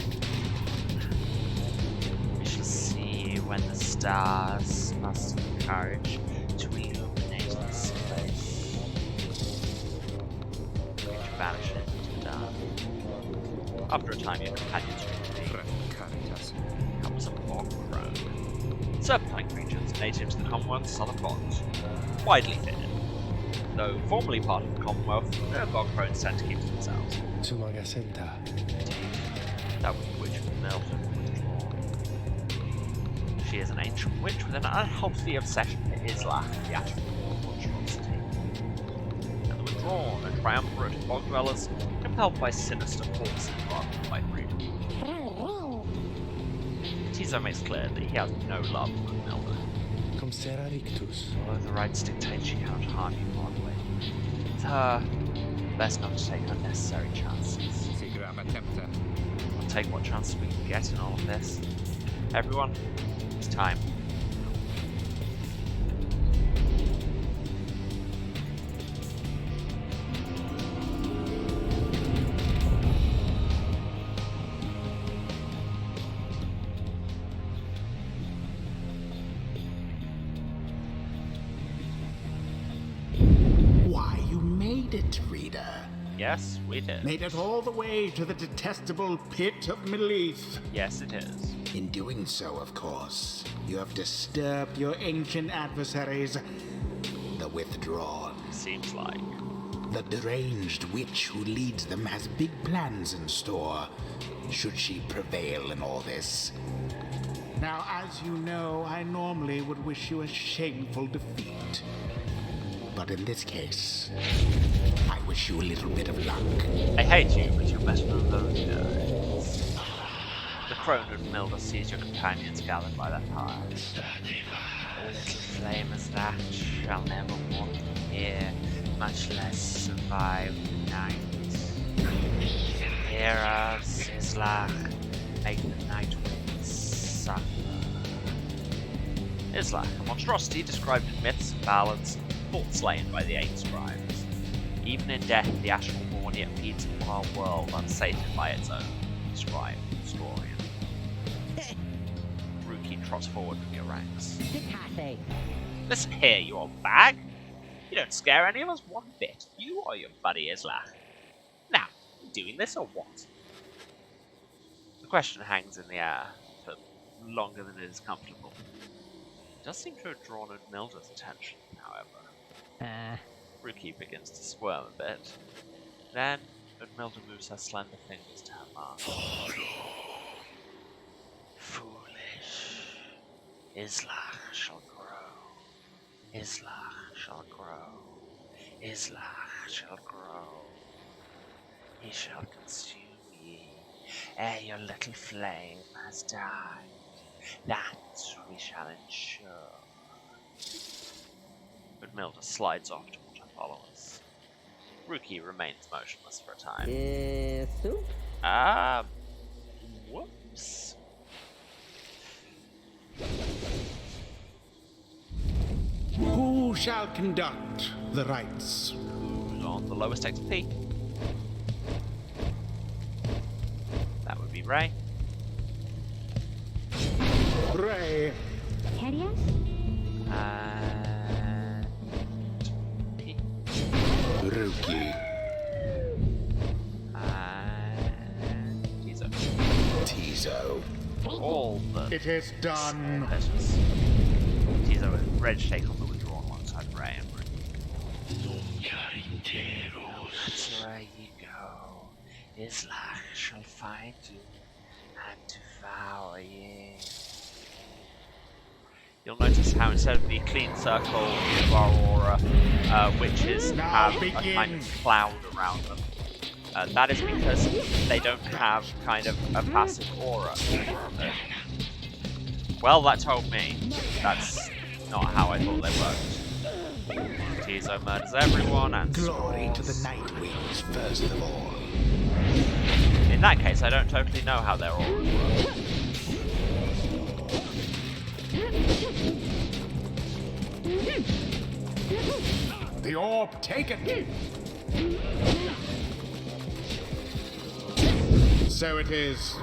We shall see when the stars muster courage to illuminate this place. Creature vanishes into the dark. After a time, your companions comes a bog crone. Serpentine creatures, native to the Commonwealth's southern bottoms. Widely fitted. Though formerly part of the Commonwealth, their bog crones tend to keep to themselves. Sumagasenta. That was the witch of Melton withdrawn. She is an ancient witch with an unhealthy obsession for Islah, the attribute of monstrosity. And the withdrawn and triumvirate bog dwellers, compelled by sinister forces rather than by freedom. Tizo makes clear that he has no love for Melda. Cum sera rictus. Although the rites dictate she cannot harm you mortally. With her, best not to take unnecessary chances. Sigram attempta. We'll take what chances we can get in all of this. Everyone, it's time. Why, you made it, reader. Yes, we did. Made it all the way to the detestable pit of Melith. Yes, it is. In doing so, of course, you have disturbed your ancient adversaries, the Withdrawn. Seems like. The deranged witch who leads them has big plans in store, should she prevail in all this. Now, as you know, I normally would wish you a shameful defeat. But in this case, I wish you a little bit of luck. I hate you, but you're better than those guys. The crone of Milda sees your companions gathered by that pyre. A little flame as that shall never walk here, much less survive the night. Hear us, Islah, make the night winds suffer. Islah, a monstrosity described in myths and ballads, thought slain by the eight scribes. Even in death, the astral born yet feeds upon our world, unsated by its own scribe historian. Ruki trots forward from your ranks. Listen here, you old bag. You don't scare any of us one bit. You or your buddy Islah. Now, you doing this or what? The question hangs in the air for longer than it is comfortable. It does seem to have drawn Milda's attention, however. Ruki begins to squirm a bit. Then, Milda moves her slender fingers to her mouth. Foolish. Islah shall grow. Islah shall grow. Islah shall grow. He shall consume ye, ere your little flame has died. That we shall ensure. But Milda slides off toward her followers. Ruki remains motionless for a time. Soup? Whoops. Who shall conduct the rites? Who's on the lowest XP? That would be Ray. Ray. And P. Ruki. And Tizo. Tizo. All the It is done. letters. Tizo and Reg take on the withdrawn alongside Ray and Ruki. That's where you go. Islah shall find you and devour you. you'll notice how instead of the clean circle of our aura, witches have a kind of cloud around them. That is because they don't have kind of a passive aura. Well, that told me. That's not how I thought they worked. Tizo murders everyone and Glory to the Nightwings, first of all. In that case, I don't totally know how their auras work. The orb taken. So it is.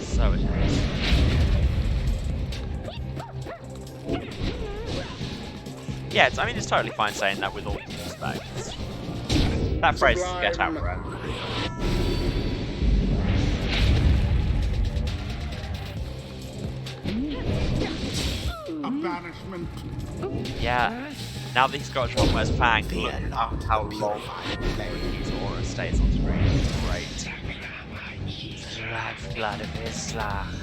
So it is. Yeah, I mean, it's totally fine saying that with all due respect. That phrase is get out right. A banishment. Yeah. Now that he's got Jean-Wes Fang, look how long his aura stays on screen. Great. The lifeblood of Islam,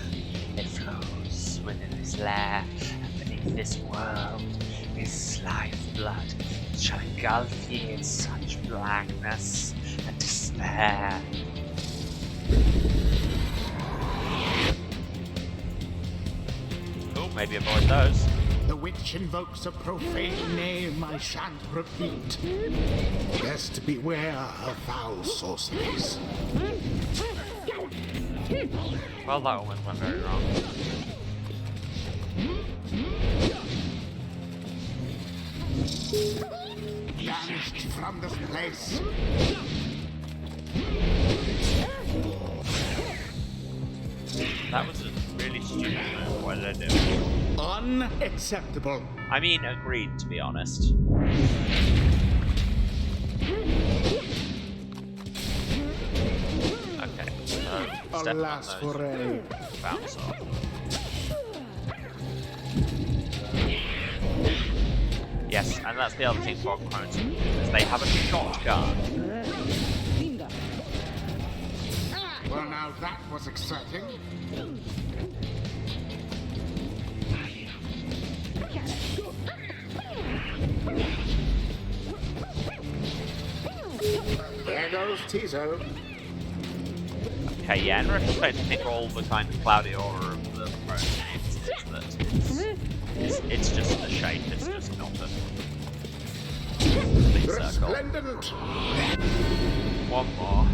it flows within this lair, and beneath this world, his lifeblood shall engulf ye in such blackness and despair. Oh, maybe avoid those. The witch invokes a profane name I shan't repeat. Best beware of foul sorceries. Well, that almost went very wrong. Banished from this place. That was a really stupid move. Why did I do it? Unacceptable. I mean, agreed, to be honest. Okay, so step Alas on those. for a Bounce off. Yes, and that's the other thing for Crones, is they have a shotgun. Well, now that was exciting. There goes Tizo. Okay, yeah, in retrospect, I think all the kind of cloudy aura of the Crones names is that it's just a shape, it's just not a big circle. Resplendent. One more.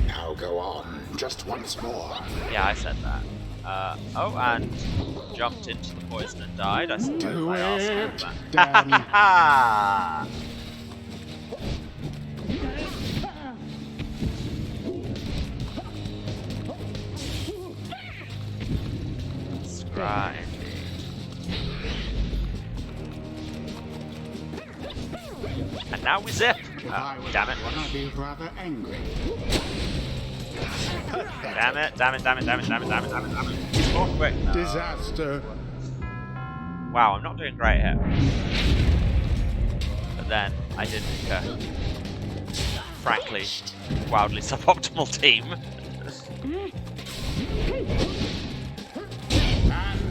Now go on, just once more. Yeah, I said that. Oh, and jumped into the poison and died. I suppose Do I asked it, for damn. that. Right. And now we zip. If I were Damn it. that one, I'd be rather angry. Damn it, damn it, damn it, damn it, damn it, damn it, damn it, damn it. It's more quick. No. Disaster. Wow, I'm not doing great here. But then, I did frankly, wildly suboptimal team.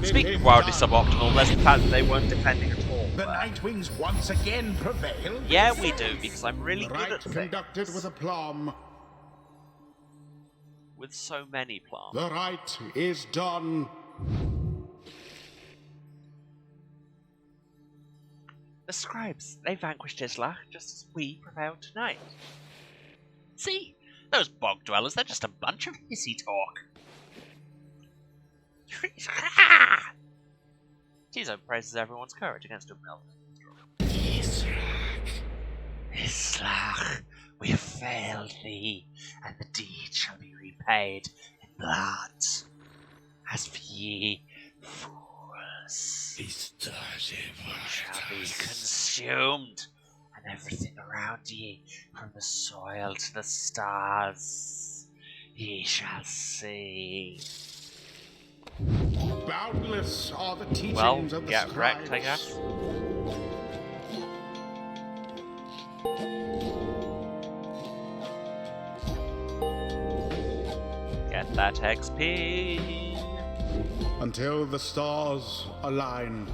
Speaking of wildly suboptimal, there's the fact that they weren't defending at all. The Nightwings once again prevail. Yeah, we do, because I'm really good Right at conducted things. with aplomb. With so many plants. The right is done. The scribes, they vanquished Islach just as we prevailed tonight. See? Those bog dwellers, they're just a bunch of hissy talk. Tizo praises everyone's courage against Umel. Islach, we have failed thee, and the deed shall be repaid in blood. As for ye, fools, ye shall be consumed, and everything around ye, from the soil to the stars, ye shall see. Boundless are the teachings Well, of the get scribes. wrecked, I guess. Get that XP. until the stars align.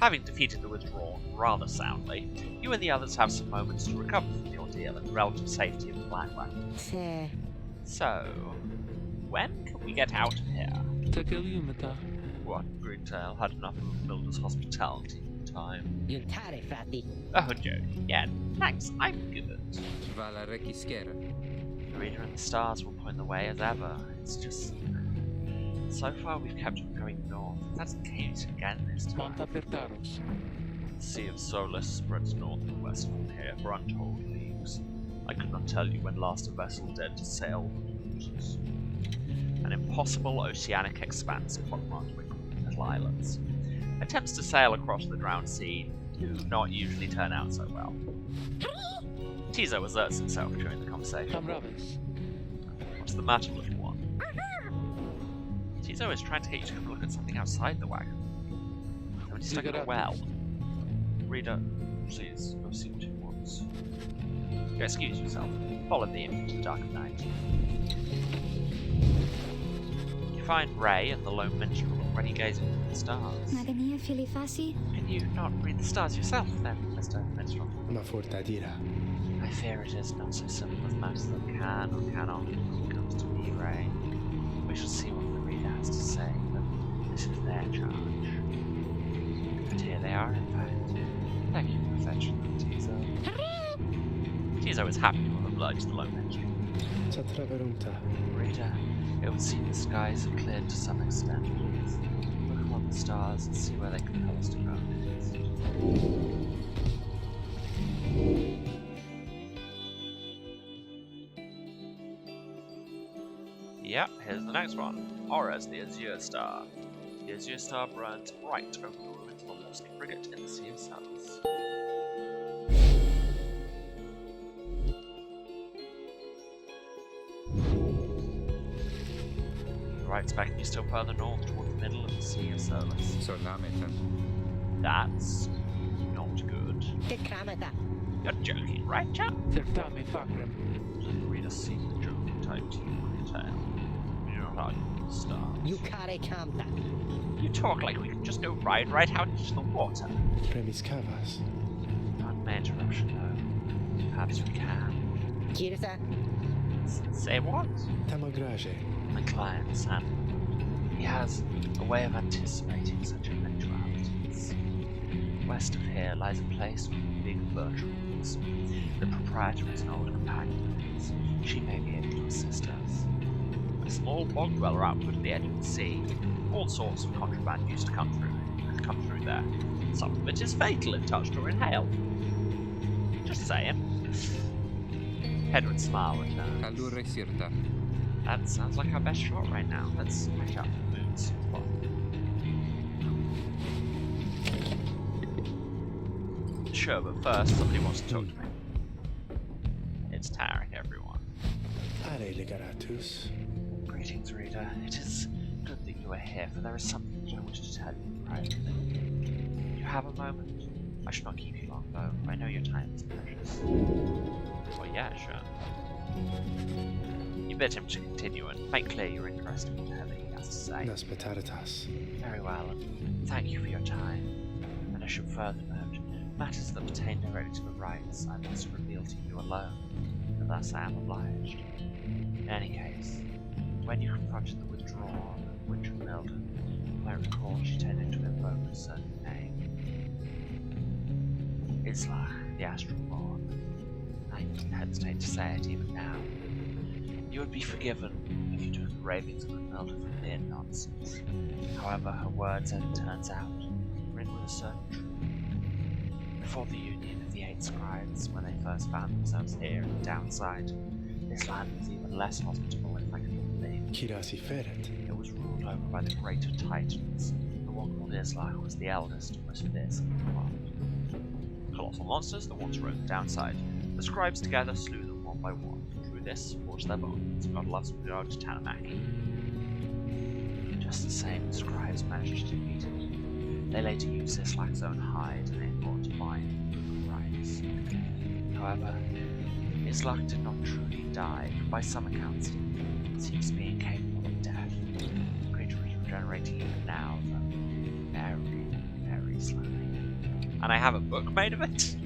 Having defeated the Withdrawn rather soundly, you and the others have some moments to recover from the ordeal in the relative safety of the Blackwagon. So, when can we get out of here? تكلمت. What, Greentail had enough of a builder's hospitality in time? You tarifati. Oh, joking. Yeah, thanks, I'm good. Vala requiescere. The reader and the stars will point the way as ever. It's just... so far we've kept on going north. If that's the case again this time. Monta per Taros. The Sea of Solace spreads north and west from here for untold leagues. I could not tell you when last a vessel dared to sail the waters. An impossible oceanic expanse pockmarked with little islands. Attempts to sail across the drowned sea do not usually turn out so well. Tizo asserts himself during the conversation. Camraves. What's the matter, little one? Tizo is trying to get you to come look at something outside the wagon. Somebody stuck in a well. Reader, please go see what he wants. You excuse yourself. Follow the image into the dark of night. You find Ray and the lone minstrel already gazing at the stars. Magania Filifasi? Can you not read the stars yourself, then, Mr. Minstrel? Ma fortadira. I fear it is not so simple as matters that can or cannot when it comes to me, Ray. We shall see what the reader has to say, but this is their charge. And here they are, in fact. Thank you for fetching them, Tizo. Tizo is happy to have obliged the lone minstrel. Satraverunta. Reader, it would seem the skies have cleared to some extent. Please look upon the stars and see where they compel us to go next. Yep, here's the next one. Horrors, the Azure Star. The Azure Star burns bright over the ruins of a lost frigate in the Sea of Solace. Right, expecting you still further north toward the middle of the Sea of Solace. Solamita. That's not good. Tekramata. You're joking, right, chap? Certame Fakrem. Read a secret joking type to you, tale. You're not arguing with stars. You kare kamta. You talk like we can just go right out into the water. Premiscavas. Not my interruption, though. Perhaps we can. Kirsa. Say what? Tamagrage. My client, Sam. He has a way of anticipating such eventualities. West of here lies a place with big birch roots. The proprietor is an old companion of his. She may be able to assist us. A small bog dweller output at the edge of the sea. All sorts of contraband used to come through there. Some of it is fatal if touched or inhaled. Just saying. Edward's smile returns. Allure sirta. That sounds like our best shot right now. Let's catch up the moons. Sure, but first somebody wants to talk to me. It's tiring, everyone. Are legaratus. Greetings, reader. It is good that you are here, for there is something that I wish to tell you privately. You have a moment? I should not keep you long, though. I know your time is precious. Well, yeah, sure. You bid him to continue and make clear you're interested in whatever he has to say. Nas petaritas. Very well, and thank you for your time. And I should further note, matters that pertain directly to the rites I must reveal to you alone, and thus I am obliged. In any case, when you confronted the Withdrawn of Witch of Milton, you might recall she tended to invoke a certain name. Isla, the Astral Born. I hesitate to say it even now. You would be forgiven if you took the ravings of Brunhilde for mere nonsense. However, her words, as it turns out, ring with a certain truth. Before the union of the 8 scribes, when they first found themselves here in the downside, this land was even less hospitable, if I can believe. Kirasi feret. It was ruled over by the greater Titans. The one called Isla was the eldest and most fierce of the lot. Colossal monsters that once roamed the downside. The scribes together slew them one by one. Through this, forged their bonds. God loves regard to Tanomaki. Just the same, the scribes managed to defeat it. They later used Islak's own hide and it brought to mind rights. However, Islak did not truly die, but by some accounts, he seems to be incapable of death. The creature is regenerating even now, though very, very slowly. And I have a book made of it.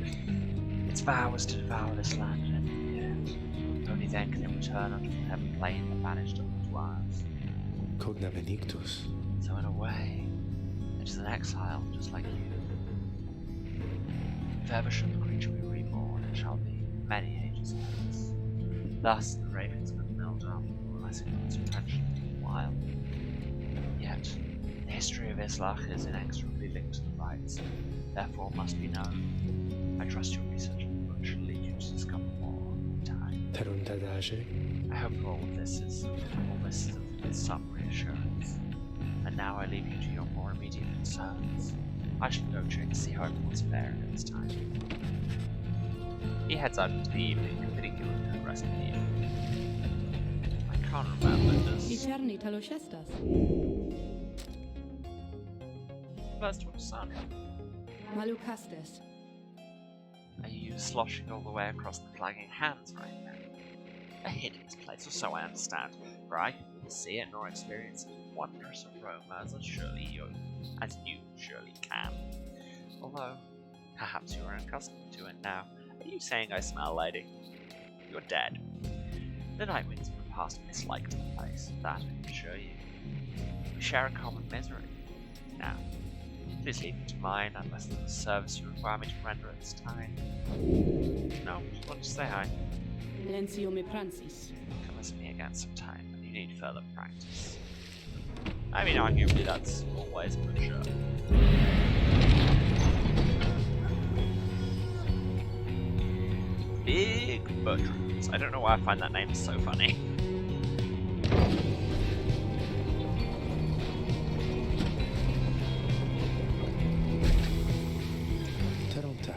Its vow was to devour this land and everything in it. Only then can it return unto the heaven plane that banished it to ours. Cogna Benedictus. So in a way, it is an exile, just like you. If ever should the creature be reborn, it shall be many ages hence. Thus the ravens could melt up, realizing its retention to the wild. Yet, the history of Islak is inexorably linked to the rites, therefore must be known. I trust your research should lead you to discover more in time. Teruntadage. I hope all this is some reassurance. And now I leave you to your more immediate concerns. I should go check to see how everyone's faring at this time. He heads out into the evening, bidding you a good rest of the evening. I can't remember this. Eterni talochestas. First one, son. Malucastes. Are you sloshing all the way across the flagging hands right now? A hideous place, or so I understand, for I can neither see it nor experience the wonders of Rome as you surely can. Although, perhaps you are accustomed to it now. Are you saying I smell, lady? You're dead. The night winds of the past misliked the place, that I can assure you. We share a common misery. Now, please leave it to mine, unless there's a service you require me to render at this time. No, just wanted to say hi. Lencio me prancis. Come visit me again sometime, and you need further practice. I mean, arguably that's always a good show. Big Bertrands. I don't know why I find that name so funny. Terunta.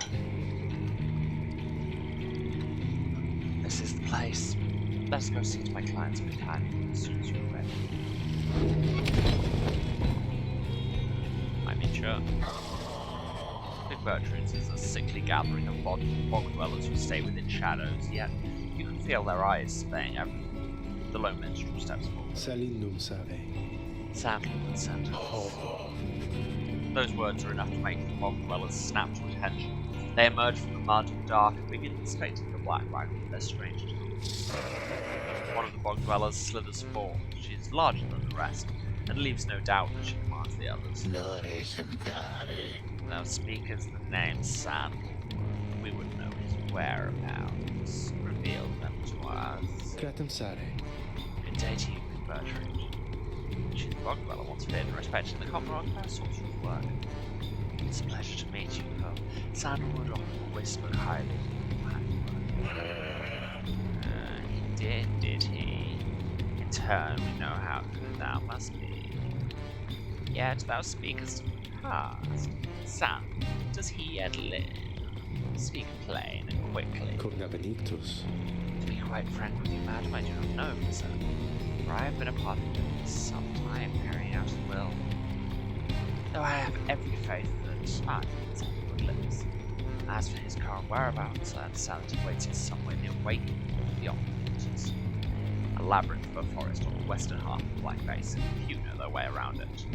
This is the place. Let's go see to my client's companion as soon as you're ready. I mean, sure. Big Bertrands is a sickly gathering of bog dwellers who stay within shadows, yet you can feel their eyes surveying everything. The lone minstrel steps forward. Salindum save. Sandalwood and sentence. Those words are enough to make the bog dwellers snap to attention. They emerge from the mud and dark and begin inspecting the black wagon with their strange tools. One of the bog dwellers slithers forward. She is larger than the rest, and leaves no doubt that she commands the others. Thou speakest the name Sandal. We would know his whereabouts. Reveal them to us. Gratum sare. Good day to you, Big Bertrand. She's the bog dweller once feared and respected in the Commonwealth for her sorcerer's work. It's a pleasure to meet you, though. Sandalwood always spoke highly of your He did he? In turn, we know how good thou must be. Yet thou speakest of the past. Son, does he yet live? Speak plain and quickly. Cogna Benedictus. To be quite frank with you, madam, I do not know, sir. For I have been a part of it for some time, carrying out his will. Though I have every faith that Sandalwood lives. As for his current whereabouts, I understand that he waits somewhere near Waking, beyond the waters. A labyrinth of a forest on the western half of the Black Basin. Few know their way around it.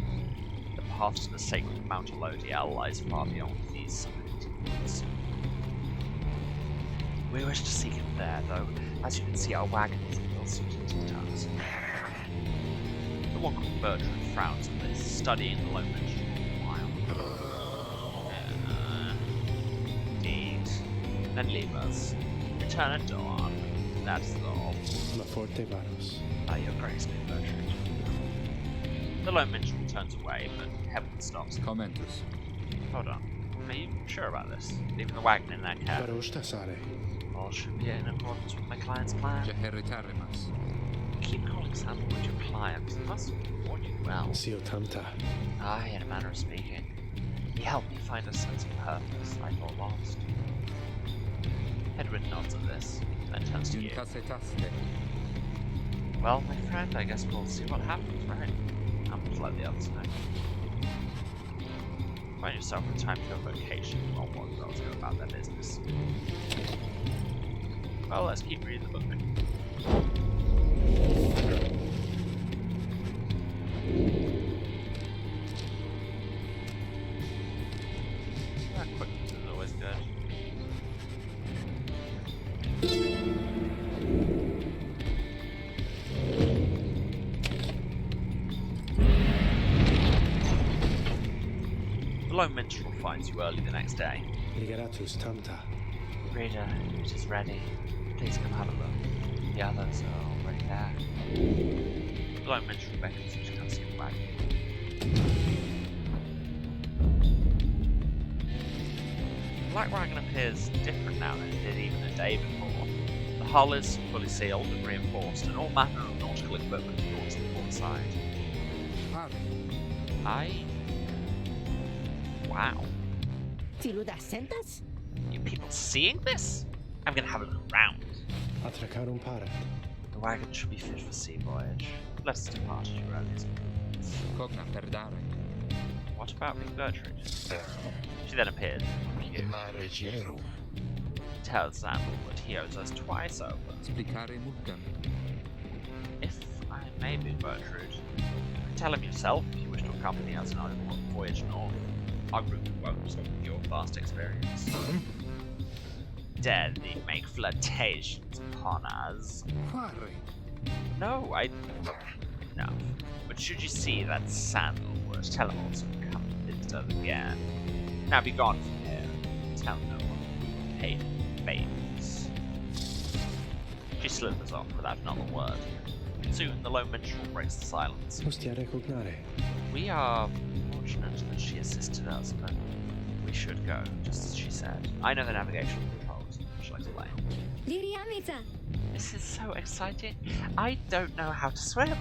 The path to the sacred Mount Elodiel lies far beyond these summit woods. We wish to seek him there, though, as you can see, our wagon is ill suited to the task. The one called Bertrand frowns at this, studying the low mention for a while. Indeed. Then leave us. Return at dawn. That's all. La forte varos. By your grace, Big Bertrand. The low minstrel turns away, but Heaven stops. Commentus. Hold on. Are you sure about this? Leaving the wagon in that cab? Varosta sare. All should be in accordance with my client's plan. Jeheritarimas. Keep calling Sandalwood your client. He must warn you well. Sio tanta. Aye, in a manner of speaking. He helped me find a sense of purpose I thought lost. Edward nods at this, then turns to you. Juncasetaste. Well, my friend, I guess we'll see what happens, right? I'm just let the others know. Find yourself in time for a vacation while one girls go about their business. Well, let's keep reading the book. Quickness is always good. The lone minstrel finds you early the next day. Ligeratus tamta. Reader, it is ready. Please come have a look. The others are already there. The lone minstrel beckons you to come see the wagon. The black wagon appears different now than it did even a day before. The hull is fully sealed and reinforced, and all manner of nautical equipment brought to the port side. Wow. Filuda sentas? You people seeing this? I'm gonna have a look around. Atracarum parat. The wagon should be fit for sea voyage. Let us depart at your earliest convenience. Cogna per dare. What about Big Gertrude? She then appeared. Tells Sandal that he owes us twice over. Splicare multam. If I may be Gertrude, tell him yourself if you wish to accompany us on our voyage north. Our group won't with your vast experience. Dare thee make flirtations upon us? No, No. But should you see that Sandalwood, tell him also to come to visit us again. Now be gone from here. Tell no one. Hate babies. She slithers off without another word. Soon the lone minstrel breaks the silence. Ostia recognare. We are fortunate that she assisted us, but we should go, just as she said. I know the navigation controls. Shall I explain? Liriamita. This is so exciting. I don't know how to swim.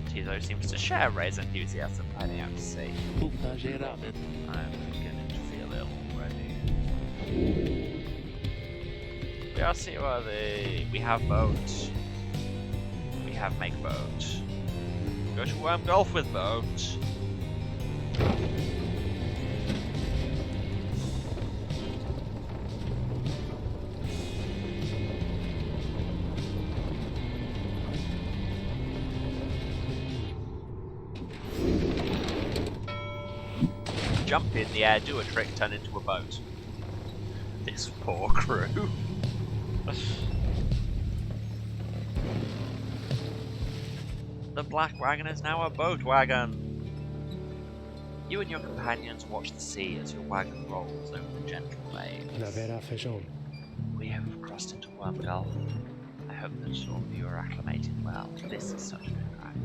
Tizo seems to share Ray's enthusiasm for heading out to sea. Puta gerada. I'm beginning to feel ill already. We are seaworthy. We have boat. We have make boat. Go to Worm Gulf with boat. Jump in the air, do a trick, turn into a boat. This poor crew. The black wagon is now a boat wagon. You and your companions watch the sea as your wagon rolls over the gentle waves. Navera fejon. We have crossed into Worm Gulf. I hope that all of you are acclimating well. This is such a good ride.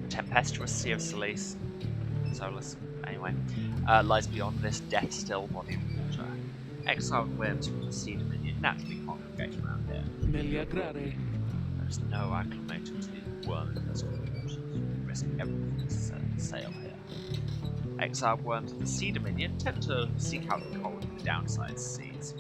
The tempestuous Sea of Solace, lies beyond this death-still body of water. Exiled worms from the Sea Dominion naturally congregate around here. Melia grare. There is no acclimating to these worm-infested waters. Risk everything to sail here. Exiled worms of the Sea Dominion tend to seek out the cold in the downside seas.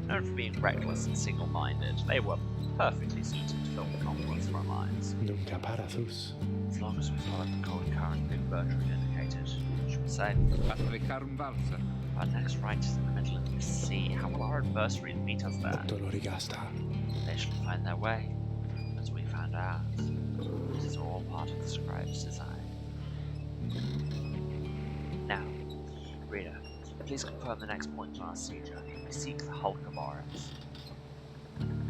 Known for being reckless and single-minded, they were perfectly suited to fill the confluence of our lives. Nunca parathus. As long as we follow the cold current Big Gertrude indicated, we should be safe. Atracarum valsa. Our next right is in the middle of the sea. How will our adversaries meet us there? Dolorigasta. They shall find their way, as we found ours. This is all part of the scribe's design. Now, reader, please confirm the next point on our sea journey. We seek the hulk of Oryx.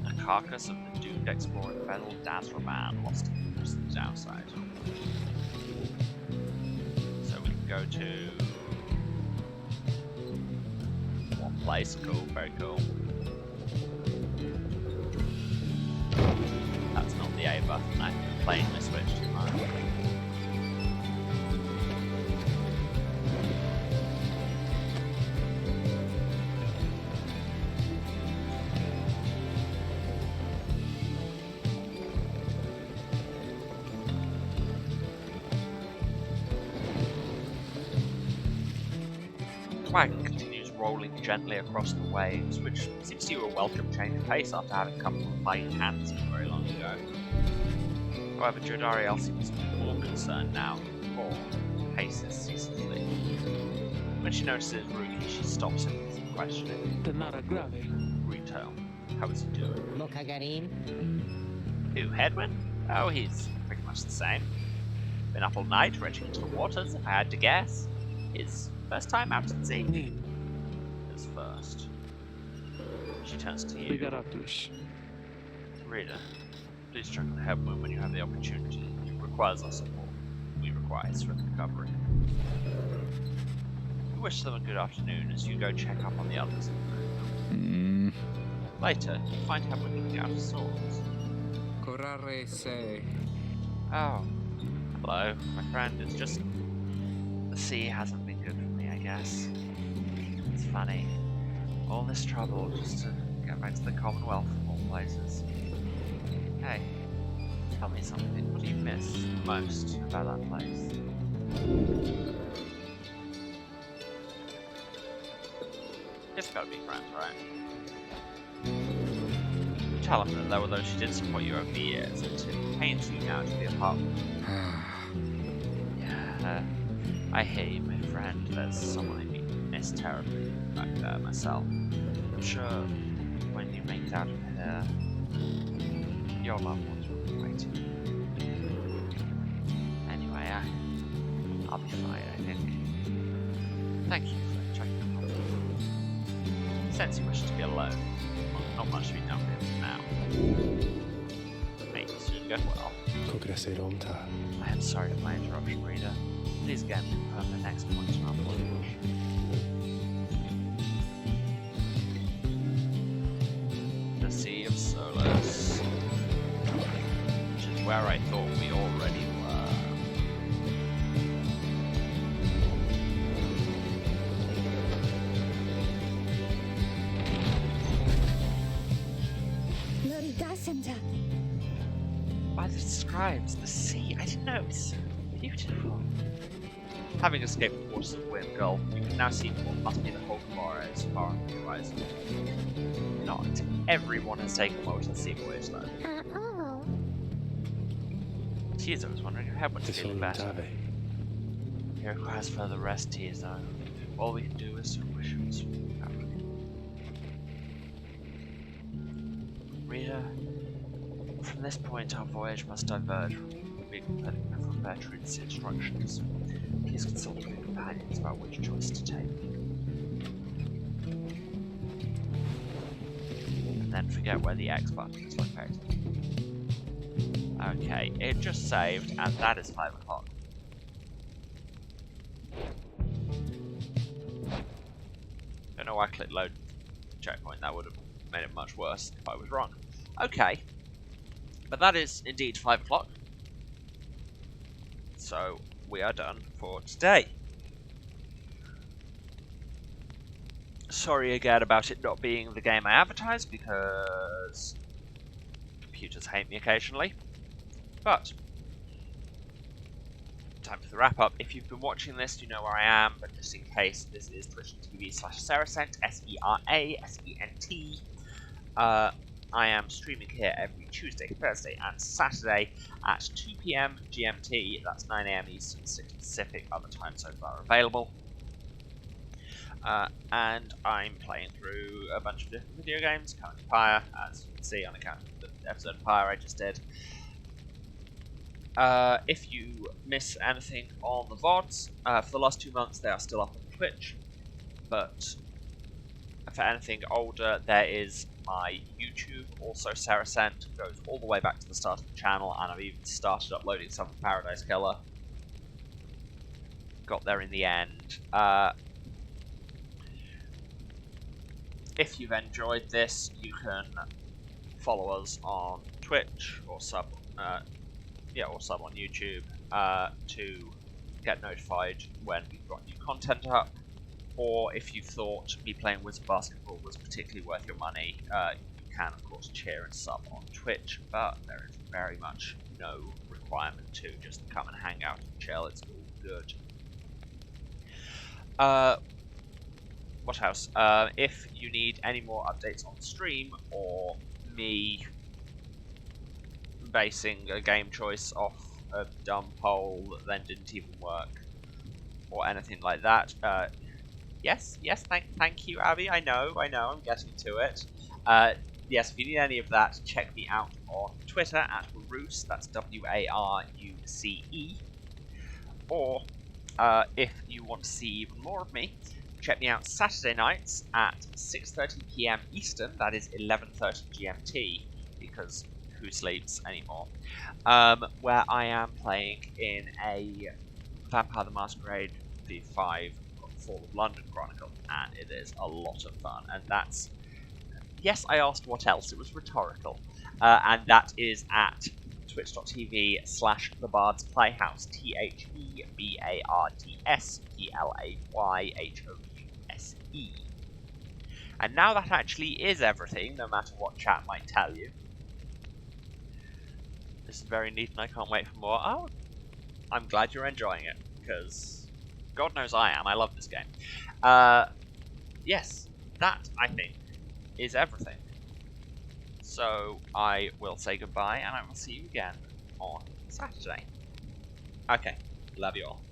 A carcass of the doomed exploring vessel Dazzler Man lost in the downside. So we can go to one place. Cool, very cool. That's not the A button. I plainly switched to mine. The wagon continues rolling gently across the waves, which seems to you a welcome change of pace after having come from fighting hands very long ago. However, Jodariel seems more concerned now than before, paces ceaselessly. When she notices Ruki, she stops him with some questioning. Tenara grave. Retail, how is he doing? Lokagarin? Who, Hedwin? Oh, he's pretty much the same. Been up all night, wrenching into the waters, if I had to guess. His first time out at sea. Nin. His first. She turns to you. Ligaratus. Reader, please check on Hedwin when you have the opportunity. He requires our support. We require his swift recovery. We wish them a good afternoon as you go check up on the others. Later, you find Hedwin looking out of sorts. Corrare se. Oh, hello, my friend. It's just the sea hasn't been good for me, I guess. It's funny. All this trouble just to get back to the Commonwealth of all places. Hey, tell me something. What do you miss most about that place? It's gotta be friends, right? Tell him that although she did support you over the years, it pains you now to be apart from her. Yeah, I hear you, my friend. There's someone I miss terribly back there myself. I'm sure when you make it out of here, your loved ones will be waiting. Anyway, I'll be fine, I think. Thank you for checking up on me. Since you wish to be alone, not much to be done with him now. May you soon get well. Cogreseromta. I am sorry for my interruption, reader. Please again confirm the next point in our voyage. The Sea of Solos. Which is where I thought we already were. By the scribes, the sea, I didn't know it was so beautiful. Having escaped the waters of Wind Gulf, you can now see what must be the whole Pyre as far on the horizon. Not everyone has taken well to the sea voyage, though. Oh. Tears, I was wondering if Hedwin's feeling better. Tesolantave. He requires further rest, Tears, though. All we can do is to wish him a swift recovery. Reader, from this point our voyage must diverge from Bertrand's instructions. He is consulting with companions about which choice to take. And then forget where the X button is located. Okay, it just saved, and that is 5 o'clock. Don't know why I clicked load checkpoint, that would have made it much worse if I was wrong. Okay, but that is indeed 5 o'clock. So, we are done for today. Sorry again about it not being the game I advertised, because computers hate me occasionally. But, time for the wrap up. If you've been watching this, you know where I am, but just in case, this is twitch.tv/Serasent, SERASENT. I am streaming here every Tuesday, Thursday, and Saturday at 2 PM GMT. That's 9 AM Eastern, 6 Pacific. Other time zones are available. And I'm playing through a bunch of different video games, currently Pyre, as you can see on account of the episode of Pyre I just did. If you miss anything on the VODs, for the last 2 months they are still up on Twitch, but for anything older, there is my YouTube, also Serasent, goes all the way back to the start of the channel, and I've even started uploading some of Paradise Killer. Got there in the end. If you've enjoyed this, you can follow us on Twitch or sub on YouTube to get notified when we've got new content up. Or if you thought me playing Wizard Basketball was particularly worth your money, you can of course cheer and sub on Twitch, but there is very much no requirement to just come and hang out and chill. It's all good. What else? If you need any more updates on the stream, or me basing a game choice off a dumb poll that then didn't even work, or anything like that. Yes, thank you, Abby. I know, I'm getting to it. Yes, if you need any of that, check me out on Twitter at Waruce, that's WARUCE. Or, if you want to see even more of me, check me out Saturday nights at 6:30 PM Eastern, that is 11:30 GMT, because who sleeps anymore? Where I am playing in a Vampire the Masquerade V5 Fall of London Chronicle, and it is a lot of fun, and that's... Yes, I asked what else, it was rhetorical. And that is at twitch.tv/The Bard's Playhouse, TheBardsPlayhouse. And now that actually is everything, no matter what chat might tell you. This is very neat and I can't wait for more. Oh, I'm glad you're enjoying it, because God knows I am, I love this game. Yes, that, I think, is everything. So I will say goodbye, and I will see you again on Saturday. Okay, love you all.